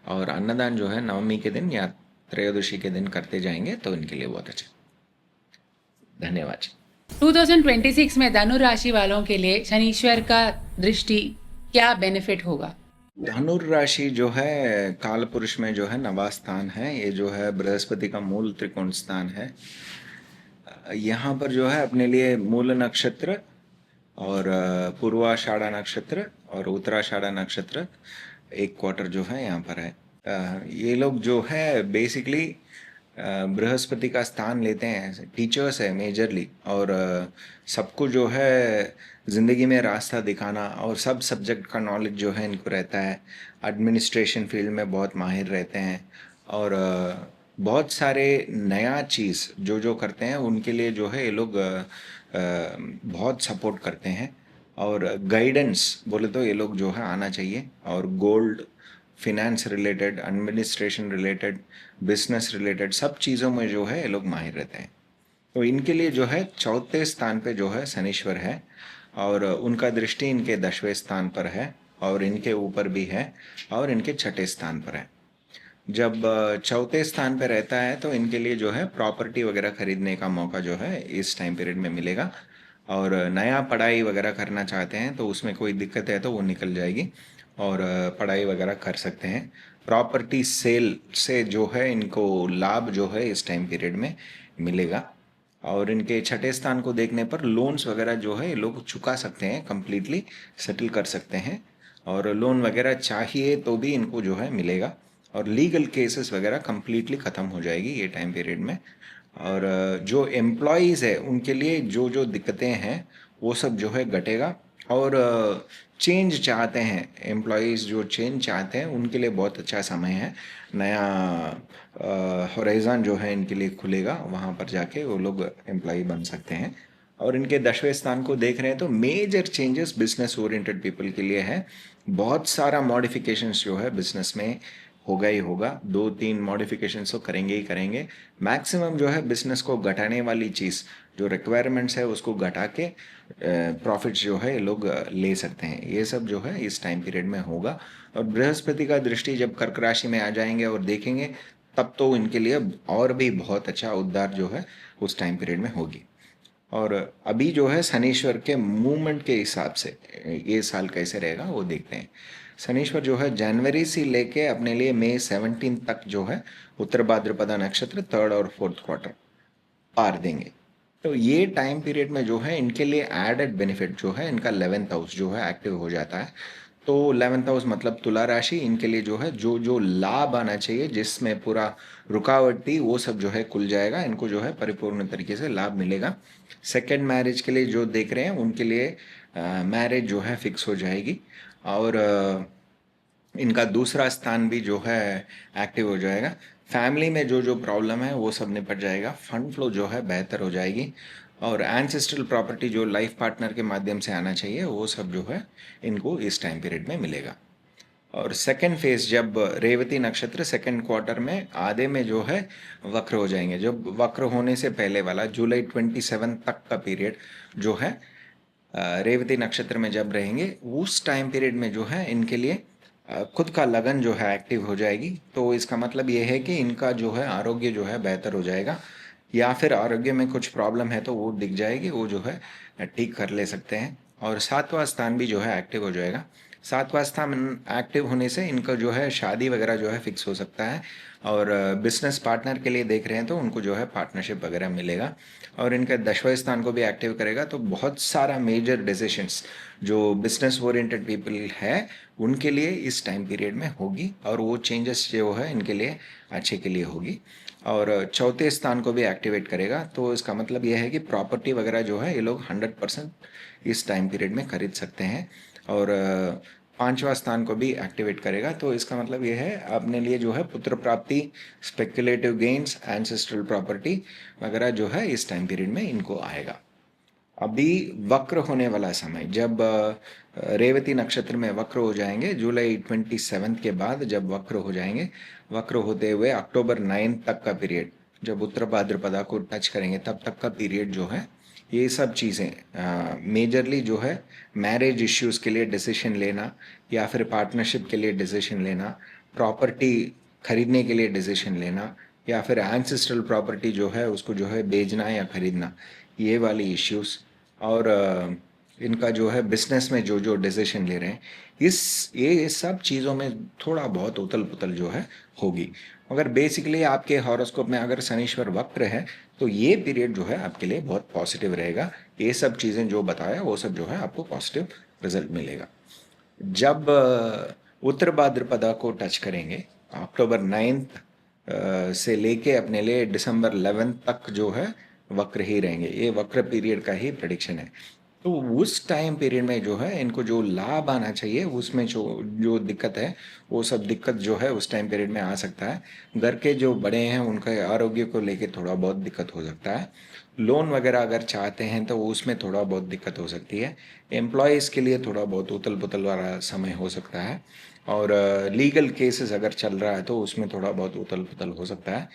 और अन्नदान जो है नवमी के दिन या त्रयोदशी के दिन करते जाएंगे तो इनके लिए बहुत अच्छा। धन्यवाद। 2026 में धनु राशि वालों के लिए शनीश्वर का दृष्टि क्या बेनिफिट होगा? धनुर राशि जो है काल पुरुष में जो है नवा स्थान है, ये जो है बृहस्पति का मूल त्रिकोण स्थान है। यहाँ पर जो है अपने लिए मूल नक्षत्र और पूर्वाषाढ़ा नक्षत्र और उत्तराषाढ़ा नक्षत्र एक क्वार्टर जो है यहाँ पर है। ये लोग जो है बेसिकली बृहस्पति का स्थान लेते हैं, टीचर्स है मेजरली। और सबको जो है ज़िंदगी में रास्ता दिखाना और सब सब्जेक्ट का नॉलेज जो है इनको रहता है। एडमिनिस्ट्रेशन फील्ड में बहुत माहिर रहते हैं। और बहुत सारे नया चीज़ जो जो करते हैं उनके लिए जो है ये लोग बहुत सपोर्ट करते हैं। और गाइडेंस बोले तो ये लोग जो है आना चाहिए। और gold, finance related, administration related, business related सब चीज़ों में जो है ये लोग माहिर रहते हैं। तो इनके लिए जो है चौथे स्थान पे जो है शनीश्वर है और उनका दृष्टि इनके 10वें स्थान पर है और इनके ऊपर भी है और इनके छठे स्थान पर है। जब चौथे स्थान पे रहता है तो इनके लिए जो है प्रॉपर्टी वगैरह खरीदने का मौका जो है इस टाइम पीरियड में मिलेगा। और नया पढ़ाई वगैरह करना चाहते हैं तो उसमें कोई दिक्कत है तो वो निकल जाएगी और पढ़ाई वगैरह कर सकते हैं। प्रॉपर्टी सेल से जो है इनको लाभ जो है इस टाइम पीरियड में मिलेगा। और इनके छठे स्थान को देखने पर लोन्स वगैरह जो है ये लोग चुका सकते हैं, कंप्लीटली सेटल कर सकते हैं। और लोन वगैरह चाहिए तो भी इनको जो है मिलेगा, और लीगल केसेस वगैरह कंप्लीटली ख़त्म हो जाएगी ये टाइम पीरियड में। और जो एम्प्लॉयज़ है उनके लिए जो जो दिक्कतें हैं वो सब जो है घटेगा। और चेंज चाहते हैं एम्प्लॉयज़, जो चेंज चाहते हैं उनके लिए बहुत अच्छा समय है। नया होराइज़न जो है इनके लिए खुलेगा, वहाँ पर जाके वो लोग एम्प्लॉय बन सकते हैं। और इनके 10वें स्थान को देख रहे हैं तो major changes business oriented people के लिए है। बहुत सारा मॉडिफिकेशंस जो है बिजनेस में होगा ही होगा, 2-3 मॉडिफिकेशंस तो करेंगे ही करेंगे। मैक्सिमम जो है बिजनेस को घटाने वाली चीज़, जो रिक्वायरमेंट्स है उसको घटा के प्रॉफिट्स जो है ये लोग ले सकते हैं। ये सब जो है इस टाइम पीरियड में होगा। और बृहस्पति का दृष्टि जब कर्क राशि में आ जाएंगे और देखेंगे, तब तो इनके लिए और भी बहुत अच्छा उद्धार जो है उस टाइम पीरियड में होगी। और अभी जो है शनीश्वर के मूवमेंट के हिसाब से ये साल कैसे रहेगा वो देखते हैं। शनीश्वर जो है जनवरी से लेके अपने लिए मई 17 तक जो है उत्तर भाद्रपदा नक्षत्र 3rd और 4th क्वार्टर पार देंगे। तो ये टाइम पीरियड में जो है इनके लिए एडेड बेनिफिट जो है, इनका 11th हाउस जो है एक्टिव हो जाता है। तो 11th हाउस मतलब तुला राशि, इनके लिए जो है जो जो लाभ आना चाहिए, जिसमें पूरा रुकावट थी वो सब जो है खुल जाएगा, इनको जो है परिपूर्ण तरीके से लाभ मिलेगा। सेकेंड मैरिज के लिए जो देख रहे हैं उनके लिए मैरिज जो है फिक्स हो जाएगी। और इनका दूसरा स्थान भी जो है एक्टिव हो जाएगा। फैमिली में जो जो प्रॉब्लम है वो सब निपट जाएगा, फंड फ्लो जो है बेहतर हो जाएगी। और एंसेस्ट्रल प्रॉपर्टी जो लाइफ पार्टनर के माध्यम से आना चाहिए वो सब जो है इनको इस टाइम पीरियड में मिलेगा। और सेकेंड फेज जब रेवती नक्षत्र सेकेंड क्वार्टर में आधे में जो है वक्र हो जाएंगे, जब वक्र होने से पहले वाला जुलाई 27 तक का पीरियड जो है रेवती नक्षत्र में जब रहेंगे, उस टाइम पीरियड में जो है इनके लिए खुद का लगन जो है एक्टिव हो जाएगी। तो इसका मतलब ये है कि इनका जो है आरोग्य जो है बेहतर हो जाएगा, या फिर आरोग्य में कुछ प्रॉब्लम है तो वो दिख जाएगी, वो जो है ठीक कर ले सकते हैं। और 7वां स्थान भी जो है एक्टिव हो जाएगा। 7वां स्थान एक्टिव होने से इनका जो है शादी वगैरह जो है फिक्स हो सकता है। और बिजनेस पार्टनर के लिए देख रहे हैं तो उनको जो है पार्टनरशिप वगैरह मिलेगा। और इनका 10वें स्थान को भी एक्टिव करेगा, तो बहुत सारा मेजर डिसीशंस जो बिजनेस ओरिएंटेड पीपल है उनके लिए इस टाइम पीरियड में होगी, और वो चेंजेस जो है इनके लिए अच्छे के लिए होगी। और चौथे स्थान को भी एक्टिवेट करेगा, तो इसका मतलब यह है कि प्रॉपर्टी वगैरह जो है ये लोग 100% इस टाइम पीरियड में खरीद सकते हैं। और 5वां स्थान को भी एक्टिवेट करेगा, तो इसका मतलब ये है अपने लिए जो है पुत्र प्राप्ति, स्पेकुलेटिव गेन्स, एंसेस्ट्रल प्रॉपर्टी वगैरह जो है इस टाइम पीरियड में इनको आएगा। अभी वक्र होने वाला समय, जब रेवती नक्षत्र में वक्र हो जाएंगे जुलाई 27 के बाद, जब वक्र हो जाएंगे, वक्र होते हुए अक्टूबर 9 तक का पीरियड, जब उत्तर भाद्रपदा को टच करेंगे तब तक का पीरियड जो है, ये सब चीज़ें मेजरली जो है मैरिज इश्यूज़ के लिए डिसीजन लेना, या फिर पार्टनरशिप के लिए डिसीजन लेना, प्रॉपर्टी खरीदने के लिए डिसीजन लेना, या फिर एंसेस्ट्रल प्रॉपर्टी जो है उसको जो है बेचना या खरीदना, ये वाली इश्यूज़। और इनका जो है बिजनेस में जो जो डिसीजन ले रहे हैं, ये सब चीज़ों में थोड़ा बहुत उथल पुथल जो है होगी। मगर बेसिकली आपके हॉरोस्कोप में अगर शनीश्वर वक्र है तो ये पीरियड जो है आपके लिए बहुत पॉजिटिव रहेगा। ये सब चीज़ें जो बताया वो सब जो है आपको पॉजिटिव रिजल्ट मिलेगा। जब उत्तर भाद्रपदा को टच करेंगे अक्टूबर 9 से लेके अपने लिए दिसंबर 11 तक जो है वक्र ही रहेंगे, ये वक्र पीरियड का ही प्रेडिक्शन है। तो उस टाइम पीरियड में जो है इनको जो लाभ आना चाहिए उसमें जो जो दिक्कत है वो सब दिक्कत जो है उस टाइम पीरियड में आ सकता है। घर के जो बड़े हैं उनके आरोग्य को लेके थोड़ा बहुत दिक्कत हो सकता है। लोन वगैरह अगर चाहते हैं तो उसमें थोड़ा बहुत दिक्कत हो सकती है। एम्प्लॉयज़ के लिए थोड़ा बहुत उथल पुथल वाला समय हो सकता है। और लीगल केसेस अगर चल रहा है तो उसमें थोड़ा बहुत उथल पुथल हो सकता है।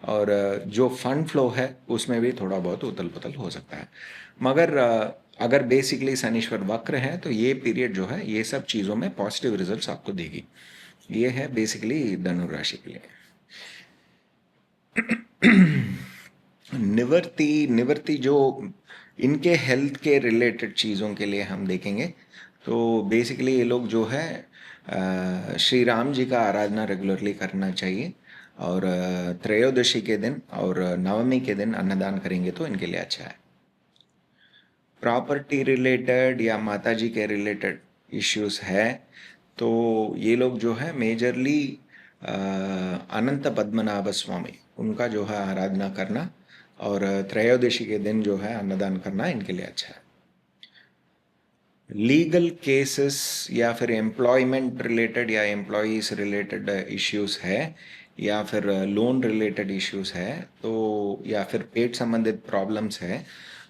और जो फंड फ्लो है उसमें भी थोड़ा बहुत उथल पुथल हो सकता है। मगर अगर बेसिकली शनीश्वर वक्र है तो ये पीरियड जो है ये सब चीज़ों में पॉजिटिव रिजल्ट्स आपको देगी। ये है बेसिकली धनु राशि के लिए। निवृत्ति निवृत्ति जो इनके हेल्थ के रिलेटेड चीज़ों के लिए हम देखेंगे, तो बेसिकली ये लोग जो है श्री राम जी का आराधना रेगुलरली करना चाहिए। और त्रयोदशी के दिन और नवमी के दिन अन्नदान करेंगे तो इनके लिए अच्छा है। प्रॉपर्टी रिलेटेड या माता जी के रिलेटेड इश्यूज है तो ये लोग जो है मेजरली अनंत पद्मनाभ स्वामी उनका जो है आराधना करना और त्रयोदशी के दिन जो है अन्नदान करना इनके लिए अच्छा है। लीगल केसेस या फिर एम्प्लॉयमेंट रिलेटेड या एम्प्लॉयज रिलेटेड इश्यूज है या फिर लोन रिलेटेड इश्यूज है तो या फिर पेट संबंधित प्रॉब्लम्स है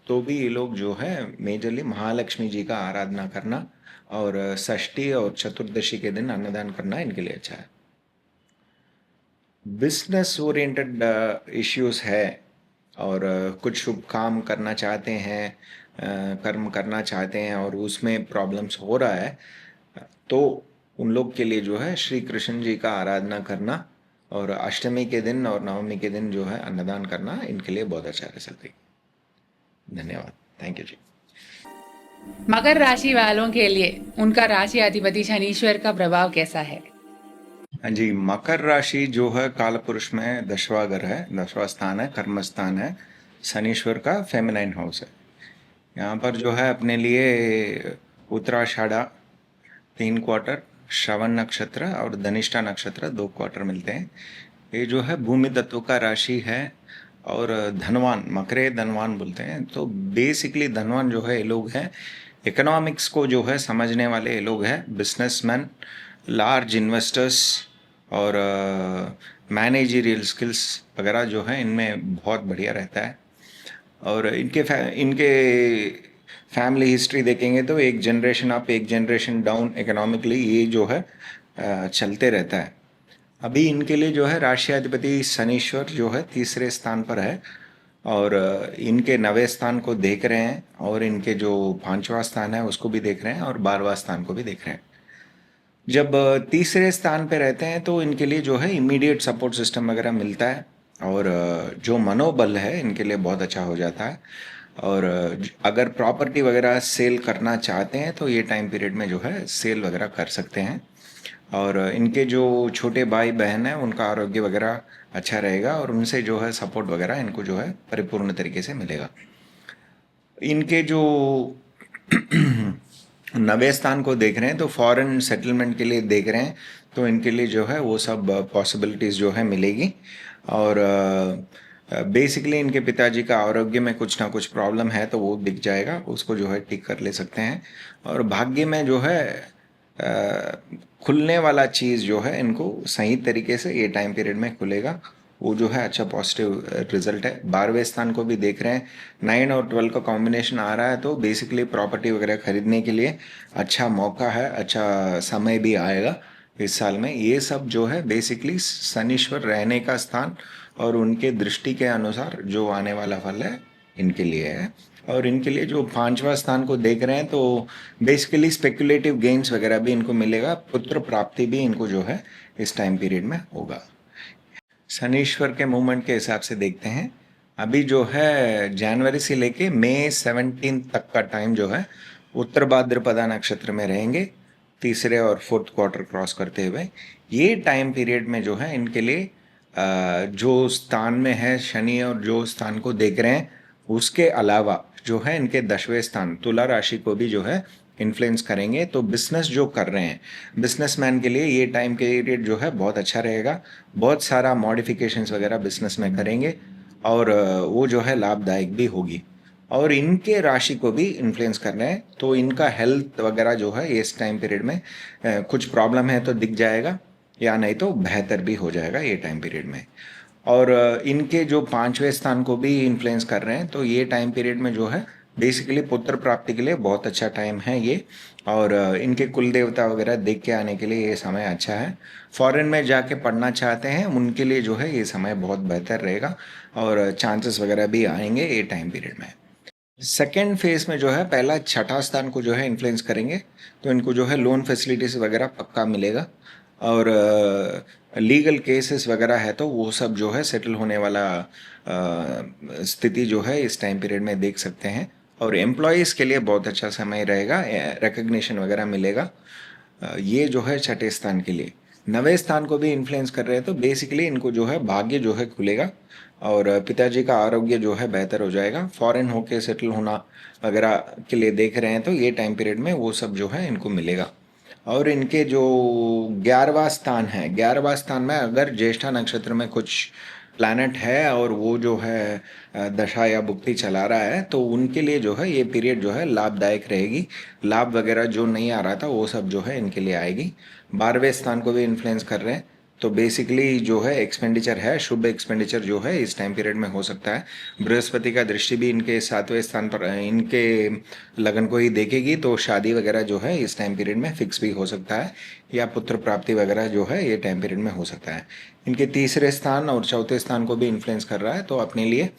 तो भी ये लोग जो है मेजरली महालक्ष्मी जी का आराधना करना और षष्ठी और चतुर्दशी के दिन अन्नदान करना इनके लिए अच्छा है। बिजनेस ओरिएंटेड इश्यूज है और कुछ शुभ काम करना चाहते हैं, कर्म करना चाहते हैं और उसमें प्रॉब्लम्स हो रहा है तो उन लोग के लिए जो है श्री कृष्ण जी का आराधना करना और अष्टमी के दिन और नवमी के दिन जो है अन्नदान करना इनके लिए बहुत अच्छा रिजल्ट है। धन्यवाद। थैंक यू जी। मकर राशि वालों के लिए उनका राशि अधिपति शनीश्वर का प्रभाव कैसा है? हाँ जी, मकर राशि जो है काल पुरुष में 10वां घर है, 10वां स्थान है, कर्म स्थान है, शनीश्वर का फेमिनाइन हाउस है। यहाँ पर जो है अपने लिए उत्तराषाढ़ा 3 क्वार्टर, श्रवण नक्षत्र और धनिष्ठा नक्षत्र 2 क्वार्टर मिलते हैं। ये जो है भूमि तत्व का राशि है और धनवान, मकरे धनवान बोलते हैं। तो बेसिकली धनवान जो है ये लोग हैं, इकोनॉमिक्स को जो है समझने वाले ये लोग हैं, बिजनेसमैन, लार्ज इन्वेस्टर्स और मैनेजरियल स्किल्स वगैरह जो है इनमें बहुत बढ़िया रहता है। और इनके फैमिली हिस्ट्री देखेंगे तो एक जनरेशन अप एक जनरेशन डाउन इकोनॉमिकली ये जो है चलते रहता है। अभी इनके लिए जो है राशियाधिपति शनीश्वर जो है 3रे स्थान पर है और इनके 9वें स्थान को देख रहे हैं और इनके जो 5वां स्थान है उसको भी देख रहे हैं और 12वां स्थान को भी देख रहे हैं। जब 3रे स्थान पे रहते हैं तो इनके लिए जो है इमीडिएट सपोर्ट सिस्टम वगैरह मिलता है और जो मनोबल है इनके लिए बहुत अच्छा हो जाता है। और अगर प्रॉपर्टी वगैरह सेल करना चाहते हैं तो ये टाइम पीरियड में जो है सेल वगैरह कर सकते हैं। और इनके जो छोटे भाई बहन हैं उनका आरोग्य वगैरह अच्छा रहेगा और उनसे जो है सपोर्ट वगैरह इनको जो है परिपूर्ण तरीके से मिलेगा। इनके जो 9वें स्थान को देख रहे हैं तो फॉरेन सेटलमेंट के लिए देख रहे हैं तो इनके लिए जो है वो सब पॉसिबिलिटीज़ जो है मिलेगी। और बेसिकली इनके पिताजी का आरोग्य में कुछ ना कुछ प्रॉब्लम है तो वो दिख जाएगा, उसको जो है ठीक कर ले सकते हैं। और भाग्य में जो है खुलने वाला चीज़ जो है इनको सही तरीके से ये टाइम पीरियड में खुलेगा, वो जो है अच्छा पॉजिटिव रिजल्ट है। 12वें स्थान को भी देख रहे हैं, 9 और 12 का कॉम्बिनेशन आ रहा है तो बेसिकली प्रॉपर्टी वगैरह खरीदने के लिए अच्छा मौका है, अच्छा समय भी आएगा इस साल में। ये सब जो है बेसिकली शनीश्वर रहने का स्थान और उनके दृष्टि के अनुसार जो आने वाला फल है इनके लिए है। और इनके लिए जो 5वां स्थान को देख रहे हैं तो बेसिकली स्पेकुलेटिव गेन्स वगैरह भी इनको मिलेगा, पुत्र प्राप्ति भी इनको जो है इस टाइम पीरियड में होगा। शनीश्वर के मूवमेंट के हिसाब से देखते हैं, अभी जो है जनवरी से लेके मई 17 तक का टाइम जो है उत्तर भाद्रपदा नक्षत्र में रहेंगे 3रे और 4th क्वार्टर क्रॉस करते हुए। ये टाइम पीरियड में जो है इनके लिए जो स्थान में है शनि और जो स्थान को देख रहे हैं उसके अलावा जो है इनके 10वें स्थान तुला राशि को भी जो है इन्फ्लुएंस करेंगे। तो बिजनेस जो कर रहे हैं बिजनेसमैन के लिए ये टाइम पीरियड जो है बहुत अच्छा रहेगा, बहुत सारा मॉडिफिकेशंस वगैरह बिजनेस में करेंगे और वो जो है लाभदायक भी होगी। और इनके राशि को भी इन्फ्लुएंस कर रहे हैं तो इनका हेल्थ वगैरह जो है इस टाइम पीरियड में कुछ प्रॉब्लम है तो दिख जाएगा या नहीं तो बेहतर भी हो जाएगा ये टाइम पीरियड में। और इनके जो 5वें स्थान को भी इन्फ्लुएंस कर रहे हैं तो ये टाइम पीरियड में जो है बेसिकली पुत्र प्राप्ति के लिए बहुत अच्छा टाइम है ये। और इनके कुल देवता वगैरह देख के आने के लिए ये समय अच्छा है। फॉरेन में जाके पढ़ना चाहते हैं उनके लिए जो है ये समय बहुत बेहतर रहेगा और चांसेस वगैरह भी आएंगे ये टाइम पीरियड में। सेकेंड फेज में जो है पहला 6ठा स्थान को जो है इन्फ्लुएंस करेंगे तो इनको जो है लोन फैसिलिटीज़ वगैरह पक्का मिलेगा और लीगल केसेस वगैरह है तो वो सब जो है सेटल होने वाला स्थिति जो है इस टाइम पीरियड में देख सकते हैं। और एम्प्लॉयज़ के लिए बहुत अच्छा समय रहेगा, रिकग्निशन वगैरह मिलेगा। ये जो है 6ठे स्थान के लिए 9वें स्थान को भी इन्फ्लुएंस कर रहे हैं तो बेसिकली इनको जो है भाग्य जो है खुलेगा और पिताजी का आरोग्य जो है बेहतर हो जाएगा। फॉरेन होके सेटल होना वगैरह के लिए देख रहे हैं तो ये टाइम पीरियड में वो सब जो है इनको मिलेगा। और इनके जो 11वां स्थान है, 11वां स्थान में अगर ज्येष्ठा नक्षत्र में कुछ प्लैनेट है और वो जो है दशा या भुक्ति चला रहा है, तो उनके लिए जो है ये पीरियड जो है लाभदायक रहेगी। लाभ वगैरह जो नहीं आ रहा था वो सब जो है इनके लिए आएगी। 12वें स्थान को भी इन्फ्लुएंस कर रहे हैं, तो बेसिकली जो है एक्सपेंडिचर है, शुभ एक्सपेंडिचर जो है इस टाइम पीरियड में हो सकता है। बृहस्पति का दृष्टि भी इनके 7वें स्थान पर इनके लगन को ही देखेगी, तो शादी वगैरह जो है इस टाइम पीरियड में फिक्स भी हो सकता है, या पुत्र प्राप्ति वगैरह जो है ये टाइम पीरियड में हो सकता है। इनके तीसरे स्थान और चौथे स्थान को भी इन्फ्लुएंस कर रहा है, तो अपने लिए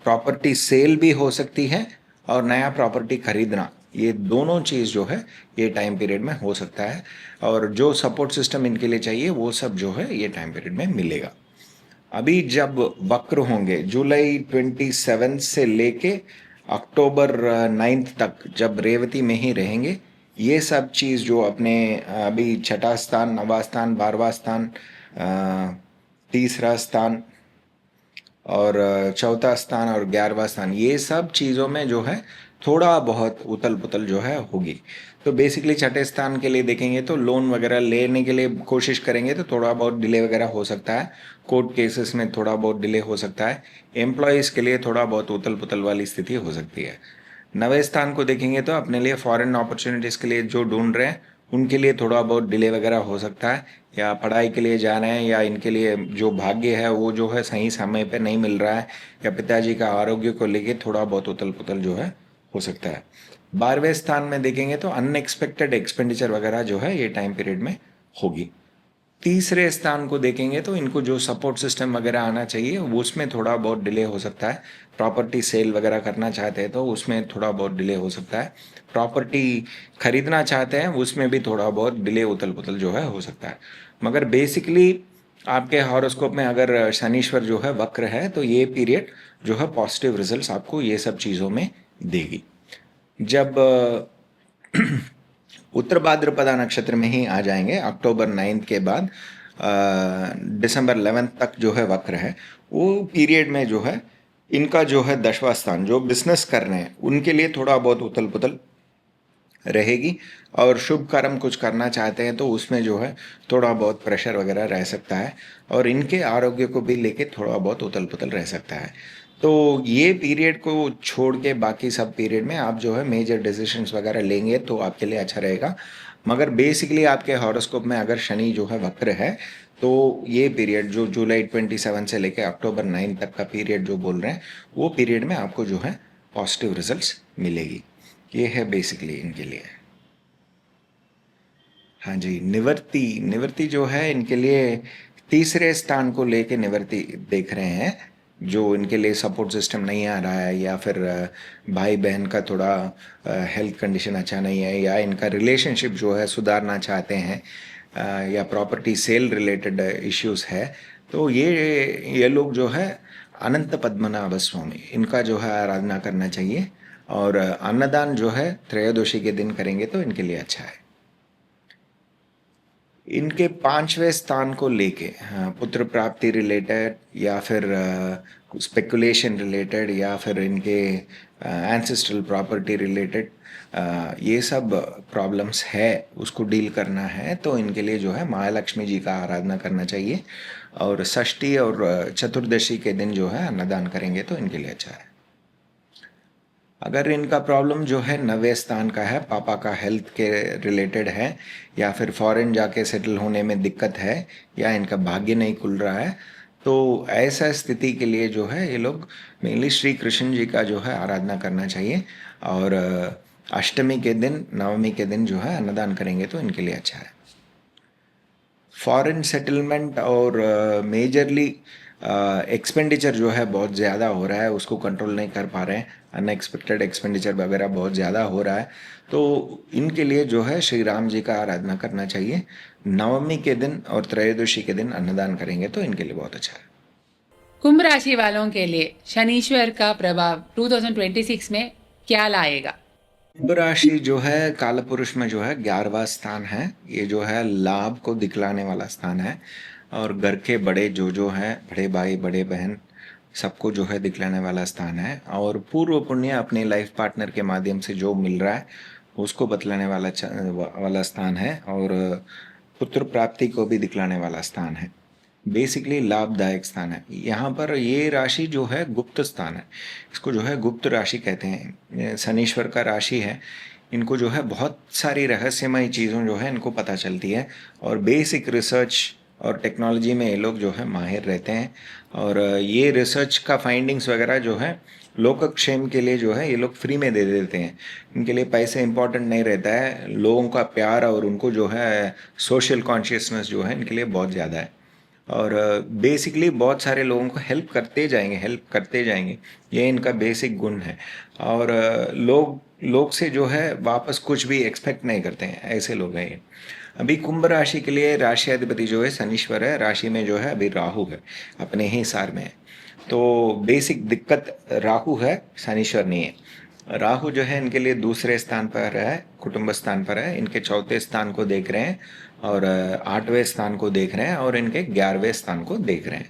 प्रॉपर्टी सेल भी हो सकती है और नया प्रॉपर्टी खरीदना, ये दोनों चीज़ जो है ये टाइम पीरियड में हो सकता है। और जो सपोर्ट सिस्टम इनके लिए चाहिए वो सब जो है ये टाइम पीरियड में मिलेगा। अभी जब वक्र होंगे जुलाई 27 से लेके अक्टूबर 9 तक, जब रेवती में ही रहेंगे, ये सब चीज़ जो अपने अभी छठा स्थान, नवा स्थान, 12वां स्थान, तीसरा स्थान और चौथा स्थान और 11वां स्थान, ये सब चीज़ों में जो है थोड़ा बहुत उथल पुथल जो है होगी। तो बेसिकली छठे स्थान के लिए देखेंगे तो लोन वगैरह लेने के लिए कोशिश करेंगे तो थोड़ा बहुत डिले वगैरह हो सकता है, कोर्ट केसेस में थोड़ा बहुत डिले हो सकता है, एम्प्लॉयज़ के लिए थोड़ा बहुत उथल पुथल वाली स्थिति हो सकती है। नवे स्थान को देखेंगे तो अपने लिए फॉरेन अपॉर्चुनिटीज़ के लिए जो ढूंढ रहे हैं उनके लिए थोड़ा बहुत डिले वगैरह हो सकता है, या पढ़ाई के लिए जा रहे हैं या इनके लिए जो भाग्य है वो जो है सही समय पे नहीं मिल रहा है, या पिताजी का आरोग्य को लेके थोड़ा बहुत उथल पुथल जो है हो सकता है। 12वें स्थान में देखेंगे तो अनएक्सपेक्टेड एक्सपेंडिचर वगैरह जो है ये टाइम पीरियड में होगी। तीसरे स्थान को देखेंगे तो इनको जो सपोर्ट सिस्टम वगैरह आना चाहिए उसमें थोड़ा बहुत डिले हो सकता है। प्रॉपर्टी सेल वगैरह करना चाहते हैं तो उसमें थोड़ा बहुत डिले हो सकता है। प्रॉपर्टी खरीदना चाहते हैं उसमें भी थोड़ा बहुत डिले उथल पुथल जो है हो सकता है। मगर बेसिकली आपके हॉरोस्कोप में अगर शनीश्वर जो है वक्र है तो ये पीरियड जो है पॉजिटिव रिजल्ट्स आपको ये सब चीज़ों में देगी। जब उत्तर भाद्रपदा नक्षत्र में ही आ जाएंगे अक्टूबर 9 के बाद, दिसंबर 11 तक जो है वक्र है, वो पीरियड में जो है इनका जो है 10वां स्थान, जो बिजनेस कर रहे हैं उनके लिए थोड़ा बहुत उथल पुथल रहेगी। और शुभ कर्म कुछ करना चाहते हैं तो उसमें जो है थोड़ा बहुत प्रेशर वगैरह रह सकता है, और इनके आरोग्य को भी लेके थोड़ा बहुत उथल पुथल रह सकता है। तो ये पीरियड को छोड़ के बाकी सब पीरियड में आप जो है मेजर डिसीजंस वगैरह लेंगे तो आपके लिए अच्छा रहेगा। मगर बेसिकली आपके हॉरोस्कोप में अगर शनि जो है वक्र है तो ये पीरियड जो जुलाई 27 से लेकर अक्टूबर 9 तक का पीरियड जो बोल रहे हैं वो पीरियड में आपको जो है पॉजिटिव रिजल्ट्स मिलेगी। ये है बेसिकली इनके लिए। हाँ जी, निवृत्ति, निवृत्ति जो है इनके लिए तीसरे स्थान को लेके निवृत्ति देख रहे हैं। जो इनके लिए सपोर्ट सिस्टम नहीं आ रहा है, या फिर भाई बहन का थोड़ा हेल्थ कंडीशन अच्छा नहीं है, या इनका रिलेशनशिप जो है सुधारना चाहते हैं, या प्रॉपर्टी सेल रिलेटेड इश्यूज है, तो ये लोग जो है अनंत पद्मनाभ स्वामी इनका जो है आराधना करना चाहिए। और अन्नदान जो है त्रयोदशी के दिन करेंगे तो इनके लिए अच्छा है। इनके 5वें स्थान को लेके, हाँ, पुत्र प्राप्ति रिलेटेड या फिर स्पेकुलेशन रिलेटेड या फिर इनके एंसेस्ट्रल प्रॉपर्टी रिलेटेड ये सब प्रॉब्लम्स है उसको डील करना है, तो इनके लिए जो है महालक्ष्मी जी का आराधना करना चाहिए। और षष्ठी और चतुर्दशी के दिन जो है अन्नदान करेंगे तो इनके लिए अच्छा है। अगर इनका प्रॉब्लम जो है 9वें स्थान का है, पापा का हेल्थ के रिलेटेड है, या फिर फॉरेन जाके सेटल होने में दिक्कत है, या इनका भाग्य नहीं खुल रहा है, तो ऐसा स्थिति के लिए जो है ये लोग मेनली श्री कृष्ण जी का जो है आराधना करना चाहिए। और अष्टमी के दिन, नवमी के दिन जो है अन्नदान करेंगे तो इनके लिए अच्छा है। फॉरेन सेटलमेंट और मेजरली एक्सपेंडिचर जो है बहुत ज़्यादा हो रहा है, उसको कंट्रोल नहीं कर पा रहे हैं, अनएक्सपेक्टेड एक्सपेंडिचर वगैरह बहुत ज़्यादा हो रहा है, तो इनके लिए जो है श्री राम जी का आराधना करना चाहिए। नवमी के दिन और त्रयोदशी के दिन अन्नदान करेंगे तो इनके लिए बहुत अच्छा है। कुंभ राशि वालों के लिए शनीश्वर का प्रभाव 2026 में क्या लाएगा? कुंभ राशि जो है कालपुरुष में जो है 11वां स्थान है, ये जो है लाभ को दिखलाने वाला स्थान है, और घर के बड़े जो हैं, बड़े भाई बड़े बहन सबको जो है दिखलाने वाला स्थान है। और पूर्व पुण्य अपने लाइफ पार्टनर के माध्यम से जो मिल रहा है उसको बतलाने वाला स्थान है, और पुत्र प्राप्ति को भी दिखलाने वाला स्थान है। बेसिकली लाभदायक स्थान है। यहाँ पर ये राशि जो है गुप्त स्थान है, इसको जो है गुप्त राशि कहते हैं। ये शनीश्वर का राशि है, इनको जो है बहुत सारी रहस्यमय चीज़ों जो है इनको पता चलती है, और बेसिक रिसर्च और टेक्नोलॉजी में ये लोग जो है माहिर रहते हैं। और ये रिसर्च का फाइंडिंग्स वगैरह जो है लोकक्षेम के लिए जो है ये लोग फ्री में दे देते हैं। इनके लिए पैसे इंपॉर्टेंट नहीं रहता है, लोगों का प्यार और उनको जो है सोशल कॉन्शियसनेस जो है इनके लिए बहुत ज़्यादा है। और बेसिकली बहुत सारे लोगों को हेल्प करते जाएंगे, ये इनका बेसिक गुण है। और लोग से जो है वापस कुछ भी एक्सपेक्ट नहीं करते हैं, ऐसे लोग हैं ये। अभी कुंभ राशि के लिए राशि अधिपति जो है शनीश्वर है, राशि में जो है अभी राहु है, अपने ही सार में है। तो बेसिक दिक्कत राहु है, शनीश्वर नहीं है। राहु जो है इनके लिए दूसरे स्थान पर है, कुटुंब स्थान पर है, इनके चौथे स्थान को देख रहे हैं, और आठवें स्थान को देख रहे हैं, और इनके 11वें स्थान को देख रहे हैं।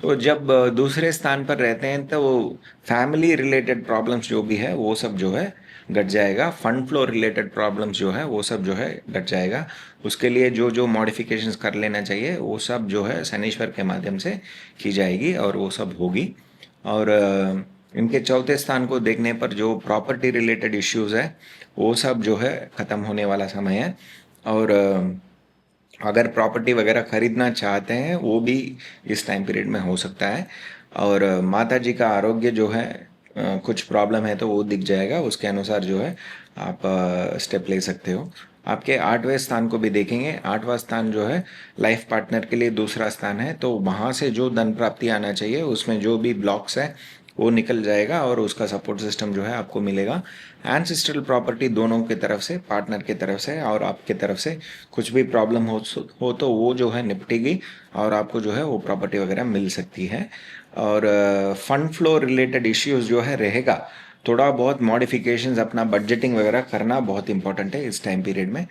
तो जब दूसरे स्थान पर रहते हैं तो फैमिली रिलेटेड प्रॉब्लम्स जो भी है वो सब जो है घट जाएगा। फंड फ्लो रिलेटेड प्रॉब्लम्स जो है वो सब जो है घट जाएगा। उसके लिए जो जो मॉडिफिकेशंस कर लेना चाहिए वो सब जो है शनीश्वर के माध्यम से की जाएगी, और वो सब होगी। और इनके चौथे स्थान को देखने पर जो प्रॉपर्टी रिलेटेड इश्यूज है वो सब जो है ख़त्म होने वाला समय है। और अगर प्रॉपर्टी वगैरह ख़रीदना चाहते हैं वो भी इस टाइम पीरियड में हो सकता है। और माता जी का आरोग्य जो है कुछ प्रॉब्लम है तो वो दिख जाएगा, उसके अनुसार जो है आप स्टेप ले सकते हो। आपके 8वें स्थान को भी देखेंगे। 8वां स्थान जो है लाइफ पार्टनर के लिए दूसरा स्थान है, तो वहाँ से जो धन प्राप्ति आना चाहिए उसमें जो भी ब्लॉक्स है वो निकल जाएगा, और उसका सपोर्ट सिस्टम जो है आपको मिलेगा। एंसेस्ट्रल प्रॉपर्टी दोनों की तरफ से, पार्टनर की तरफ से और आपके तरफ से कुछ भी प्रॉब्लम हो तो वो जो है निपटेगी, और आपको जो है वो प्रॉपर्टी वगैरह मिल सकती है। और फंड फ्लो रिलेटेड इश्यूज जो है रहेगा, थोड़ा बहुत मॉडिफिकेशंस, अपना बजटिंग वगैरह करना बहुत इंपॉर्टेंट है इस टाइम पीरियड में।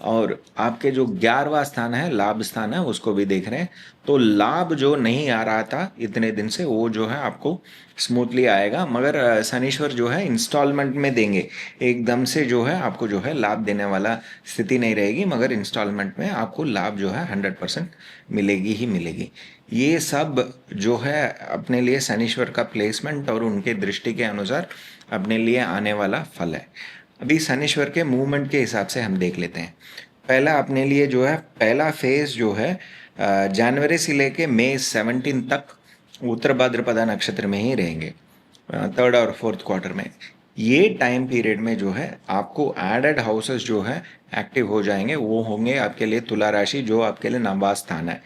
और आपके जो 11वां स्थान है, लाभ स्थान है, उसको भी देख रहे हैं, तो लाभ जो नहीं आ रहा था इतने दिन से वो जो है आपको स्मूथली आएगा। मगर शनीश्वर जो है इंस्टॉलमेंट में देंगे, एकदम से जो है आपको जो है लाभ देने वाला स्थिति नहीं रहेगी, मगर इंस्टॉलमेंट में आपको लाभ जो है 100% मिलेगी ही मिलेगी। ये सब जो है अपने लिए शनीश्वर का प्लेसमेंट और उनके दृष्टि के अनुसार अपने लिए आने वाला फल है। अभी शनीश्वर के मूवमेंट के हिसाब से हम देख लेते हैं। पहला अपने लिए जो है पहला फेज जो है जनवरी से लेके मई 17 तक उत्तर भाद्रपदा नक्षत्र में ही रहेंगे, 3rd और 4th क्वार्टर में। ये टाइम पीरियड में जो है आपको एडेड हाउसेस जो है एक्टिव हो जाएंगे। वो होंगे आपके लिए तुला राशि, जो आपके लिए नवा स्थान है।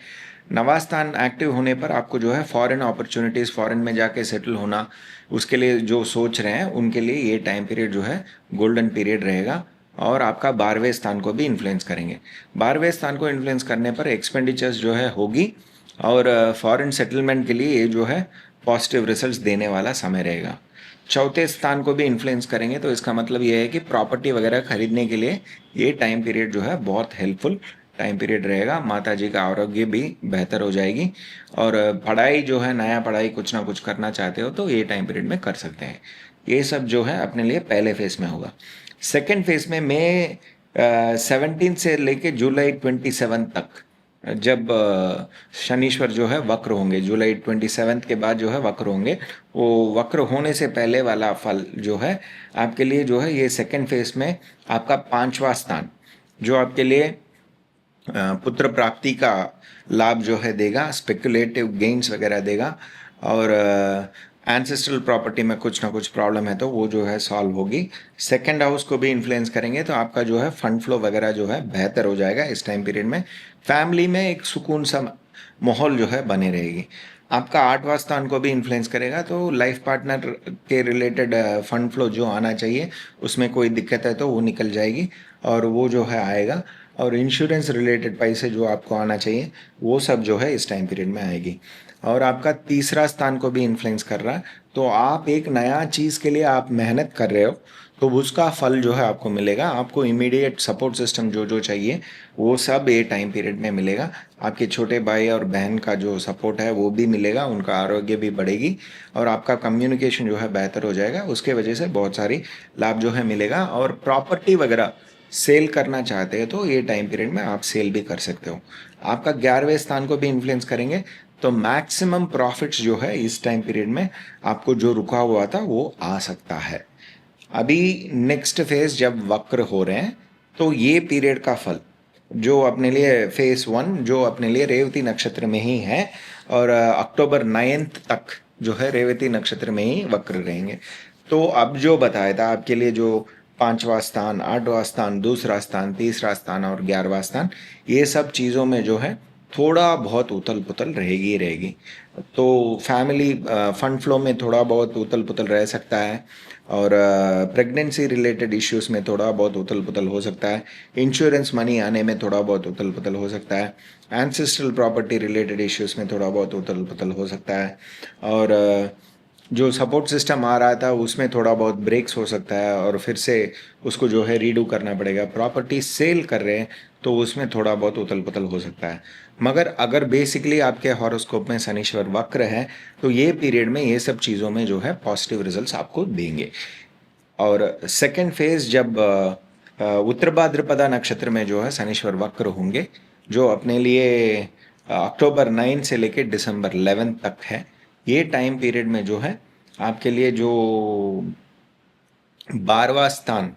नवा स्थान एक्टिव होने पर आपको जो है फॉरेन अपॉर्चुनिटीज़, फॉरेन में जाके सेटल होना, उसके लिए जो सोच रहे हैं उनके लिए ये टाइम पीरियड जो है गोल्डन पीरियड रहेगा। और आपका 12वें स्थान को भी इन्फ्लुएंस करेंगे। 12वें स्थान को इन्फ्लुएंस करने पर एक्सपेंडिचर्स जो है होगी, और फॉरेन सेटलमेंट के लिए ये जो है पॉजिटिव रिजल्ट्स देने वाला समय रहेगा। चौथे स्थान को भी इन्फ्लुएंस करेंगे, तो इसका मतलब ये है कि प्रॉपर्टी वगैरह खरीदने के लिए ये टाइम पीरियड जो है बहुत हेल्पफुल टाइम पीरियड रहेगा। माता जी का आरोग्य भी बेहतर हो जाएगी, और पढ़ाई जो है, नया पढ़ाई कुछ ना कुछ करना चाहते हो तो ये टाइम पीरियड में कर सकते हैं। ये सब जो है अपने लिए पहले फेज में होगा। सेकेंड फेज में मई 17 से लेके जुलाई 27 तक, जब शनीश्वर जो है वक्र होंगे, जुलाई 27 के बाद जो है वक्र होंगे, वो वक्र होने से पहले वाला फल जो है आपके लिए जो है ये सेकेंड फेज में आपका 5वां स्थान जो आपके लिए पुत्र प्राप्ति का लाभ जो है देगा, स्पेकुलेटिव गेन्स वगैरह देगा। और एंसेस्ट्रल प्रॉपर्टी में कुछ ना कुछ प्रॉब्लम है तो वो जो है सॉल्व होगी। सेकंड हाउस को भी इन्फ्लुएंस करेंगे, तो आपका जो है फंड फ्लो वगैरह जो है बेहतर हो जाएगा इस टाइम पीरियड में। फैमिली में एक सुकून सा माहौल जो है बने रहेगी। आपका 8वां स्थान को भी इन्फ्लुएंस करेगा, तो लाइफ पार्टनर के रिलेटेड फंड फ्लो जो आना चाहिए उसमें कोई दिक्कत है तो वो निकल जाएगी, और वो जो है आएगा। और इंश्योरेंस रिलेटेड पैसे जो आपको आना चाहिए वो सब जो है इस टाइम पीरियड में आएगी। और आपका तीसरा स्थान को भी इन्फ्लुएंस कर रहा है। तो आप एक नया चीज़ के लिए आप मेहनत कर रहे हो, तो उसका फल जो है आपको मिलेगा। आपको इमीडिएट सपोर्ट सिस्टम जो जो चाहिए वो सब ये टाइम पीरियड में मिलेगा। आपके छोटे भाई और बहन का जो सपोर्ट है वो भी मिलेगा, उनका आरोग्य भी बढ़ेगी और आपका कम्युनिकेशन जो है बेहतर हो जाएगा। उसके वजह से बहुत सारी लाभ जो है मिलेगा। और प्रॉपर्टी वगैरह सेल करना चाहते हैं तो ये टाइम पीरियड में आप सेल भी कर सकते हो। आपका 11वें स्थान को भी इन्फ्लुएंस करेंगे, तो मैक्सिमम प्रॉफिट्स जो है इस टाइम पीरियड में आपको जो रुका हुआ था वो आ सकता है। अभी नेक्स्ट फेज जब वक्र हो रहे हैं तो ये पीरियड का फल जो अपने लिए फेज 1 जो अपने लिए रेवती नक्षत्र में ही है और अक्टूबर 9 तक जो है रेवती नक्षत्र में ही वक्र रहेंगे। तो अब जो बताया था आपके लिए, जो 5वां स्थान, 8वां स्थान, दूसरा स्थान, तीसरा स्थान और 11वां स्थान, ये सब चीज़ों में जो है थोड़ा बहुत उथल पुथल रहेगी ही रहेगी। तो फैमिली फंड फ्लो में थोड़ा बहुत उथल पुथल रह सकता है और प्रेगनेंसी रिलेटेड इश्यूज में थोड़ा बहुत उथल पुथल हो सकता है। इंश्योरेंस मनी आने में थोड़ा बहुत उथल पुथल हो सकता है। एंसेस्ट्रल प्रॉपर्टी रिलेटेड इश्यूज में थोड़ा बहुत उथल पुथल हो सकता है। और जो सपोर्ट सिस्टम आ रहा था उसमें थोड़ा बहुत ब्रेक्स हो सकता है और फिर से उसको जो है रीडू करना पड़ेगा। प्रॉपर्टी सेल कर रहे हैं तो उसमें थोड़ा बहुत उथल पुथल हो सकता है। मगर अगर बेसिकली आपके हॉरोस्कोप में शनिश्वर वक्र है तो ये पीरियड में ये सब चीज़ों में जो है पॉजिटिव रिजल्ट्स आपको देंगे। और सेकेंड फेज जब उत्तर भाद्रपदा नक्षत्र में जो है शनिश्वर वक्र होंगे, जो अपने लिए अक्टूबर 9 से लेकर दिसंबर 11 तक है, ये टाइम पीरियड में जो है आपके लिए जो 12वां स्थान,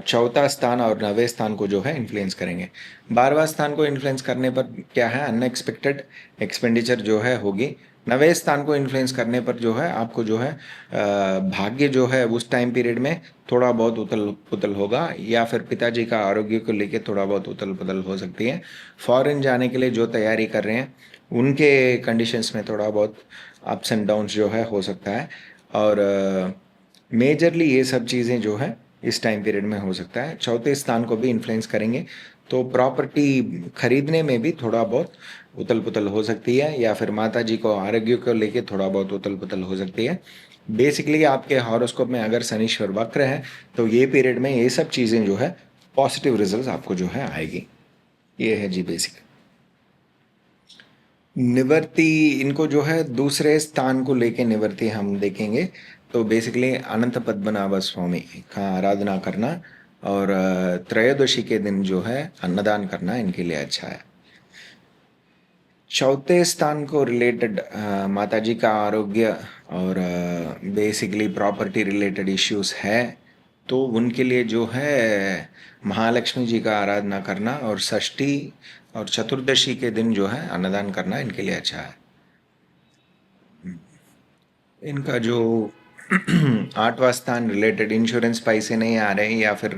चौथा स्थान और 9वें स्थान को जो है इन्फ्लुएंस करेंगे। 12वां स्थान को इन्फ्लुएंस करने पर क्या है, अनएक्सपेक्टेड एक्सपेंडिचर जो है होगी। 9वें स्थान को इन्फ्लुएंस करने पर जो है आपको जो है भाग्य जो है उस टाइम पीरियड में थोड़ा बहुत उथल पुथल होगा, या फिर पिताजी का आरोग्य को लेकर थोड़ा बहुत उथल पुथल हो सकती है। फॉरेन जाने के लिए जो तैयारी कर रहे हैं उनके कंडीशंस में थोड़ा बहुत अप्स एंड डाउन्स जो है हो सकता है। और मेजरली ये सब चीज़ें जो है इस टाइम पीरियड में हो सकता है। चौथे स्थान को भी इन्फ्लुएंस करेंगे, तो प्रॉपर्टी खरीदने में भी थोड़ा बहुत उथल पुथल हो सकती है, या फिर माता जी को आरोग्य को लेके थोड़ा बहुत उथल पुथल हो सकती है। बेसिकली आपके हॉरोस्कोप में अगर शनिश्वर वक्र है तो ये पीरियड में ये सब चीज़ें जो है पॉजिटिव रिजल्ट्स आपको जो है आएगी। ये है जी बेसिक। निवर्ति, इनको जो है दूसरे स्थान को लेके निवर्ति हम देखेंगे। तो बेसिकली अनंत पद्मनाभ स्वामी का आराधना करना और त्रयोदशी के दिन जो है अन्नदान करना इनके लिए अच्छा है। चौथे स्थान को रिलेटेड माताजी का आरोग्य और बेसिकली प्रॉपर्टी रिलेटेड इश्यूज है, तो उनके लिए जो है महालक्ष्मी जी का आराधना करना और षष्ठी और चतुर्दशी के दिन जो है अन्नदान करना इनके लिए अच्छा है। इनका जो 8वां स्थान रिलेटेड इंश्योरेंस पैसे नहीं आ रहे हैं, या फिर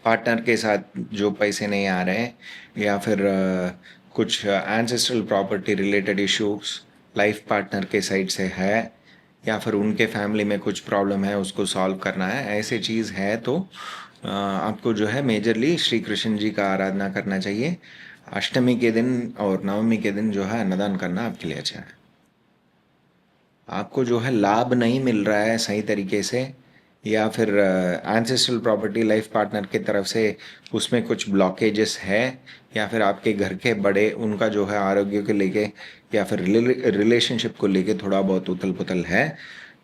पार्टनर के साथ जो पैसे नहीं आ रहे हैं, या फिर कुछ ancestral property related issues life partner के साइड से है, या फिर उनके फैमिली में कुछ प्रॉब्लम है उसको सॉल्व करना है, ऐसे चीज़ है तो आपको जो है मेजरली श्री कृष्ण जी का आराधना करना चाहिए। अष्टमी के दिन और नवमी के दिन जो है अन्नदान करना आपके लिए अच्छा है। आपको जो है लाभ नहीं मिल रहा है सही तरीके से, या फिर एंसेस्ट्रल प्रॉपर्टी लाइफ पार्टनर की तरफ से उसमें कुछ ब्लॉकेजेस है, या फिर आपके घर के बड़े उनका जो है आरोग्य को लेके या फिर रिलेशनशिप को लेके थोड़ा बहुत उथल पुथल है,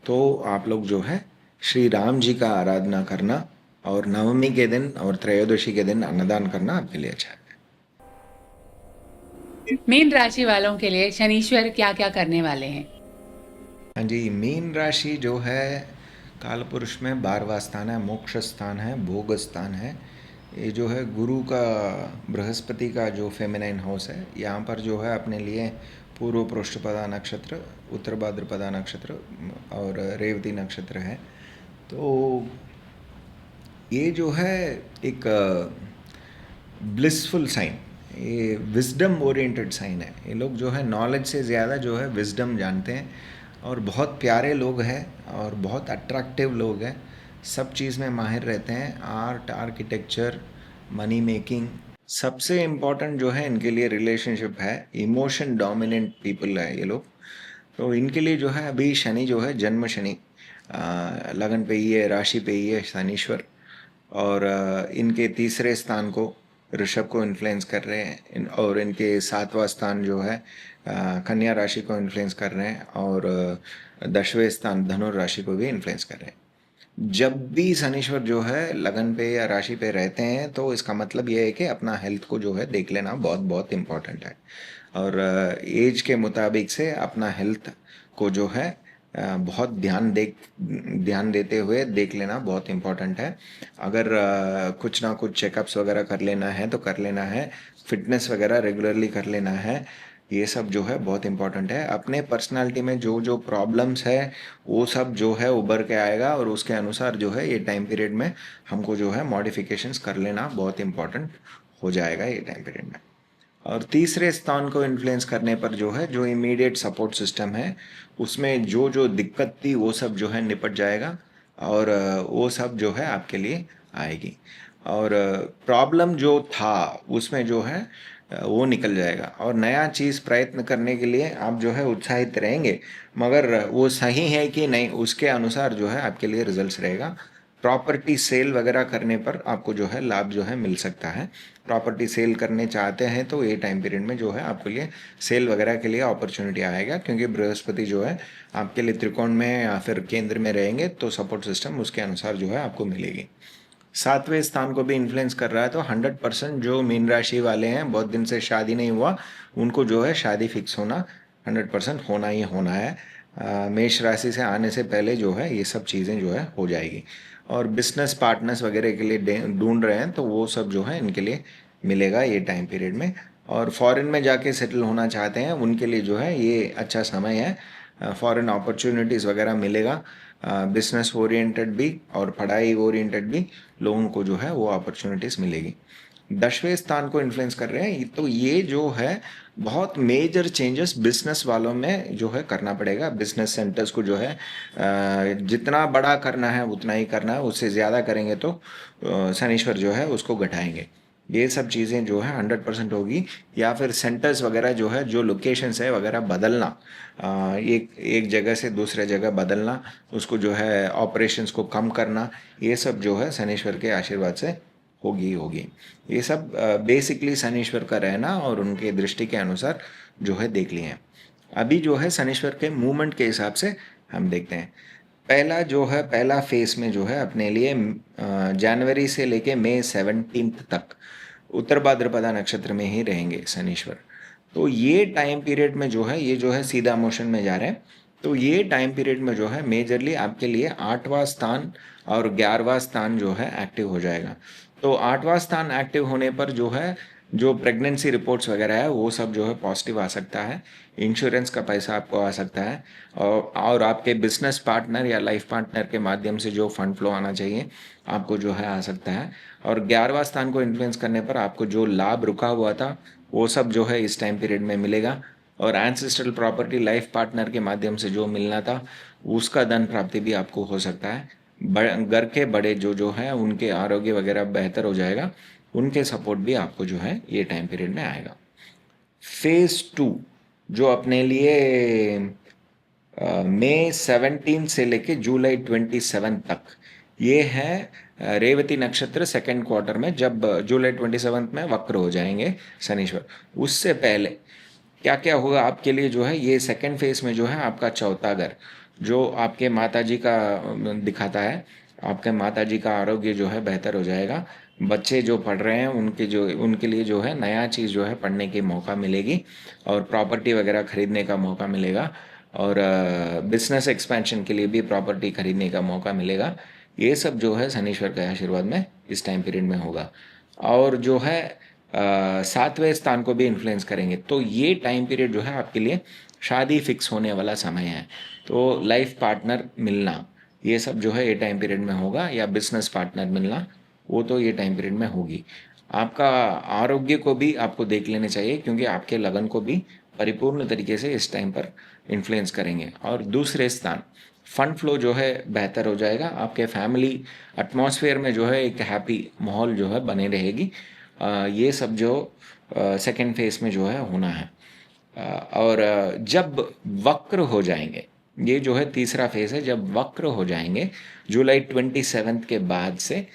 तो आप लोग जो है श्री राम जी का आराधना करना और नवमी के दिन और त्रयोदशी के दिन अन्नदान करना आपके लिए अच्छा है। मीन राशि वालों के लिए शनीश्वर क्या क्या करने वाले हैं? हाँ जी, मीन राशि जो है काल पुरुष में 12वां स्थान है, मोक्ष स्थान है, भोग स्थान है। ये जो है गुरु का, बृहस्पति का जो फेमिनाइन हाउस है, यहाँ पर जो है अपने लिए पूर्व पृष्ठपदा नक्षत्र, उत्तर भाद्रपदा नक्षत्र और रेवती नक्षत्र है। तो ये जो है एक ब्लिसफुल साइन, ये विजडम ओरिएंटेड साइन है। ये लोग जो है नॉलेज से ज़्यादा जो है विजडम जानते हैं और बहुत प्यारे लोग हैं और बहुत अट्रैक्टिव लोग हैं। सब चीज़ में माहिर रहते हैं, आर्ट, आर्किटेक्चर, मनी मेकिंग। सबसे इम्पोर्टेंट जो है इनके लिए रिलेशनशिप है। इमोशन डोमिनेंट पीपल है ये लोग। तो इनके लिए जो है अभी शनि जो है जन्म शनि लगन पे ही है, राशि पे ही है शनीश्वर। और इनके तीसरे स्थान को ऋषभ को इन्फ्लुएंस कर रहे हैं और इनके सातवां स्थान जो है कन्या राशि को इन्फ्लुएंस कर रहे हैं और 10वें स्थान धनु राशि को भी इन्फ्लुएंस कर रहे हैं। जब भी शनीश्वर जो है लगन पे या राशि पे रहते हैं तो इसका मतलब ये है कि अपना हेल्थ को जो है देख लेना बहुत बहुत इम्पोर्टेंट है। और एज के मुताबिक से अपना हेल्थ को जो है बहुत ध्यान देते हुए देख लेना बहुत इम्पोर्टेंट है। अगर कुछ ना कुछ चेकअप्स वगैरह कर लेना है तो कर लेना है, फिटनेस वगैरह रेगुलरली कर लेना है। ये सब जो है बहुत इम्पोर्टेंट है। अपने पर्सनालिटी में जो जो प्रॉब्लम्स है वो सब जो है उभर के आएगा और उसके अनुसार जो है ये टाइम पीरियड में हमको जो है मॉडिफिकेशंस कर लेना बहुत इम्पोर्टेंट हो जाएगा ये टाइम पीरियड में। और तीसरे स्थान को इन्फ्लुएंस करने पर जो है जो इमीडिएट सपोर्ट सिस्टम है उसमें जो जो दिक्कत थी वो सब जो है निपट जाएगा और वो सब जो है आपके लिए आएगी। और प्रॉब्लम जो था उसमें जो है वो निकल जाएगा और नया चीज़ प्रयत्न करने के लिए आप जो है उत्साहित रहेंगे, मगर वो सही है कि नहीं उसके अनुसार जो है आपके लिए रिजल्ट्स रहेगा। प्रॉपर्टी सेल वगैरह करने पर आपको जो है लाभ जो है मिल सकता है। प्रॉपर्टी सेल करने चाहते हैं तो ये टाइम पीरियड में जो है आपके लिए सेल वगैरह के लिए अपॉर्चुनिटी आएगा, क्योंकि बृहस्पति जो है आपके लिए त्रिकोण में या फिर केंद्र में रहेंगे तो सपोर्ट सिस्टम उसके अनुसार जो है आपको मिलेगी। सातवें स्थान को भी इन्फ्लुएंस कर रहा है तो 100% जो मीन राशि वाले हैं, बहुत दिन से शादी नहीं हुआ, उनको जो है शादी फिक्स होना 100% होना ही होना है। मेष राशि से आने से पहले जो है ये सब चीज़ें जो है हो जाएगी। और बिजनेस पार्टनर्स वगैरह के लिए ढूंढ रहे हैं तो वो सब जो है इनके लिए मिलेगा ये टाइम पीरियड में। और फॉरेन में जाके सेटल होना चाहते हैं उनके लिए जो है ये अच्छा समय है। फॉरेन अपॉर्चुनिटीज़ वगैरह मिलेगा। बिजनेस ओरिएंटेड भी और पढ़ाई ओरिएंटेड भी लोगों को जो है वो अपॉर्चुनिटीज़ मिलेगी। 10वें स्थान को इन्फ्लुएंस कर रहे हैं तो ये जो है बहुत मेजर चेंजेस बिजनेस वालों में जो है करना पड़ेगा। बिजनेस सेंटर्स को जो है जितना बड़ा करना है उतना ही करना है, उससे ज़्यादा करेंगे तो शनीश्वर जो है उसको घटाएंगे। ये सब चीज़ें जो है 100% होगी। या फिर सेंटर्स वगैरह जो है जो लोकेशंस है वगैरह बदलना, एक जगह से दूसरे जगह बदलना, उसको जो है ऑपरेशंस को कम करना, ये सब जो है शनीश्वर के आशीर्वाद से होगी। ये सब बेसिकली शनीश्वर का रहना और उनके दृष्टि के अनुसार जो है देख लिए हैं। अभी जो है शनीश्वर के मूवमेंट के हिसाब से हम देखते हैं। पहला फेस में जो है अपने लिए जनवरी से लेके मई 17 तक उत्तर भाद्रपदा नक्षत्र में ही रहेंगे शनीश्वर। तो ये टाइम पीरियड में जो है ये जो है सीधा मोशन में जा रहे हैं। तो ये टाइम पीरियड में जो है मेजरली आपके लिए 8वां स्थान और 11वां स्थान जो है एक्टिव हो जाएगा। तो 8वां स्थान एक्टिव होने पर जो है जो प्रेगनेंसी रिपोर्ट्स वगैरह है वो सब जो है पॉजिटिव आ सकता है। इंश्योरेंस का पैसा आपको आ सकता है और आपके बिजनेस पार्टनर या लाइफ पार्टनर के माध्यम से जो फंड फ्लो आना चाहिए आपको जो है आ सकता है। और 11वां स्थान को इन्फ्लुएंस करने पर आपको जो लाभ रुका हुआ था वो सब जो है इस टाइम पीरियड में मिलेगा। और एंसेस्ट्रल प्रॉपर्टी लाइफ पार्टनर के माध्यम से जो मिलना था उसका धन प्राप्ति भी आपको हो सकता है। घर के बड़े जो है उनके आरोग्य वगैरह बेहतर हो जाएगा, उनके सपोर्ट भी आपको जो है ये टाइम पीरियड में आएगा। फेज 2 जो अपने लिए मई 17 से लेके जुलाई 27 तक, ये है रेवती नक्षत्र सेकंड क्वार्टर में, जब जुलाई 27 में वक्र हो जाएंगे शनीश्वर। उससे पहले क्या क्या होगा आपके लिए जो है ये सेकंड फेज में जो है आपका चौथा घर जो आपके माताजी का दिखाता है। आपके माताजी का आरोग्य जो है बेहतर हो जाएगा। बच्चे जो पढ़ रहे हैं उनके लिए जो है नया चीज़ जो है पढ़ने की मौका मिलेगी और प्रॉपर्टी वगैरह खरीदने का मौका मिलेगा और बिजनेस एक्सपेंशन के लिए भी प्रॉपर्टी खरीदने का मौका मिलेगा। ये सब जो है शनीश्वर के आशीर्वाद में इस टाइम पीरियड में होगा। और जो है 7वें स्थान को भी इन्फ्लुएंस करेंगे। तो ये टाइम पीरियड जो है आपके लिए शादी फिक्स होने वाला समय है। तो लाइफ पार्टनर मिलना ये सब जो है ये टाइम पीरियड में होगा, या बिजनेस पार्टनर मिलना वो तो ये टाइम पीरियड में होगी। आपका आरोग्य को भी आपको देख लेने चाहिए, क्योंकि आपके लगन को भी परिपूर्ण तरीके से इस टाइम पर इन्फ्लुएंस करेंगे। और दूसरे स्थान फंड फ्लो जो है बेहतर हो जाएगा। आपके फैमिली एटमॉस्फेयर में जो है एक हैप्पी माहौल जो है बने रहेगी। ये सब जो सेकेंड फेज में जो है होना है। और जब वक्र हो जाएंगे, ये जो है तीसरा फेज है, जब वक्र हो जाएंगे जुलाई 27 के बाद से,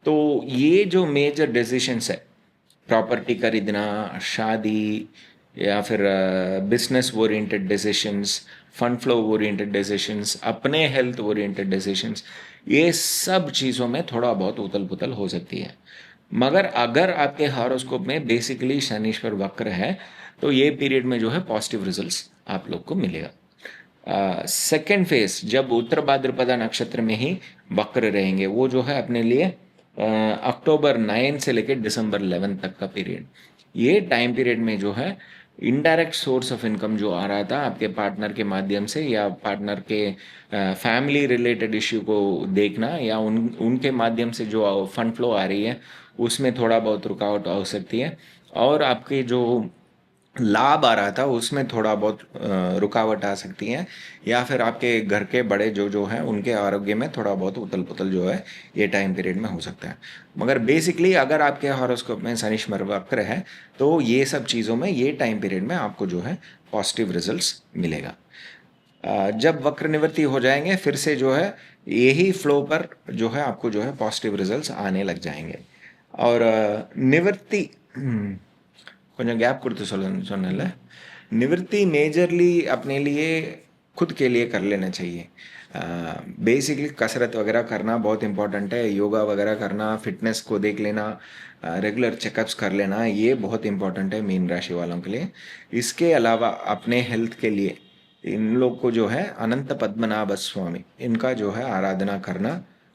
तो ये जो मेजर डिसीशंस है, प्रॉपर्टी खरीदना, शादी, या फिर business oriented decisions, fund flow oriented decisions, अपने हेल्थ ओरिएंटेड डिसीशंस, ये सब चीज़ों में थोड़ा बहुत उथल पुथल हो सकती है। मगर अगर आपके हॉरोस्कोप में बेसिकली शनीश्वर वक्र है, तो ये पीरियड में जो है पॉजिटिव रिजल्ट्स आप लोग को मिलेगा। सेकेंड फेज जब उत्तर भाद्रपदा नक्षत्र में ही वक्र रहेंगे, वो जो है अपने लिए अक्टूबर 9 से लेकर दिसंबर 11 तक का पीरियड। ये टाइम पीरियड में जो है इनडायरेक्ट सोर्स ऑफ इनकम जो आ रहा था आपके पार्टनर के माध्यम से, या पार्टनर के फैमिली रिलेटेड इश्यू को देखना, या उनके माध्यम से जो फंड फ्लो आ रही है उसमें थोड़ा बहुत रुकावट हो सकती है, और आपके जो लाभ आ रहा था उसमें थोड़ा बहुत रुकावट आ सकती है, या फिर आपके घर के बड़े जो जो हैं उनके आरोग्य में थोड़ा बहुत उथल पुथल जो है ये टाइम पीरियड में हो सकता है। मगर बेसिकली अगर आपके हॉरोस्कोप में शनिश्वर वक्र है, तो ये सब चीज़ों में ये टाइम पीरियड में आपको जो है पॉजिटिव रिजल्ट्स मिलेगा। जब वक्र निवृत्ति हो जाएंगे फिर से जो है यही फ्लो पर जो है आपको जो है पॉजिटिव रिजल्ट्स आने लग जाएंगे। और निवृत्ति கொஞ்சம் கேப் கொடுத்து சொன்னேன்ல, निवृत्ति मेजरली अपने लिए खुद के लिए कर लेना चाहिए। बेसिकली कसरत वगैरह करना बहुत इम्पोर्टेंट है, योगा वगैरह करना, फिटनेस को देख लेना, रेगुलर चेकअप्स कर लेना, ये बहुत इम्पोर्टेंट है मीन राशि वालों के लिए। इसके अलावा अपने हेल्थ के लिए इन लोग को जो है अनंत पद्मनाभ स्वामी इनका जो है आराधना करना,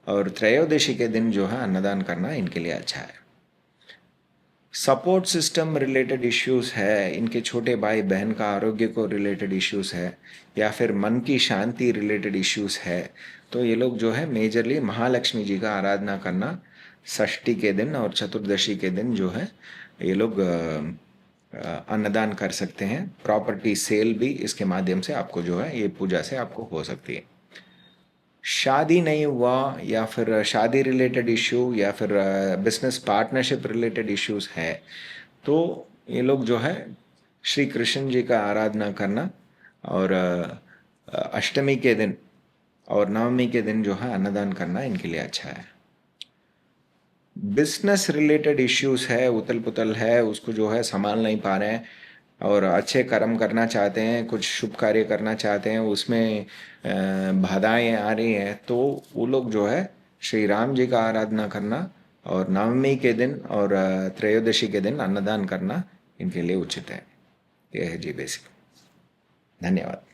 और त्रयोदशी के दिन जो है अन्नदान करना इनके लिए अच्छा है। सपोर्ट सिस्टम रिलेटेड इश्यूज़ है, इनके छोटे भाई बहन का आरोग्य को रिलेटेड इश्यूज़ है, या फिर मन की शांति रिलेटेड इश्यूज़ है, तो ये लोग जो है मेजरली महालक्ष्मी जी का आराधना करना षष्ठी के दिन और चतुर्दशी के दिन जो है ये लोग अन्नदान कर सकते हैं। प्रॉपर्टी सेल भी इसके माध्यम से आपको जो है ये पूजा से आपको हो सकती है। शादी नहीं हुआ, या फिर शादी रिलेटेड इश्यू, या फिर बिजनेस पार्टनरशिप रिलेटेड इश्यूज है, तो ये लोग जो है श्री कृष्ण जी का आराधना करना, और अष्टमी के दिन और नवमी के दिन जो है अन्नदान करना इनके लिए अच्छा है। बिजनेस रिलेटेड इश्यूज है, उथल पुथल है, उसको जो है संभाल नहीं पा रहे हैं, और अच्छे कर्म करना चाहते हैं, कुछ शुभ कार्य करना चाहते हैं, उसमें बाधाएं आ रही हैं, तो वो लोग जो है श्री राम जी का आराधना करना, और नवमी के दिन और त्रयोदशी के दिन अन्नदान करना इनके लिए उचित है। यह है जी बेसिक। धन्यवाद।